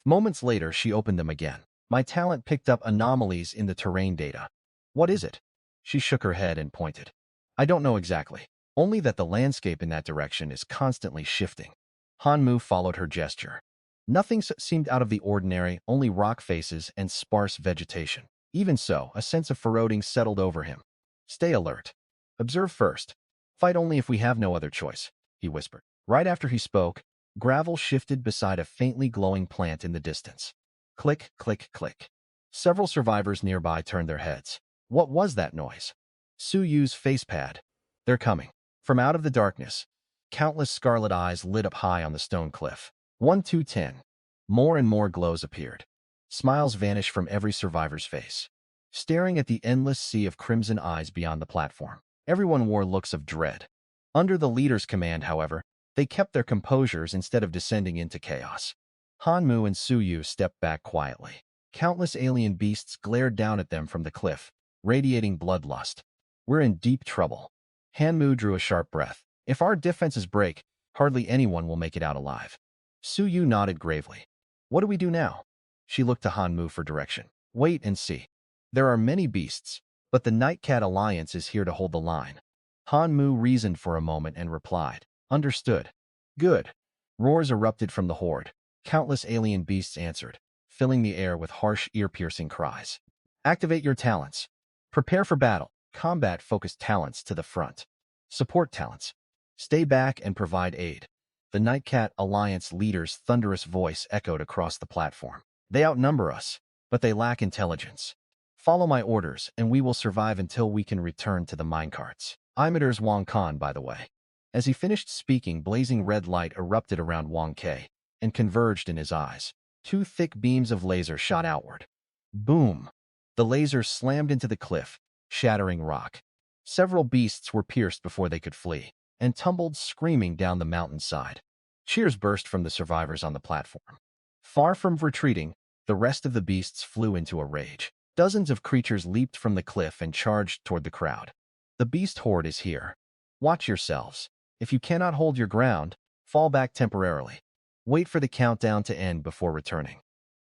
Moments later, she opened them again. My talent picked up anomalies in the terrain data. What is it? She shook her head and pointed. I don't know exactly. Only that the landscape in that direction is constantly shifting. Han Mu followed her gesture. Nothing seemed out of the ordinary, only rock faces and sparse vegetation. Even so, a sense of foreboding settled over him. Stay alert. Observe first. Fight only if we have no other choice, he whispered. Right after he spoke, gravel shifted beside a faintly glowing plant in the distance. Click, click, click. Several survivors nearby turned their heads. What was that noise? Suyu's facepad. They're coming. From out of the darkness, countless scarlet eyes lit up high on the stone cliff. 1, 2, 10. More and more glows appeared. Smiles vanished from every survivor's face. Staring at the endless sea of crimson eyes beyond the platform, everyone wore looks of dread. Under the leader's command, however, they kept their composures instead of descending into chaos. Han Mu and Suyu stepped back quietly. Countless alien beasts glared down at them from the cliff, radiating bloodlust. We're in deep trouble. Han Mu drew a sharp breath. If our defenses break, hardly anyone will make it out alive. Suyu nodded gravely. What do we do now? She looked to Han Mu for direction. Wait and see. There are many beasts, but the Nightcat Alliance is here to hold the line. Han Mu reasoned for a moment and replied. Understood. Good. Roars erupted from the horde. Countless alien beasts answered, filling the air with harsh, ear-piercing cries. Activate your talents. Prepare for battle. Combat-focused talents to the front. Support talents. Stay back and provide aid. The Nightcat Alliance leader's thunderous voice echoed across the platform. They outnumber us, but they lack intelligence. Follow my orders, and we will survive until we can return to the minecarts. Imitators Wankan, by the way. As he finished speaking, blazing red light erupted around Wang Ke and converged in his eyes. 2 thick beams of laser shot outward. Boom! The lasers slammed into the cliff, shattering rock. Several beasts were pierced before they could flee, and tumbled screaming down the mountainside. Cheers burst from the survivors on the platform. Far from retreating, the rest of the beasts flew into a rage. Dozens of creatures leaped from the cliff and charged toward the crowd. The beast horde is here. Watch yourselves. If you cannot hold your ground, fall back temporarily. Wait for the countdown to end before returning.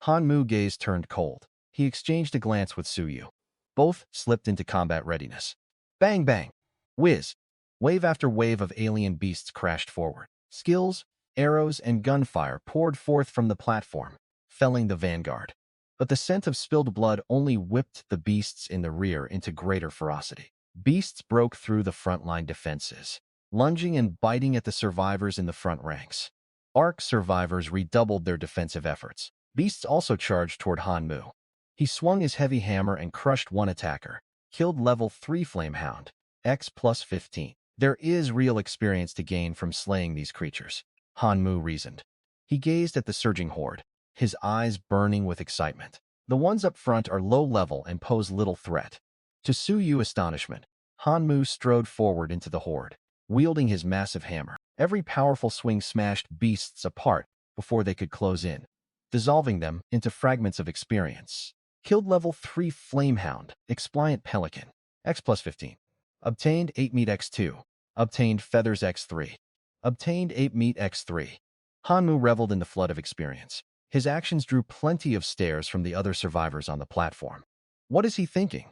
Hanmu's gaze turned cold. He exchanged a glance with Suyu. Both slipped into combat readiness. Bang bang! Whiz! Wave after wave of alien beasts crashed forward. Skills, arrows, and gunfire poured forth from the platform, felling the vanguard. But the scent of spilled blood only whipped the beasts in the rear into greater ferocity. Beasts broke through the frontline defenses, lunging and biting at the survivors in the front ranks. Ark survivors redoubled their defensive efforts. Beasts also charged toward Hanmu. He swung his heavy hammer and crushed one attacker, killed level 3 Flamehound, X plus 15. There is real experience to gain from slaying these creatures, Hanmu reasoned. He gazed at the surging horde, his eyes burning with excitement. The ones up front are low level and pose little threat. To Suyu's astonishment, Hanmu strode forward into the horde, wielding his massive hammer. Every powerful swing smashed beasts apart before they could close in, dissolving them into fragments of experience. Killed level 3 Flamehound, Expliant Pelican, X plus 15. Obtained 8 meat X2. Obtained Feathers X3. Obtained 8 meat X3. Hanmu reveled in the flood of experience. His actions drew plenty of stares from the other survivors on the platform. What is he thinking?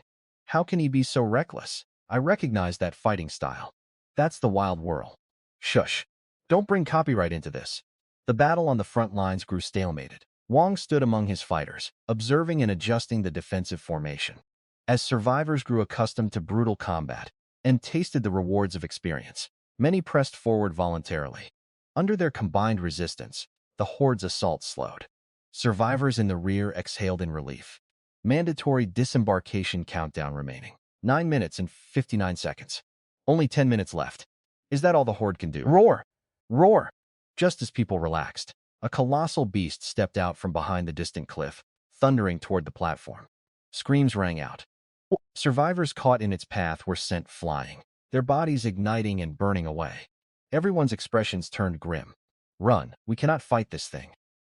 How can he be so reckless? I recognize that fighting style. That's the wild whirl. Shush. Don't bring copyright into this. The battle on the front lines grew stalemated. Wang stood among his fighters, observing and adjusting the defensive formation. As survivors grew accustomed to brutal combat and tasted the rewards of experience, many pressed forward voluntarily. Under their combined resistance, the horde's assault slowed. Survivors in the rear exhaled in relief. Mandatory disembarkation countdown remaining. 9 minutes and 59 seconds. Only 10 minutes left. Is that all the horde can do? Roar! Roar! Just as people relaxed, a colossal beast stepped out from behind the distant cliff, thundering toward the platform. Screams rang out. Survivors caught in its path were sent flying, their bodies igniting and burning away. Everyone's expressions turned grim. Run, we cannot fight this thing.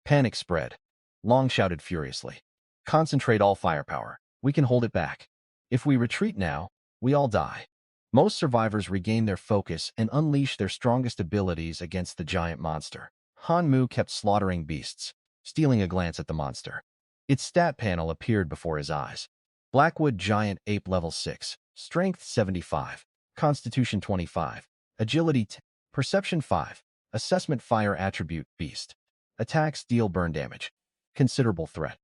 Panic spread. Long shouted furiously. Concentrate all firepower. We can hold it back. If we retreat now, we all die. Most survivors regained their focus and unleashed their strongest abilities against the giant monster. Hanmu kept slaughtering beasts, stealing a glance at the monster. Its stat panel appeared before his eyes. Blackwood Giant Ape Level 6, Strength 75, Constitution 25, Agility 10, Perception 5, Assessment Fire Attribute Beast. Attacks deal burn damage. Considerable threat.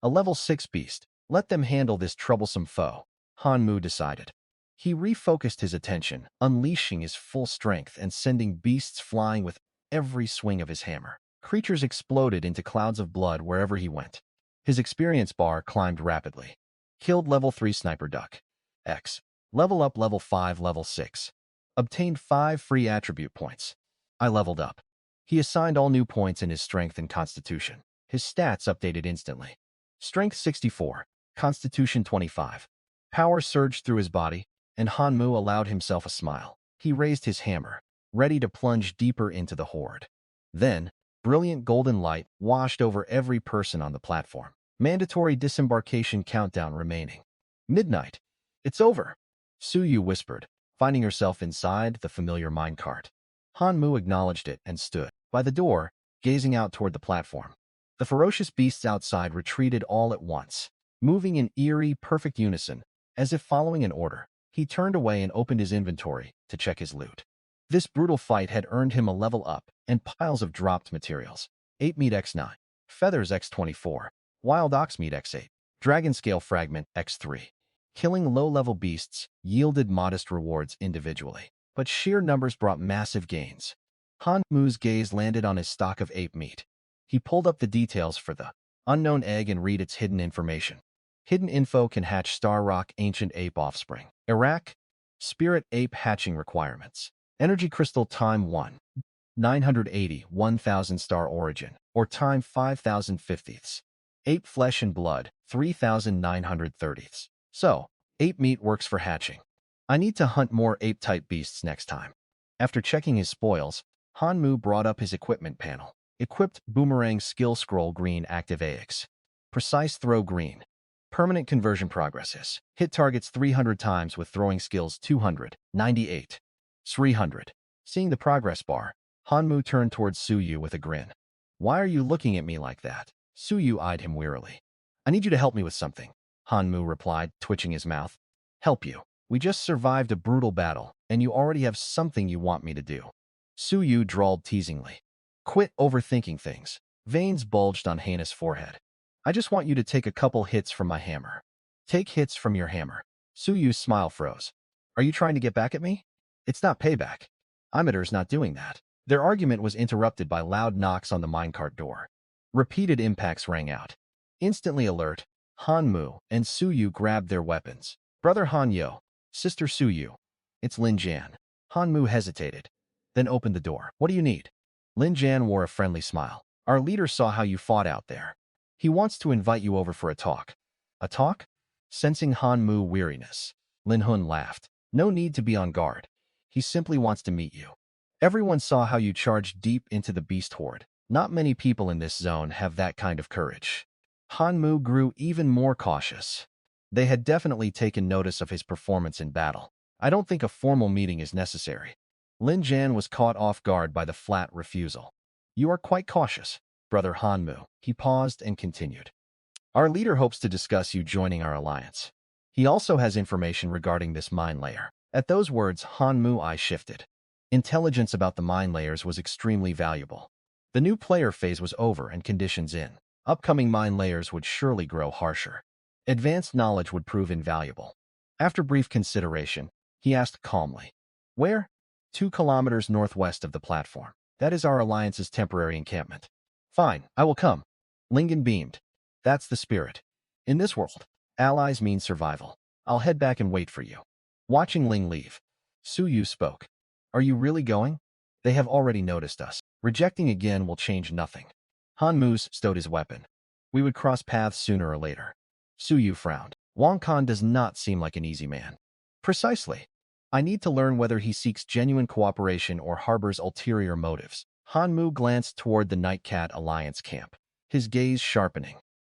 A Level 6 beast. Let them handle this troublesome foe, Hanmu decided. He refocused his attention, unleashing his full strength and sending beasts flying with every swing of his hammer. Creatures exploded into clouds of blood wherever he went. His experience bar climbed rapidly. Killed level 3 Sniper Duck. X. Level up level 5 level 6. Obtained 5 free attribute points. I leveled up. He assigned all new points in his strength and constitution. His stats updated instantly. Strength 64. Constitution 25. Power surged through his body, and Hanmu allowed himself a smile. He raised his hammer, ready to plunge deeper into the horde. Then, brilliant golden light washed over every person on the platform. Mandatory disembarkation countdown remaining. Midnight. It's over, Suyu whispered, finding herself inside the familiar minecart. Hanmu acknowledged it and stood by the door, gazing out toward the platform. The ferocious beasts outside retreated all at once, moving in eerie, perfect unison, as if following an order. He turned away and opened his inventory to check his loot. This brutal fight had earned him a level up and piles of dropped materials. 8 meat X9, Feathers X24, Wild Ox meat X8, Dragon Scale Fragment X3. Killing low-level beasts yielded modest rewards individually, but sheer numbers brought massive gains. Hanmu's gaze landed on his stock of ape meat. He pulled up the details for the unknown egg and read its hidden information. Hidden info can hatch Star Rock Ancient Ape Offspring. Iraq, Spirit Ape Hatching Requirements. Energy Crystal Time 1. 980, 1000 Star Origin, or Time 5050ths. Ape Flesh and Blood, 3930ths. So, ape meat works for hatching. I need to hunt more ape-type beasts next time. After checking his spoils, Hanmu brought up his equipment panel. Equipped boomerang skill scroll green active AX. Precise throw green. Permanent conversion progresses. Hit targets 300 times with throwing skills 200, 98, 300. Seeing the progress bar, Hanmu turned towards Suyu with a grin. Why are you looking at me like that? Suyu eyed him wearily. I need you to help me with something, Hanmu replied, twitching his mouth. Help you? We just survived a brutal battle, and you already have something you want me to do. Suyu drawled teasingly. Quit overthinking things. Veins bulged on Hana's forehead. I just want you to take a couple hits from my hammer. Take hits from your hammer. Suyu's smile froze. Are you trying to get back at me? It's not payback. Imiter's not doing that. Their argument was interrupted by loud knocks on the minecart door. Repeated impacts rang out. Instantly alert, Hanmu and Suyu grabbed their weapons. Brother Hanyo, sister Suyu. It's Lin Jan. Hanmu hesitated, then opened the door. What do you need? Lin Jan wore a friendly smile. Our leader saw how you fought out there. He wants to invite you over for a talk. A talk? Sensing Hanmu weariness, Lin Hun laughed. No need to be on guard. He simply wants to meet you. Everyone saw how you charged deep into the beast horde. Not many people in this zone have that kind of courage. Hanmu grew even more cautious. They had definitely taken notice of his performance in battle. I don't think a formal meeting is necessary. Lin Jan was caught off guard by the flat refusal. You are quite cautious, Brother Hanmu. He paused and continued. Our leader hopes to discuss you joining our alliance. He also has information regarding this mine layer. At those words, Hanmu eye shifted. Intelligence about the mine layers was extremely valuable. The new player phase was over and conditions in. Upcoming mine layers would surely grow harsher. Advanced knowledge would prove invaluable. After brief consideration, he asked calmly, Where? 2 kilometers northwest of the platform. That is our alliance's temporary encampment. Fine, I will come. Lingen beamed. That's the spirit. In this world, allies mean survival. I'll head back and wait for you. Watching Ling leave, Suyu spoke. Are you really going? They have already noticed us. Rejecting again will change nothing. Hanmu stowed his weapon. We would cross paths sooner or later. Suyu frowned. Wankan does not seem like an easy man. Precisely. I need to learn whether he seeks genuine cooperation or harbors ulterior motives. Hanmu glanced toward the Nightcat Alliance camp, his gaze sharpening.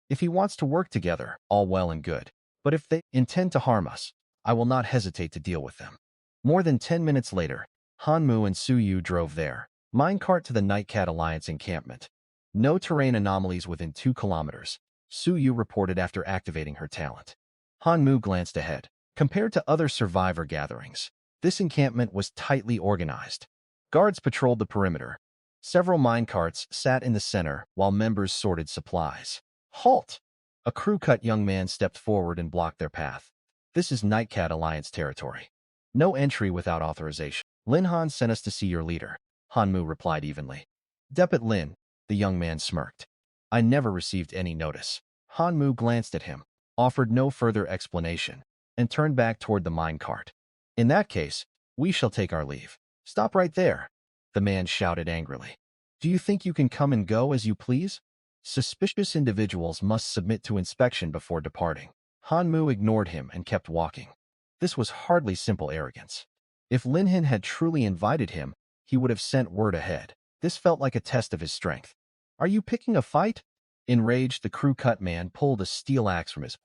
If he wants to work together, all well and good. But if they intend to harm us, I will not hesitate to deal with them. More than 10 minutes later, Hanmu and Suyu drove there. Minecart to the Nightcat Alliance encampment. No terrain anomalies within 2 kilometers, Suyu reported after activating her talent. Hanmu glanced ahead. Compared to other survivor gatherings, this encampment was tightly organized. Guards patrolled the perimeter. Several minecarts sat in the center while members sorted supplies. Halt! A crew-cut young man stepped forward and blocked their path. This is Nightcat Alliance territory. No entry without authorization. Lin Han sent us to see your leader, Hanmu replied evenly. Depit Lin, the young man smirked. I never received any notice. Hanmu glanced at him, offered no further explanation, and turned back toward the minecart. In that case, we shall take our leave. Stop right there, the man shouted angrily. Do you think you can come and go as you please? Suspicious individuals must submit to inspection before departing. Hanmu ignored him and kept walking. This was hardly simple arrogance. If Lin Han had truly invited him, he would have sent word ahead. This felt like a test of his strength. Are you picking a fight? Enraged, the crew-cut man pulled a steel axe from his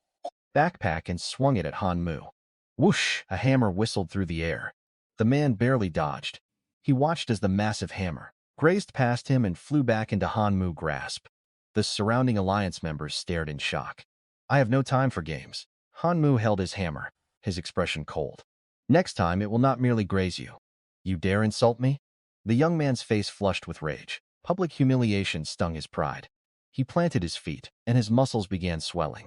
backpack and swung it at Hanmu. Whoosh! A hammer whistled through the air. The man barely dodged. He watched as the massive hammer grazed past him and flew back into Hanmu's grasp. The surrounding alliance members stared in shock. I have no time for games. Hanmu held his hammer, his expression cold. Next time it will not merely graze you. You dare insult me? The young man's face flushed with rage. Public humiliation stung his pride. He planted his feet, and his muscles began swelling.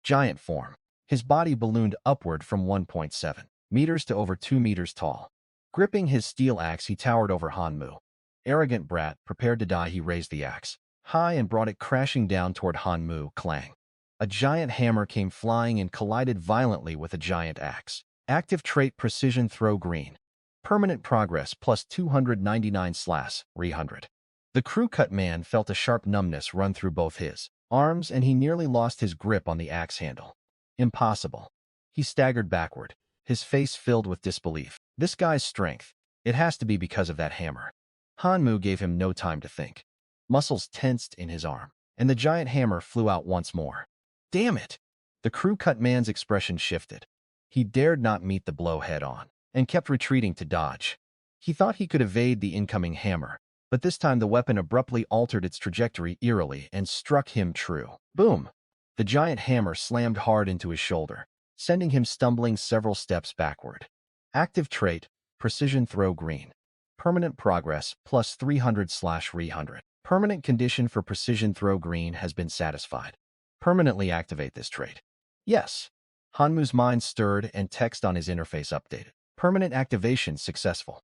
Giant form. His body ballooned upward from 1.7 meters to over 2 meters tall. Gripping his steel axe, he towered over Hanmu. Arrogant brat, prepared to die, he raised the axe high and brought it crashing down toward Hanmu. Clang. A giant hammer came flying and collided violently with a giant axe. Active trait Precision Throw Green. Permanent progress plus 299/300. The crew-cut man felt a sharp numbness run through both his arms and he nearly lost his grip on the axe handle. Impossible. He staggered backward, his face filled with disbelief. This guy's strength. It has to be because of that hammer. Han Mu gave him no time to think. Muscles tensed in his arm, and the giant hammer flew out once more. Damn it! The crew-cut man's expression shifted. He dared not meet the blow head-on, and kept retreating to dodge. He thought he could evade the incoming hammer, but this time the weapon abruptly altered its trajectory eerily and struck him true. Boom! The giant hammer slammed hard into his shoulder, sending him stumbling several steps backward. Active trait, Precision Throw Green. Permanent progress, plus 300/300. Permanent condition for Precision Throw Green has been satisfied. Permanently activate this trait. Yes. Hanmu's mind stirred and text on his interface updated. Permanent activation successful.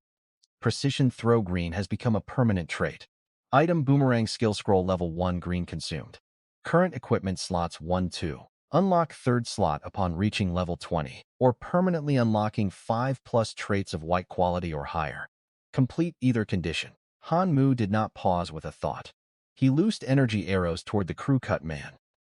Precision Throw Green has become a permanent trait. Item Boomerang Skill Scroll Level 1 Green consumed. Current equipment slots 1-2. Unlock third slot upon reaching level 20, or permanently unlocking 5+ traits of white quality or higher. Complete either condition. Han Mu did not pause with a thought. He loosed energy arrows toward the crew-cut man.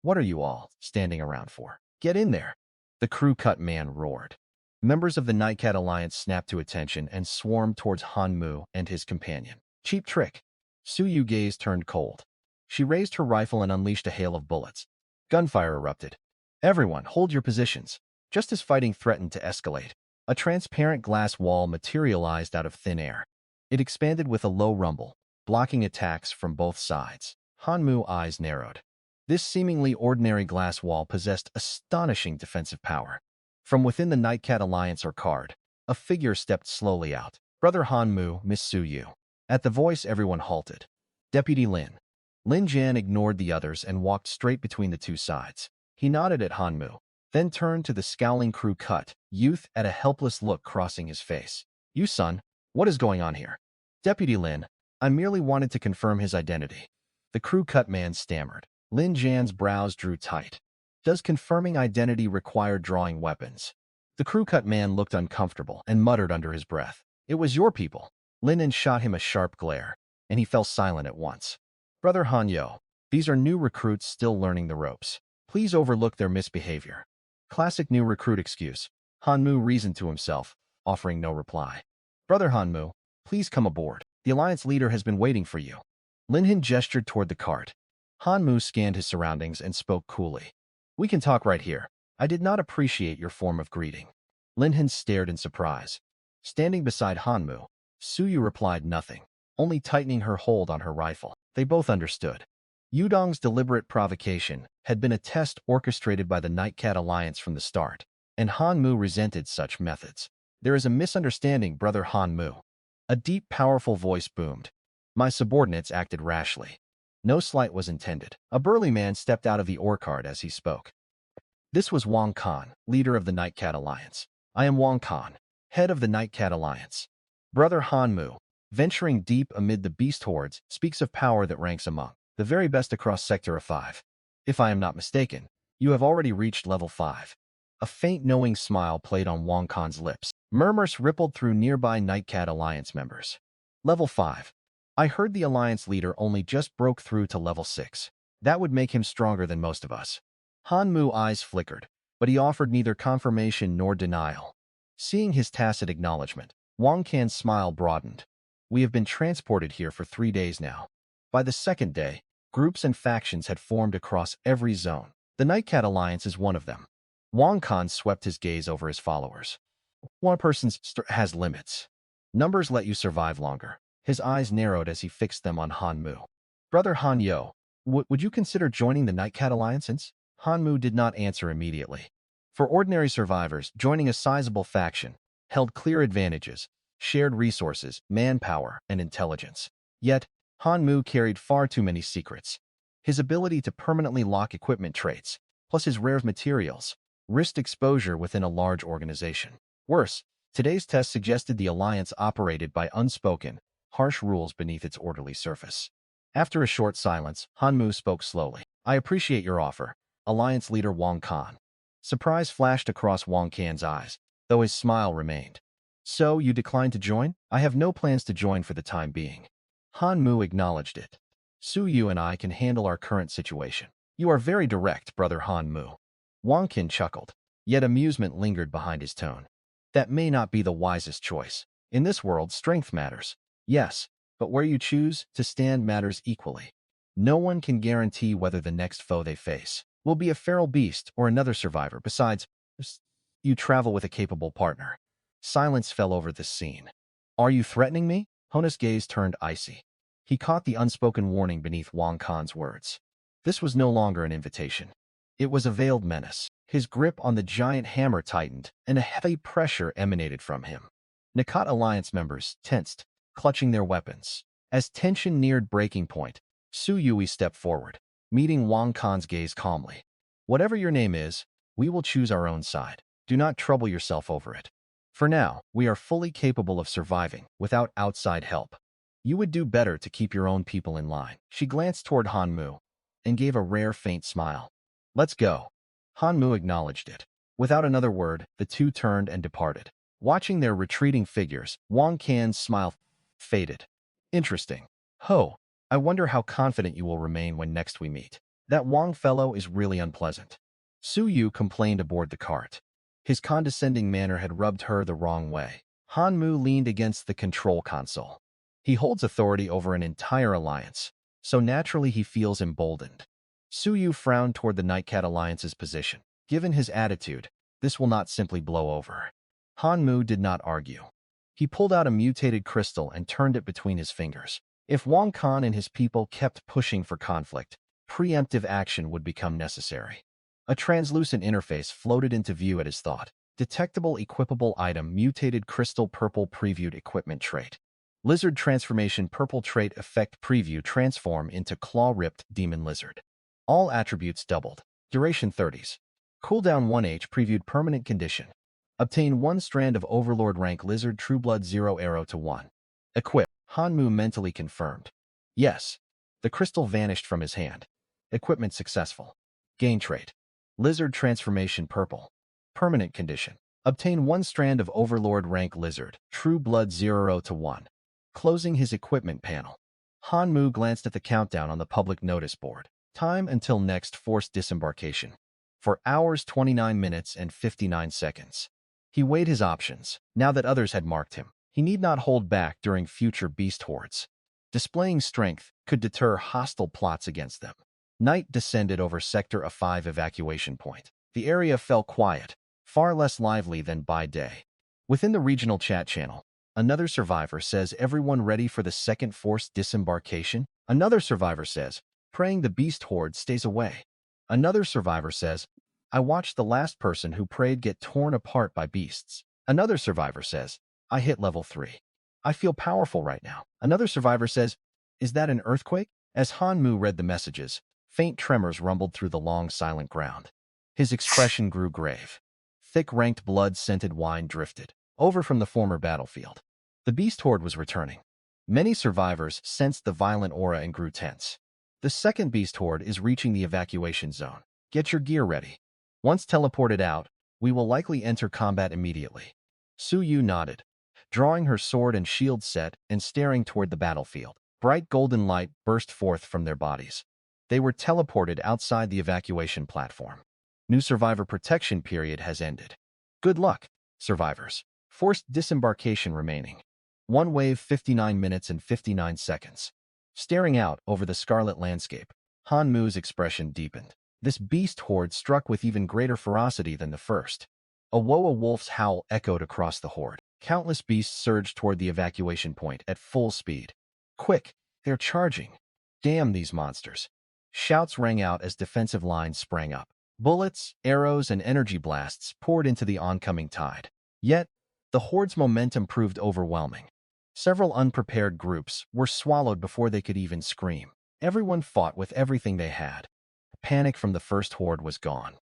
What are you all standing around for? Get in there! The crew-cut man roared. Members of the Nightcat Alliance snapped to attention and swarmed towards Han Mu and his companion. Cheap trick. Su Yu's gaze turned cold. She raised her rifle and unleashed a hail of bullets. Gunfire erupted. Everyone, hold your positions. Just as fighting threatened to escalate, a transparent glass wall materialized out of thin air. It expanded with a low rumble, blocking attacks from both sides. Han Mu's eyes narrowed. This seemingly ordinary glass wall possessed astonishing defensive power. From within the Nightcat Alliance or Card, a figure stepped slowly out. Brother Han Mu, Miss Su Yu. At the voice, everyone halted. Deputy Lin. Lin Jan ignored the others and walked straight between the two sides. He nodded at Han Mu, then turned to the scowling crew-cut youth at a helpless look crossing his face. You son, what is going on here? Deputy Lin, I merely wanted to confirm his identity. The crew-cut man stammered. Lin Jan's brows drew tight. Does confirming identity require drawing weapons? The crew-cut man looked uncomfortable and muttered under his breath. It was your people. Lin shot him a sharp glare, and he fell silent at once. Brother Han Yo, these are new recruits still learning the ropes. Please overlook their misbehavior. Classic new recruit excuse. Han Mu reasoned to himself, offering no reply. Brother Han Mu, please come aboard. The Alliance leader has been waiting for you. Lin Hin gestured toward the cart. Han Mu scanned his surroundings and spoke coolly. We can talk right here. I did not appreciate your form of greeting. Lin Hin stared in surprise. Standing beside Han Mu, Su Yu replied nothing, only tightening her hold on her rifle. They both understood. Yudong's deliberate provocation had been a test orchestrated by the Nightcat Alliance from the start, and Han Mu resented such methods. There is a misunderstanding, Brother Han Mu. A deep, powerful voice boomed. My subordinates acted rashly. No slight was intended. A burly man stepped out of the Orchard as he spoke. This was Wankan, leader of the Nightcat Alliance. I am Wankan, head of the Nightcat Alliance. Brother Han Mu, venturing deep amid the beast hordes, speaks of power that ranks among the very best across Sector 5. If I am not mistaken, you have already reached level 5. A faint knowing smile played on Wankan's lips. Murmurs rippled through nearby Nightcat Alliance members. Level 5. I heard the Alliance leader only just broke through to level 6. That would make him stronger than most of us. Han Mu's eyes flickered, but he offered neither confirmation nor denial. Seeing his tacit acknowledgement, Wankan's smile broadened. We have been transported here for 3 days now. By the second day, groups and factions had formed across every zone. The Nightcat Alliance is one of them. Wankan swept his gaze over his followers. One person's has limits. Numbers let you survive longer. His eyes narrowed as he fixed them on Han Mu. Brother Han Yo, would you consider joining the Nightcat Alliance? Han Mu did not answer immediately. For ordinary survivors, joining a sizable faction held clear advantages, shared resources, manpower, and intelligence. Yet, Han Mu carried far too many secrets. His ability to permanently lock equipment traits, plus his rare materials, risked exposure within a large organization. Worse, today's test suggested the Alliance operated by unspoken, harsh rules beneath its orderly surface. After a short silence, Han Mu spoke slowly. I appreciate your offer, Alliance leader Wankan. Surprise flashed across Wankan's eyes, though his smile remained. So, you declined to join? I have no plans to join for the time being. Han Mu acknowledged it. Su Yu and I can handle our current situation. You are very direct, Brother Han Mu. Wankan chuckled, yet amusement lingered behind his tone. That may not be the wisest choice. In this world, strength matters. Yes, But where you choose to stand matters equally. No one can guarantee whether the next foe they face will be a feral beast or another survivor. Besides, you travel with a capable partner. Silence fell over this scene. Are you threatening me? Hona's gaze turned icy. He caught the unspoken warning beneath Wankan's words. This was no longer an invitation. It was a veiled menace. His grip on the giant hammer tightened, and a heavy pressure emanated from him. MINECART Alliance members tensed, clutching their weapons. As tension neared breaking point, Su Yui stepped forward, meeting Wankan's gaze calmly. Whatever your name is, we will choose our own side. Do not trouble yourself over it. For now, we are fully capable of surviving without outside help. You would do better to keep your own people in line. She glanced toward Hanmu and gave a rare faint smile. Let's go. Hanmu acknowledged it. Without another word, the two turned and departed. Watching their retreating figures, Wankan's smile faded. Interesting. Ho, I wonder how confident you will remain when next we meet. That Wang fellow is really unpleasant. Su Yu complained aboard the cart. His condescending manner had rubbed her the wrong way. Hanmu leaned against the control console. He holds authority over an entire alliance, so naturally he feels emboldened. Su Yu frowned toward the MINECART Alliance's position. Given his attitude, this will not simply blow over. Hanmu did not argue. He pulled out a mutated crystal and turned it between his fingers. If Wankan and his people kept pushing for conflict, preemptive action would become necessary. A translucent interface floated into view at his thought. Detectable equipable item mutated crystal purple previewed equipment trait. Lizard transformation purple trait effect preview transform into claw-ripped demon lizard. All attributes doubled. Duration 30s. Cooldown 1h previewed permanent condition. Obtain 1 strand of Overlord rank Lizard Trueblood 0 arrow to 1. Equip. Hanmu mentally confirmed. Yes. The crystal vanished from his hand. Equipment successful. Gain trait. Lizard Transformation Purple. Permanent condition. Obtain 1 strand of Overlord rank Lizard Trueblood 0 to 1. Closing his equipment panel. Hanmu glanced at the countdown on the public notice board. Time until next forced disembarkation. For hours 29 minutes and 59 seconds. He weighed his options. Now that others had marked him, he need not hold back during future beast hordes. Displaying strength could deter hostile plots against them. Night descended over Sector A5 evacuation point. The area fell quiet, far less lively than by day. Within the regional chat channel, another survivor says everyone ready for the second forced disembarkation? Another survivor says, praying the beast horde stays away. Another survivor says, I watched the last person who prayed get torn apart by beasts. Another survivor says, I hit level 3. I feel powerful right now. Another survivor says, is that an earthquake? As Hanmu read the messages, faint tremors rumbled through the long silent ground. His expression grew grave. Thick ranked blood-scented wine drifted over from the former battlefield. The beast horde was returning. Many survivors sensed the violent aura and grew tense. The second beast horde is reaching the evacuation zone. Get your gear ready. Once teleported out, we will likely enter combat immediately. Su Yu nodded, drawing her sword and shield set and staring toward the battlefield. Bright golden light burst forth from their bodies. They were teleported outside the evacuation platform. New survivor protection period has ended. Good luck, survivors. Forced disembarkation remaining. One wave 59 minutes and 59 seconds. Staring out over the scarlet landscape, Hanmu's expression deepened. This beast horde struck with even greater ferocity than the first. A wolf's howl echoed across the horde. Countless beasts surged toward the evacuation point at full speed. Quick, they're charging. Damn these monsters. Shouts rang out as defensive lines sprang up. Bullets, arrows, and energy blasts poured into the oncoming tide. Yet, the horde's momentum proved overwhelming. Several unprepared groups were swallowed before they could even scream. Everyone fought with everything they had. Panic from the first horde was gone.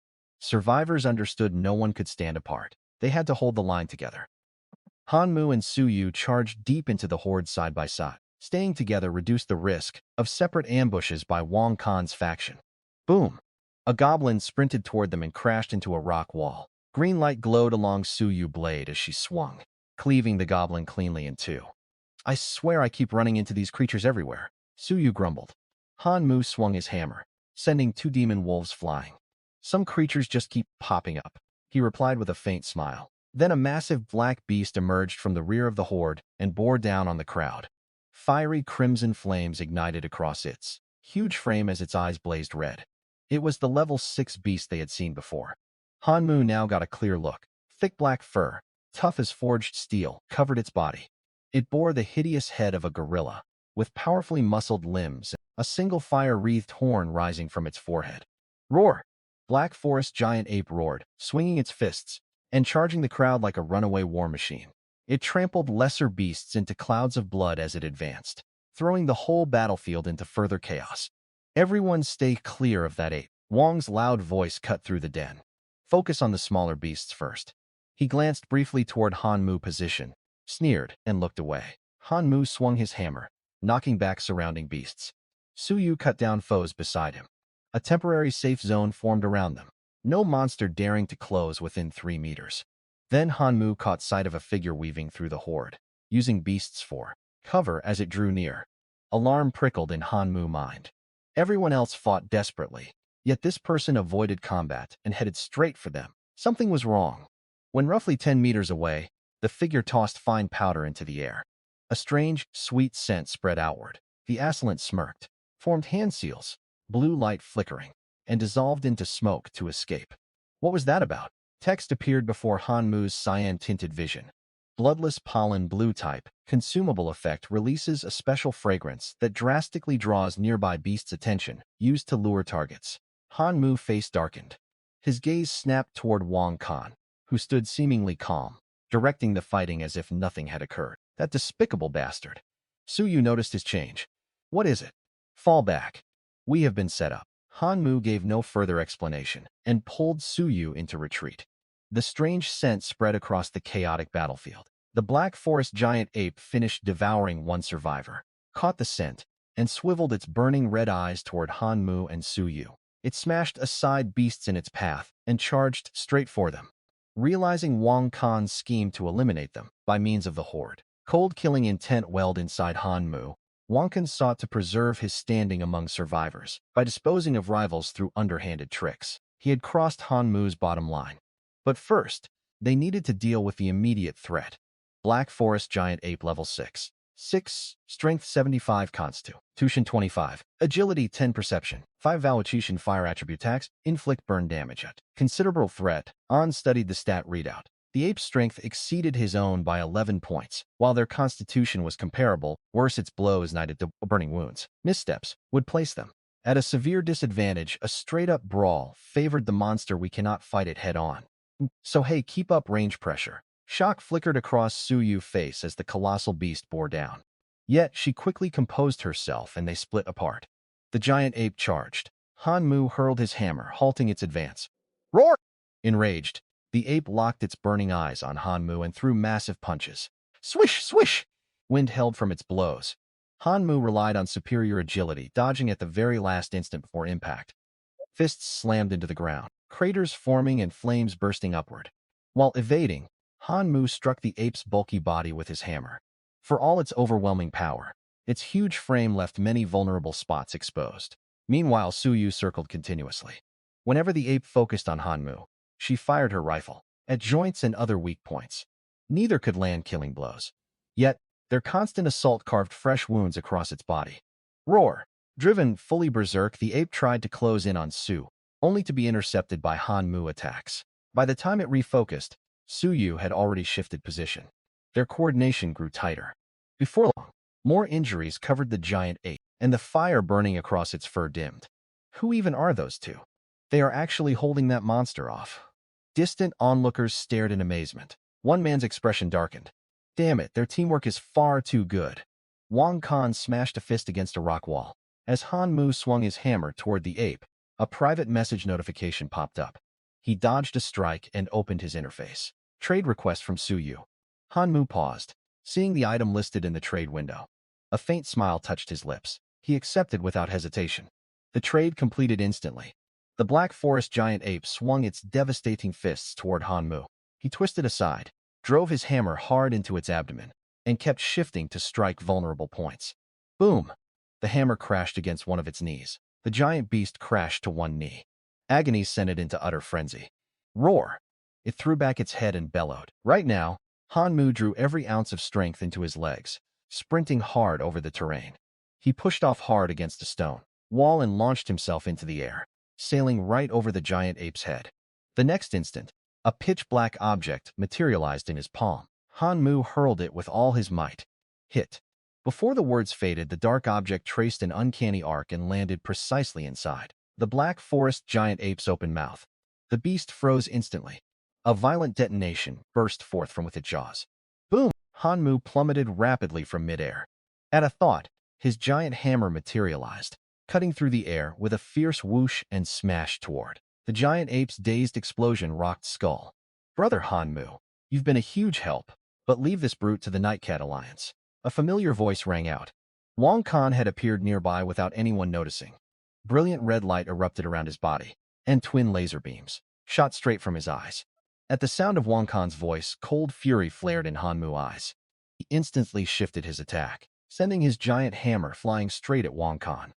Survivors understood no one could stand apart. They had to hold the line together. Hanmu and Su Yu charged deep into the horde side by side. Staying together reduced the risk of separate ambushes by Wankan's faction. Boom! A goblin sprinted toward them and crashed into a rock wall. Green light glowed along Su Yu's blade as she swung, cleaving the goblin cleanly in two. I swear I keep running into these creatures everywhere, Su Yu grumbled. Hanmu swung his hammer, sending 2 demon wolves flying. Some creatures just keep popping up, he replied with a faint smile. Then a massive black beast emerged from the rear of the horde and bore down on the crowd. Fiery crimson flames ignited across its huge frame as its eyes blazed red. It was the level 6 beast they had seen before. Hanmu now got a clear look. Thick black fur, tough as forged steel, covered its body. It bore the hideous head of a gorilla, with powerfully muscled limbs, a single fire-wreathed horn rising from its forehead. Roar! Black Forest giant ape roared, swinging its fists, and charging the crowd like a runaway war machine. It trampled lesser beasts into clouds of blood as it advanced, throwing the whole battlefield into further chaos. Everyone stay clear of that ape. Wong's loud voice cut through the den. Focus on the smaller beasts first. He glanced briefly toward Hanmu's position, sneered, and looked away. Hanmu swung his hammer, knocking back surrounding beasts. Suyu cut down foes beside him. A temporary safe zone formed around them, no monster daring to close within 3 meters. Then Hanmu caught sight of a figure weaving through the horde, using beasts for cover as it drew near. Alarm prickled in Hanmu's mind. Everyone else fought desperately, yet this person avoided combat and headed straight for them. Something was wrong. When roughly 10 meters away, the figure tossed fine powder into the air. A strange, sweet scent spread outward. The assailant smirked, formed hand seals, blue light flickering, and dissolved into smoke to escape. What was that about? Text appeared before Hanmu's cyan-tinted vision. Bloodless pollen blue type, consumable effect releases a special fragrance that drastically draws nearby beasts' attention, used to lure targets. Hanmu's face darkened. His gaze snapped toward Wankan, who stood seemingly calm, directing the fighting as if nothing had occurred. That despicable bastard. Suyu noticed his change. What is it? Fall back. We have been set up. Hanmu gave no further explanation and pulled Suyu into retreat. The strange scent spread across the chaotic battlefield. The Black Forest giant ape finished devouring one survivor, caught the scent, and swiveled its burning red eyes toward Hanmu and Suyu. It smashed aside beasts in its path and charged straight for them. Realizing Wang Kan's scheme to eliminate them by means of the horde, cold-killing intent welled inside Hanmu. Wankan sought to preserve his standing among survivors by disposing of rivals through underhanded tricks. He had crossed Hanmu's bottom line. But first, they needed to deal with the immediate threat. Black Forest Giant Ape Level 6. Strength 75 Constitution 25. Agility 10 Perception. 5 Evacuation Fire Attribute Attacks. Inflict Burn Damage at Considerable Threat. On studied the stat readout. The ape's strength exceeded his own by 11 points, while their constitution was comparable. Worse, its blows ignited to burning wounds. Missteps would place them at a severe disadvantage. A straight-up brawl favored the monster. We cannot fight it head-on. So hey, keep up range pressure. Shock flickered across Suyu's face as the colossal beast bore down. Yet she quickly composed herself and they split apart. The giant ape charged. Hanmu hurled his hammer, halting its advance. Roar! Enraged, the ape locked its burning eyes on Hanmu and threw massive punches. Swish, swish! Wind held from its blows. Hanmu relied on superior agility, dodging at the very last instant before impact. Fists slammed into the ground, craters forming and flames bursting upward. While evading, Hanmu struck the ape's bulky body with his hammer. For all its overwhelming power, its huge frame left many vulnerable spots exposed. Meanwhile, Suyu circled continuously. Whenever the ape focused on Hanmu, she fired her rifle at joints and other weak points. Neither could land killing blows. Yet, their constant assault carved fresh wounds across its body. Roar! Driven fully berserk, the ape tried to close in on Su, only to be intercepted by Hanmu attacks. By the time it refocused, Suyu had already shifted position. Their coordination grew tighter. Before long, more injuries covered the giant ape, and the fire burning across its fur dimmed. Who even are those two? They are actually holding that monster off. Distant onlookers stared in amazement. One man's expression darkened. Damn it, their teamwork is far too good. Wang Kan smashed a fist against a rock wall. As Hanmu swung his hammer toward the ape, a private message notification popped up. He dodged a strike and opened his interface. Trade request from Suyu. Hanmu paused, seeing the item listed in the trade window. A faint smile touched his lips. He accepted without hesitation. The trade completed instantly. The Black Forest giant ape swung its devastating fists toward Hanmu. He twisted aside, drove his hammer hard into its abdomen, and kept shifting to strike vulnerable points. Boom! The hammer crashed against one of its knees. The giant beast crashed to one knee. Agony sent it into utter frenzy. Roar! It threw back its head and bellowed. Right now, Hanmu drew every ounce of strength into his legs. sprinting hard over the terrain. He pushed off hard against a stone wall and launched himself into the air, sailing right over the giant ape's head. The next instant, a pitch-black object materialized in his palm. Han Mu hurled it with all his might. Hit. Before the words faded, the dark object traced an uncanny arc and landed precisely inside the black forest giant ape's open mouth. The beast froze instantly. A violent detonation burst forth from within its jaws. Boom! Han Mu plummeted rapidly from midair. At a thought, his giant hammer materialized, cutting through the air with a fierce whoosh and smashed toward the giant ape's dazed explosion rocked skull. Brother Han Mu, you've been a huge help, but leave this brute to the Nightcat Alliance. A familiar voice rang out. Wankan had appeared nearby without anyone noticing. Brilliant red light erupted around his body, and twin laser beams shot straight from his eyes. At the sound of Wankan's voice, cold fury flared in Han Mu's eyes. He instantly shifted his attack, sending his giant hammer flying straight at Wankan.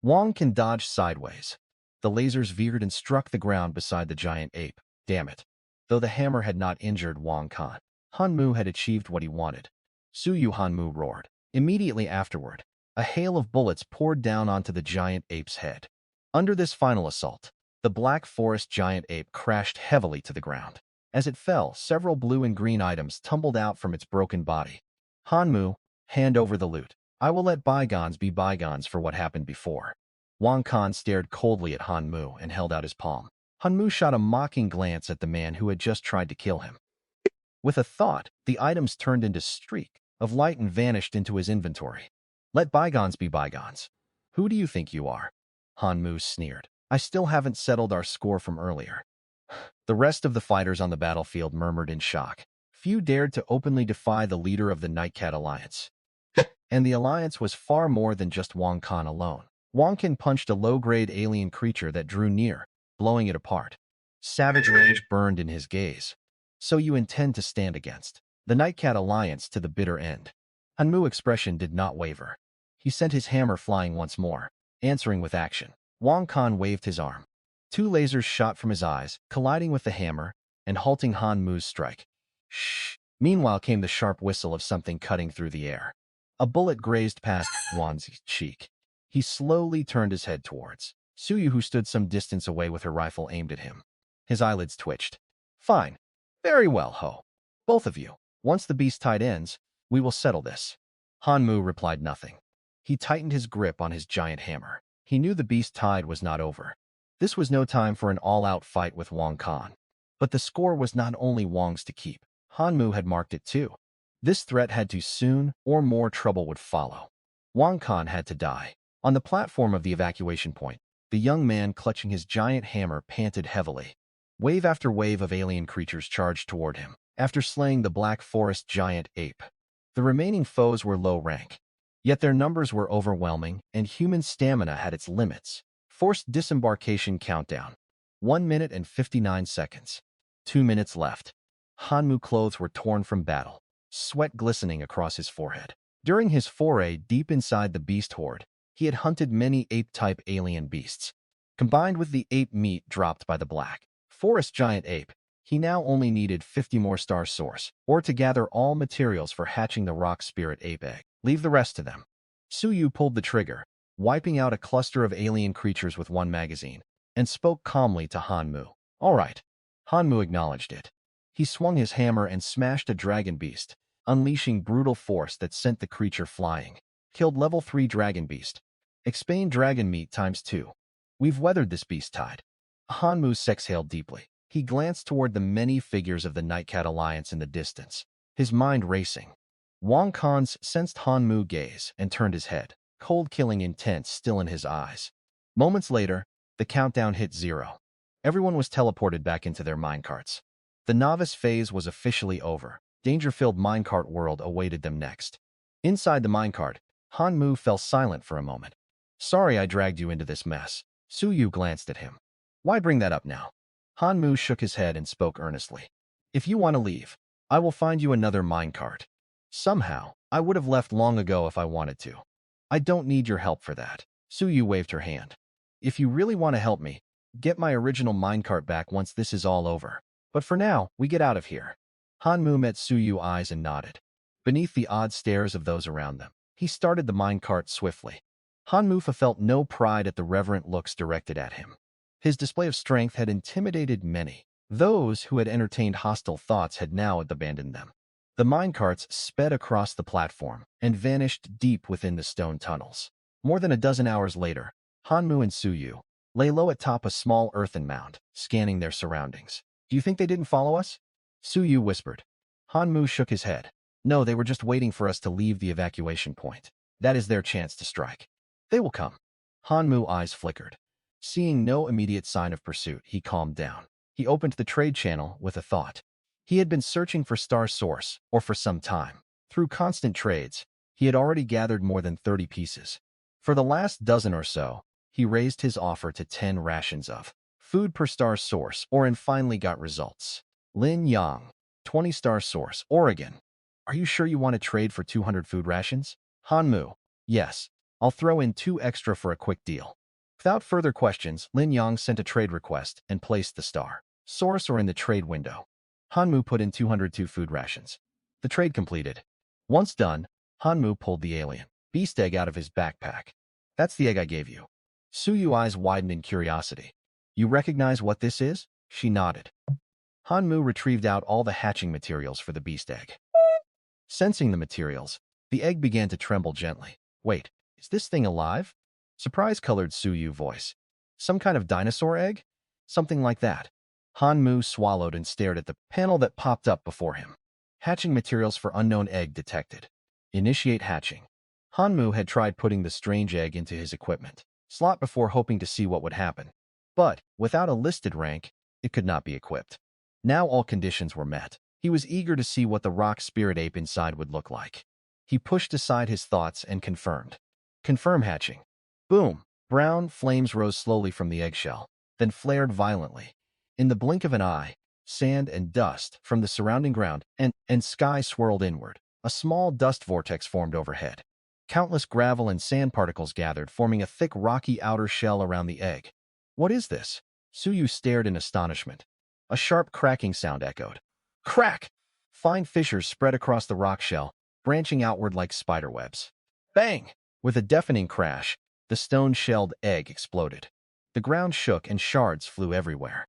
Wankan dodged sideways. The lasers veered and struck the ground beside the giant ape. Damn it. Though the hammer had not injured Wankan, Han Mu had achieved what he wanted. Suyu, Han Mu roared. Immediately afterward, a hail of bullets poured down onto the giant ape's head. Under this final assault, the black forest giant ape crashed heavily to the ground. As it fell, several blue and green items tumbled out from its broken body. Han Mu, hand over the loot. I will let bygones be bygones for what happened before. Wankan stared coldly at Han Mu and held out his palm. Han Mu shot a mocking glance at the man who had just tried to kill him. With a thought, the items turned into streak of light and vanished into his inventory. Let bygones be bygones. Who do you think you are? Han Mu sneered. I still haven't settled our score from earlier. The rest of the fighters on the battlefield murmured in shock. Few dared to openly defy the leader of the Nightcat Alliance. And the alliance was far more than just Wankan alone. Wankan punched a low-grade alien creature that drew near, blowing it apart. Savage rage burned in his gaze. So you intend to stand against the Nightcat Alliance to the bitter end. Han Mu's expression did not waver. He sent his hammer flying once more, answering with action. Wankan waved his arm. Two lasers shot from his eyes, colliding with the hammer and halting Han Mu's strike. Shh! Meanwhile came the sharp whistle of something cutting through the air. A bullet grazed past Wan's cheek. He slowly turned his head towards Suyu, who stood some distance away with her rifle aimed at him. His eyelids twitched. Fine. Very well, Ho. Both of you. Once the beast tide ends, we will settle this. Han Mu replied nothing. He tightened his grip on his giant hammer. He knew the beast tide was not over. This was no time for an all-out fight with Wankan. But the score was not only Wang's to keep. Han Mu had marked it too. This threat had to soon, or more trouble would follow. Wankan had to die. On the platform of the evacuation point, the young man clutching his giant hammer panted heavily. Wave after wave of alien creatures charged toward him, after slaying the black forest giant ape. The remaining foes were low rank, yet their numbers were overwhelming, and human stamina had its limits. Forced disembarkation countdown. 1 minute and 59 seconds. 2 minutes left. Han Mu's clothes were torn from battle, sweat glistening across his forehead. During his foray deep inside the beast horde, he had hunted many ape-type alien beasts. Combined with the ape meat dropped by the black forest giant ape, he now only needed 50 more star source, or to gather all materials for hatching the rock spirit ape egg. Leave the rest to them. Suyu pulled the trigger, wiping out a cluster of alien creatures with one magazine, and spoke calmly to Han Mu. All right. Han Mu acknowledged it. He swung his hammer and smashed a dragon beast, unleashing brutal force that sent the creature flying. Killed level 3 dragon beast. Expand dragon meat ×2. We've weathered this beast tide. Han Mu exhaled deeply. He glanced toward the many figures of the Nightcat Alliance in the distance, his mind racing. Wankan sensed Han Mu's gaze and turned his head, cold-killing intent still in his eyes. Moments later, the countdown hit 0. Everyone was teleported back into their minecarts. The novice phase was officially over. Danger-filled minecart world awaited them next. Inside the minecart, Han Mu fell silent for a moment. Sorry I dragged you into this mess. Suyu glanced at him. Why bring that up now? Han Mu shook his head and spoke earnestly. If you want to leave, I will find you another minecart. Somehow, I would have left long ago if I wanted to. I don't need your help for that. Suyu waved her hand. If you really want to help me, get my original minecart back once this is all over. But for now, we get out of here. Han Mu met Suyu's eyes and nodded. Beneath the odd stares of those around them, he started the minecart swiftly. Hanmufa felt no pride at the reverent looks directed at him. His display of strength had intimidated many. Those who had entertained hostile thoughts had now abandoned them. The minecarts sped across the platform and vanished deep within the stone tunnels. More than a dozen hours later, Hanmu and Suyu lay low atop a small earthen mound, scanning their surroundings. "Do you think they didn't follow us?" Suyu whispered. Hanmu shook his head. "No, they were just waiting for us to leave the evacuation point. That is their chance to strike. They will come." Hanmu's eyes flickered. Seeing no immediate sign of pursuit, he calmed down. He opened the trade channel with a thought. He had been searching for Star Source for some time. Through constant trades, he had already gathered more than 30 pieces. For the last dozen or so, he raised his offer to 10 rations of food per Star Source, and finally got results. Lin Yang, 20 Star Source, Oregon. "Are you sure you want to trade for 200 food rations?" Hanmu, "Yes. I'll throw in 2 extra for a quick deal." Without further questions, Lin Yang sent a trade request and placed the Star Source in the trade window. Hanmu put in 202 food rations. The trade completed. Once done, Hanmu pulled the alien beast egg out of his backpack. "That's the egg I gave you." Suyu's eyes widened in curiosity. "You recognize what this is?" She nodded. Hanmu retrieved out all the hatching materials for the beast egg. Sensing the materials, the egg began to tremble gently. "Wait, is this thing alive?" Surprise-colored Suyu's voice. "Some kind of dinosaur egg?" "Something like that." Hanmu swallowed and stared at the panel that popped up before him. Hatching materials for unknown egg detected. Initiate hatching. Hanmu had tried putting the strange egg into his equipment slot before, hoping to see what would happen. But, without a listed rank, it could not be equipped. Now all conditions were met. He was eager to see what the rock spirit ape inside would look like. He pushed aside his thoughts and confirmed. Confirm hatching. Boom! Brown flames rose slowly from the eggshell, then flared violently. In the blink of an eye, sand and dust from the surrounding ground and sky swirled inward. A small dust vortex formed overhead. Countless gravel and sand particles gathered, forming a thick rocky outer shell around the egg. "What is this?" Suyu stared in astonishment. A sharp cracking sound echoed. Crack! Fine fissures spread across the rock shell, branching outward like spiderwebs. Bang! With a deafening crash, the stone-shelled egg exploded. The ground shook and shards flew everywhere.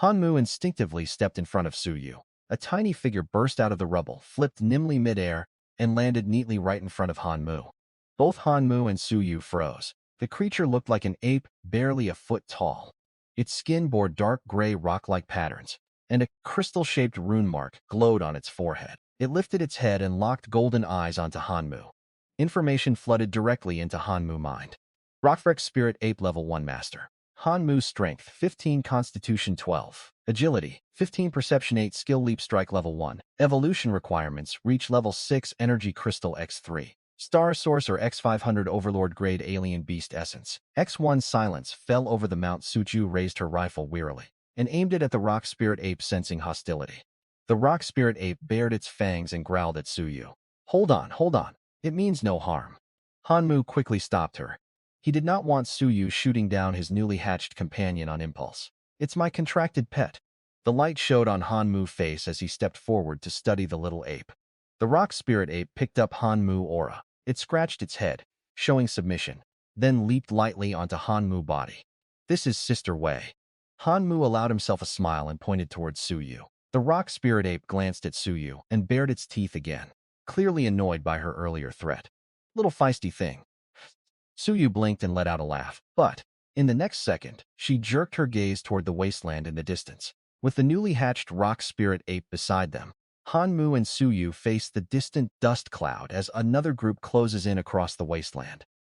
Hanmu instinctively stepped in front of Suyu. A tiny figure burst out of the rubble, flipped nimbly midair, and landed neatly right in front of Hanmu. Both Hanmu and Suyu froze. The creature looked like an ape, barely a foot tall. Its skin bore dark gray rock-like patterns, and a crystal-shaped rune mark glowed on its forehead. It lifted its head and locked golden eyes onto Hanmu. Information flooded directly into Hanmu's mind. Rockfrex Spirit Ape Level 1 Master. Hanmu's Strength 15, Constitution 12, Agility 15, Perception 8, Skill Leap Strike Level 1. Evolution Requirements: Reach Level 6, Energy Crystal X3. Star Source or X500 Overlord Grade Alien Beast Essence. X1 Silence fell over the Mount. Suju raised her rifle wearily and aimed it at the rock spirit ape, sensing hostility. The rock spirit ape bared its fangs and growled at Suyu. Hold on. It means no harm." Hanmu quickly stopped her. He did not want Suyu shooting down his newly hatched companion on impulse. "It's my contracted pet." The light showed on Hanmu's face as he stepped forward to study the little ape. The rock spirit ape picked up Hanmu's aura. It scratched its head, showing submission, then leaped lightly onto Hanmu's body. "This is Sister Wei." Hanmu allowed himself a smile and pointed towards Suyu. The rock spirit ape glanced at Suyu and bared its teeth again, clearly annoyed by her earlier threat. "Little feisty thing." Suyu blinked and let out a laugh, but, in the next second, she jerked her gaze toward the wasteland in the distance. With the newly hatched rock spirit ape beside them, Hanmu and Suyu face the distant dust cloud as another group closes in across the wasteland.